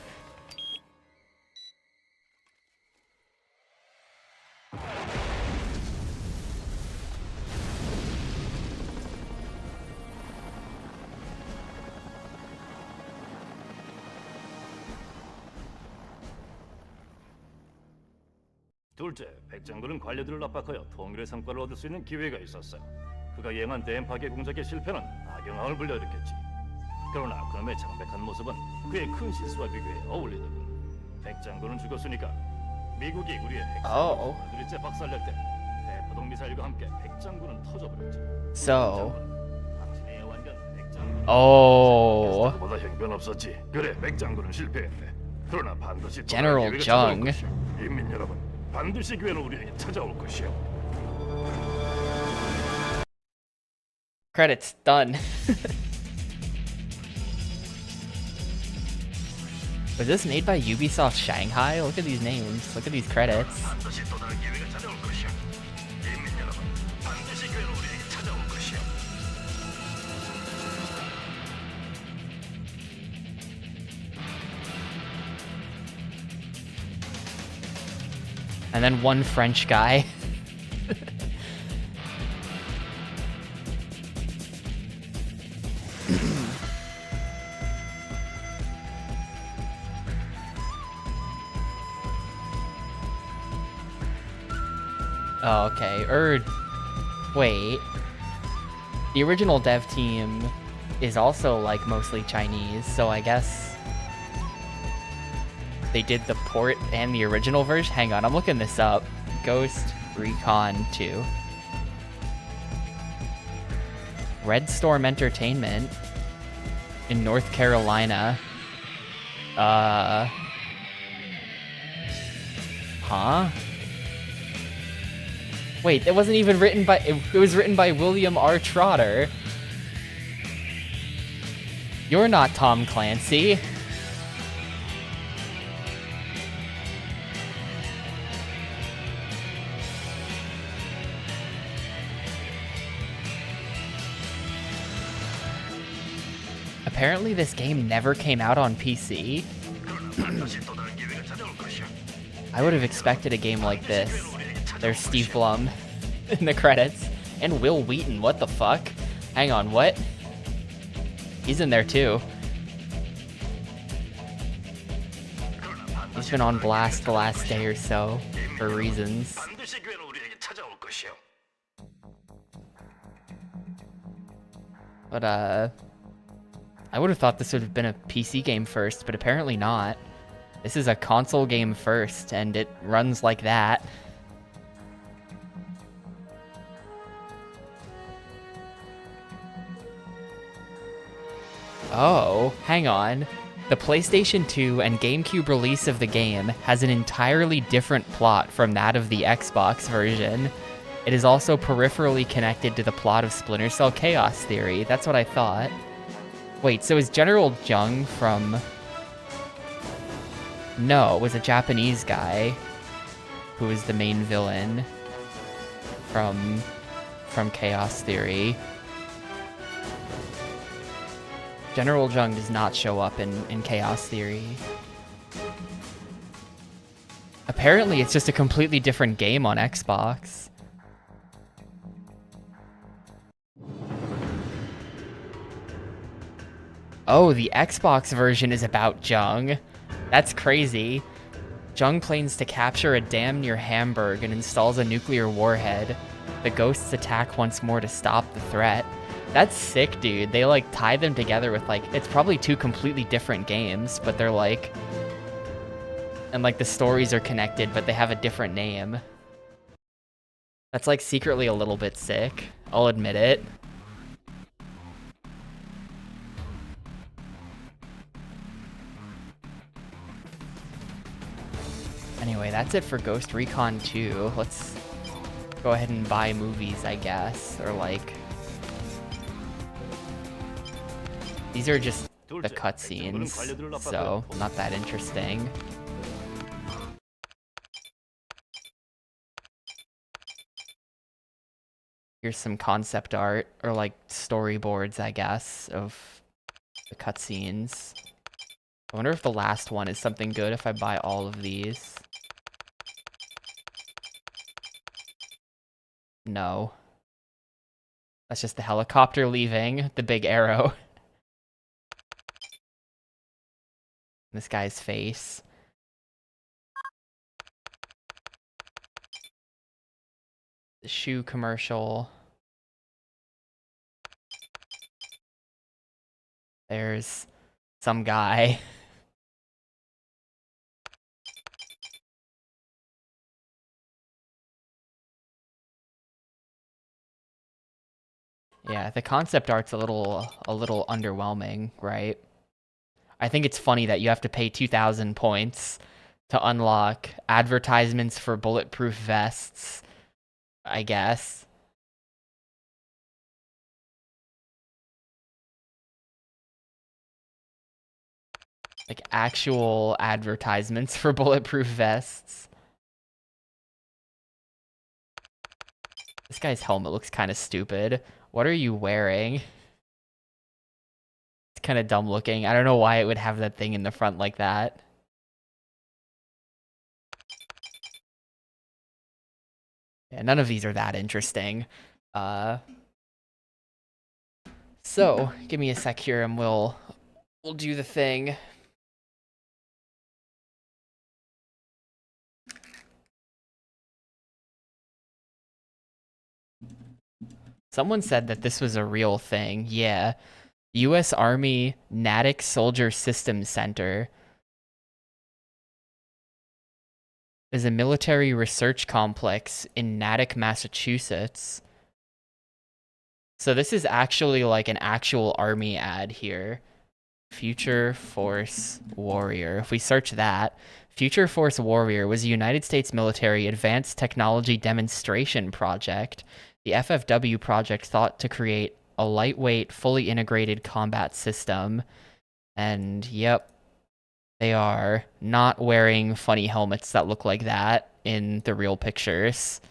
둘째, 백장군은 관료들을 압박하여 통일의 성과를 얻을 수 있는 기회가 있었어. 그가 예행한 대형 파괴 공작의 실패는 악영향을 불러일으켰지. 그러나 그놈의 창백한 모습은 그의 큰 실수와 비교해 어울리더군. 백장군은 죽었으니까 미국이 우리의 핵을 둘째 박살낼 때 대포동 미사일과 함께 백장군은 터져버렸지. So. 당신의 완전 백장군. Oh. 보다 형편없었지. 그래, 백장군은 실패했네. 그러나 반드시 General 기회가 찾아올 Jung. 것이오. 인민 여러분, 반드시 기회는 우리에게 찾아올 것이오. Credits done. Was this made by Ubisoft Shanghai? Look at these names. Look at these credits. 반드시 또 다른 기회가 찾아올 것이오. 인민 여러분, 반드시 기회는 우리에게 찾아올 것이오. And then one French guy. Oh, okay. Wait. The original dev team is also, like, mostly Chinese, so I guess they did the port and the original version. Hang on, I'm looking this up. Ghost Recon 2. Red Storm Entertainment in North Carolina. Huh? Wait, it wasn't even written by... It was written by William R. Trotter. You're not Tom Clancy. Apparently this game never came out on PC. I would have expected a game like this. There's Steve Blum in the credits. And Will Wheaton, what the fuck? Hang on, what? He's in there too. He's been on blast the last day or so, for reasons. But, I would have thought this would have been a PC game first, but apparently not. This is a console game first, and it runs like that. Oh, hang on. The PlayStation 2 and GameCube release of the game has an entirely different plot from that of the Xbox version. It is also peripherally connected to the plot of Splinter Cell Chaos Theory. That's what I thought. Wait, so is General Jung from... No, it was a Japanese guy who was the main villain from Chaos Theory. General Jung does not show up in Chaos Theory. Apparently, it's just a completely different game on Xbox. Oh, the Xbox version is about Jung. That's crazy. Jung plans to capture a dam near Hamburg and installs a nuclear warhead. The ghosts attack once more to stop the threat. That's sick, dude. They, like, tie them together with, like... It's probably two completely different games, but they're, like... And, like, the stories are connected, but they have a different name. That's, like, secretly a little bit sick. I'll admit it. Anyway, that's it for Ghost Recon 2. Let's go ahead and buy movies, I guess. Or, like... These are just the cutscenes, so not that interesting. Here's some concept art, or like storyboards, I guess, of the cutscenes. I wonder if the last one is something good if I buy all of these. No. That's just the helicopter leaving, the big arrow. This guy's face. The shoe commercial. There's some guy. Yeah, the concept art's a little underwhelming, right? I think it's funny that you have to pay 2,000 points to unlock advertisements for bulletproof vests, I guess. Like actual advertisements for bulletproof vests. This guy's helmet looks kind of stupid. What are you wearing? Kind of dumb looking. I don't know why it would have that thing in the front like that. Yeah, none of these are that interesting. So, give me a sec here and we'll do the thing. Someone said that this was a real thing. Yeah. U.S. Army Natick Soldier Systems Center is a military research complex in Natick, Massachusetts. So this is actually like an actual army ad here. Future Force Warrior. If we search that, Future Force Warrior was a United States military advanced technology demonstration project. The FFW project thought to create a lightweight, fully integrated combat system. And yep, they are not wearing funny helmets that look like that in the real pictures.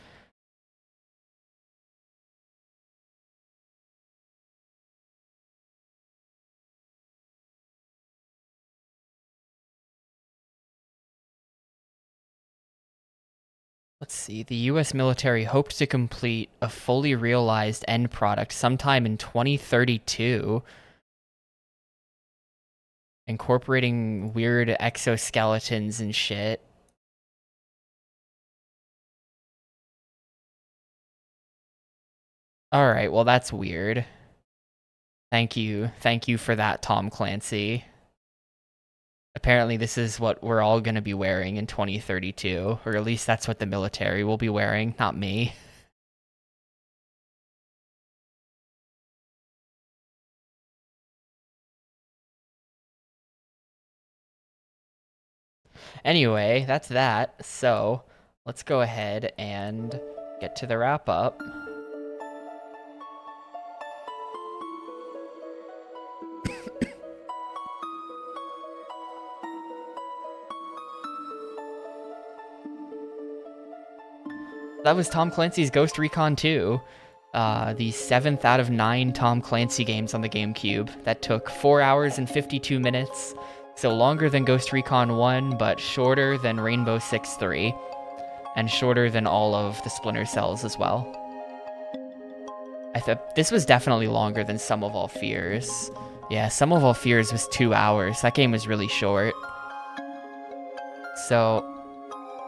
Let's see, the US military hoped to complete a fully realized end product sometime in 2032, incorporating weird exoskeletons and shit. Alright, well that's weird. Thank you for that, Tom Clancy. Apparently this is what we're all going to be wearing in 2032, or at least that's what the military will be wearing, not me. Anyway, that's that, so let's go ahead and get to the wrap-up. That was Tom Clancy's Ghost Recon 2, the 7th out of 9 Tom Clancy games on the GameCube. That took 4 hours and 52 minutes, so longer than Ghost Recon 1, but shorter than Rainbow Six 3, and shorter than all of the Splinter Cells as well. I thought this was definitely longer than Sum of All Fears. Yeah, Sum of All Fears was 2 hours. That game was really short. So,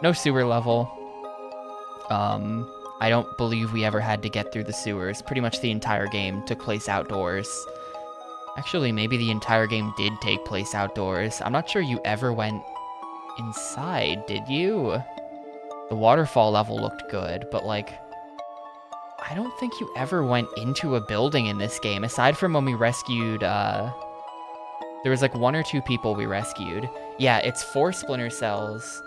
no sewer level. I don't believe we ever had to get through the sewers. Pretty much the entire game took place outdoors. Actually, maybe the entire game did take place outdoors. I'm not sure you ever went inside, did you? The waterfall level looked good, but like, I don't think you ever went into a building in this game, aside from when we rescued, there was like 1 or 2 people we rescued. Yeah, it's 4 Splinter Cells,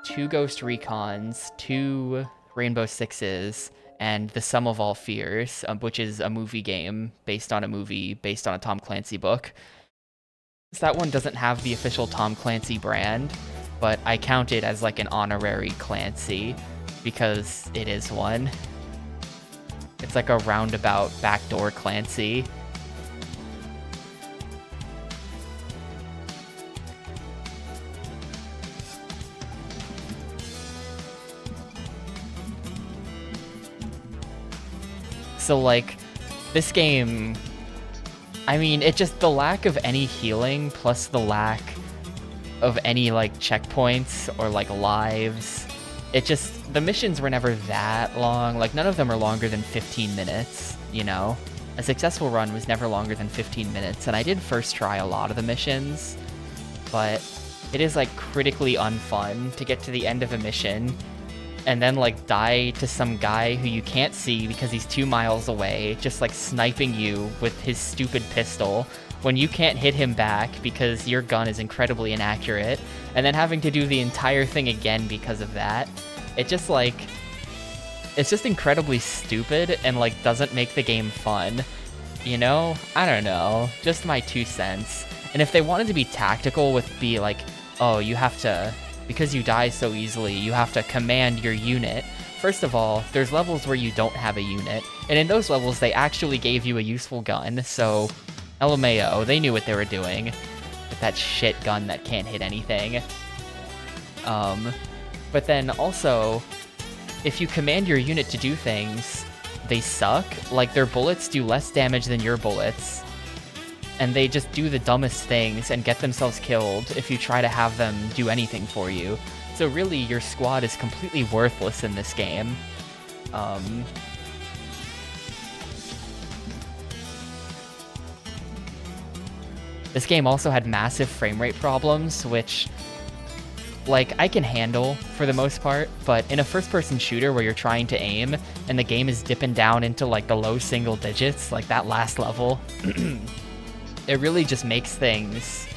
2 Ghost Recons, 2 Rainbow Sixes, and the Sum of All Fears, which is a movie game based on a movie based on a Tom Clancy book. So that one doesn't have the official Tom Clancy brand, but I count it as like an honorary Clancy because it is one. It's like a roundabout backdoor Clancy. So, like, this game, I mean, it just, the lack of any healing, plus the lack of any, like, checkpoints or, like, lives, it just, the missions were never that long. Like, none of them are longer than 15 minutes, you know? A successful run was never longer than 15 minutes, and I did first try a lot of the missions, but it is, like, critically unfun to get to the end of a mission and then, like, die to some guy who you can't see because he's 2 miles away, just, like, sniping you with his stupid pistol when you can't hit him back because your gun is incredibly inaccurate, and then having to do the entire thing again because of that. It just, like, it's just incredibly stupid and, like, doesn't make the game fun, you know? I don't know, just my 2 cents. And if they wanted to be tactical with like, oh, you have to, because you die so easily, you have to command your unit. First of all, there's levels where you don't have a unit, and in those levels they actually gave you a useful gun, so LMAO, they knew what they were doing with that shit gun that can't hit anything. But then also, if you command your unit to do things, they suck. Like, their bullets do less damage than your bullets, and they just do the dumbest things and get themselves killed if you try to have them do anything for you. So really, your squad is completely worthless in this game. This game also had massive frame rate problems, which, like, I can handle for the most part, but in a first-person shooter where you're trying to aim and the game is dipping down into, like, the low single digits, like that last level, it really just makes things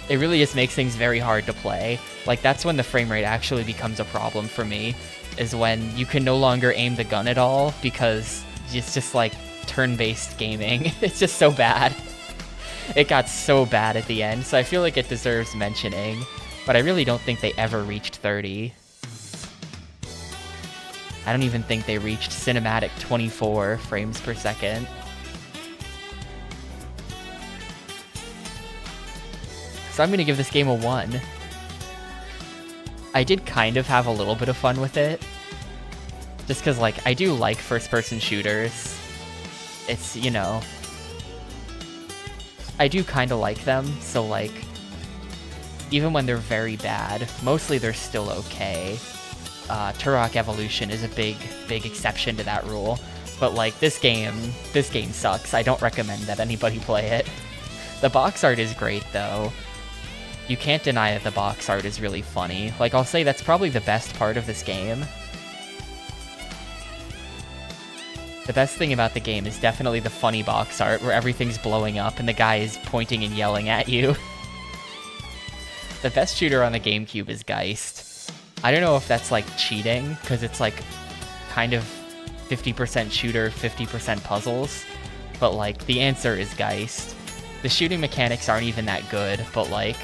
It really just makes things very hard to play. Like, that's when the frame rate actually becomes a problem for me, is when you can no longer aim the gun at all because it's just like turn-based gaming. It's just so bad. It got so bad at the end, so I feel like it deserves mentioning, but I really don't think they ever reached 30. I don't even think they reached cinematic 24 frames per second. So I'm gonna give this game a 1. I did kind of have a little bit of fun with it. Just because, like, I do like first-person shooters. It's, you know... I do kind of like them, so, like... Even when they're very bad, mostly they're still okay. Turok Evolution is a big exception to that rule. But, like, this game sucks. I don't recommend that anybody play it. The box art is great, though. You can't deny that the box art is really funny. Like, I'll say that's probably the best part of this game. The best thing about the game is definitely the funny box art, where everything's blowing up and the guy is pointing and yelling at you. The best shooter on the Gamecube is Geist. I don't know if that's, like, cheating, because it's, like, kind of 50% shooter, 50% puzzles. But, like, the answer is Geist. The shooting mechanics aren't even that good, but, like...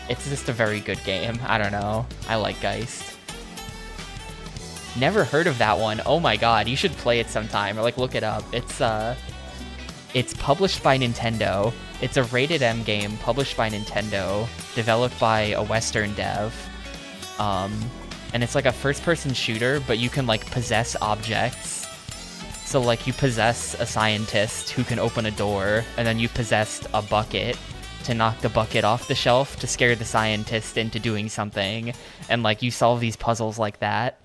It's just a very good game. I don't know. I like Geist. Never heard of that one. Oh my god, you should play it sometime, or like look it up. It's published by Nintendo. It's a rated M game published by Nintendo, developed by a Western dev. And it's like a first-person shooter, but you can like possess objects. So like you possess a scientist who can open a door, and then you possessed a bucket to knock the bucket off the shelf to scare the scientist into doing something, and like you solve these puzzles like that,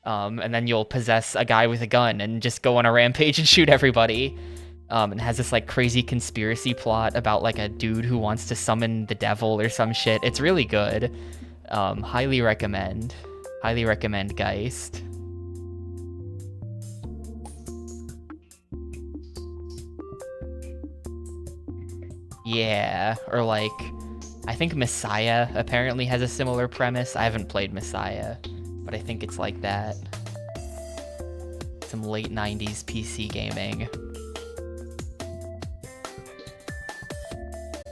and then you'll possess a guy with a gun and just go on a rampage and shoot everybody, and has this like crazy conspiracy plot about like a dude who wants to summon the devil or some shit. It's really good. Highly recommend Geist. Yeah, or like, I think Messiah apparently has a similar premise. I haven't played Messiah, but I think it's like that. Some late 90s PC gaming.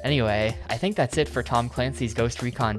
Anyway, I think that's it for Tom Clancy's Ghost Recon 2.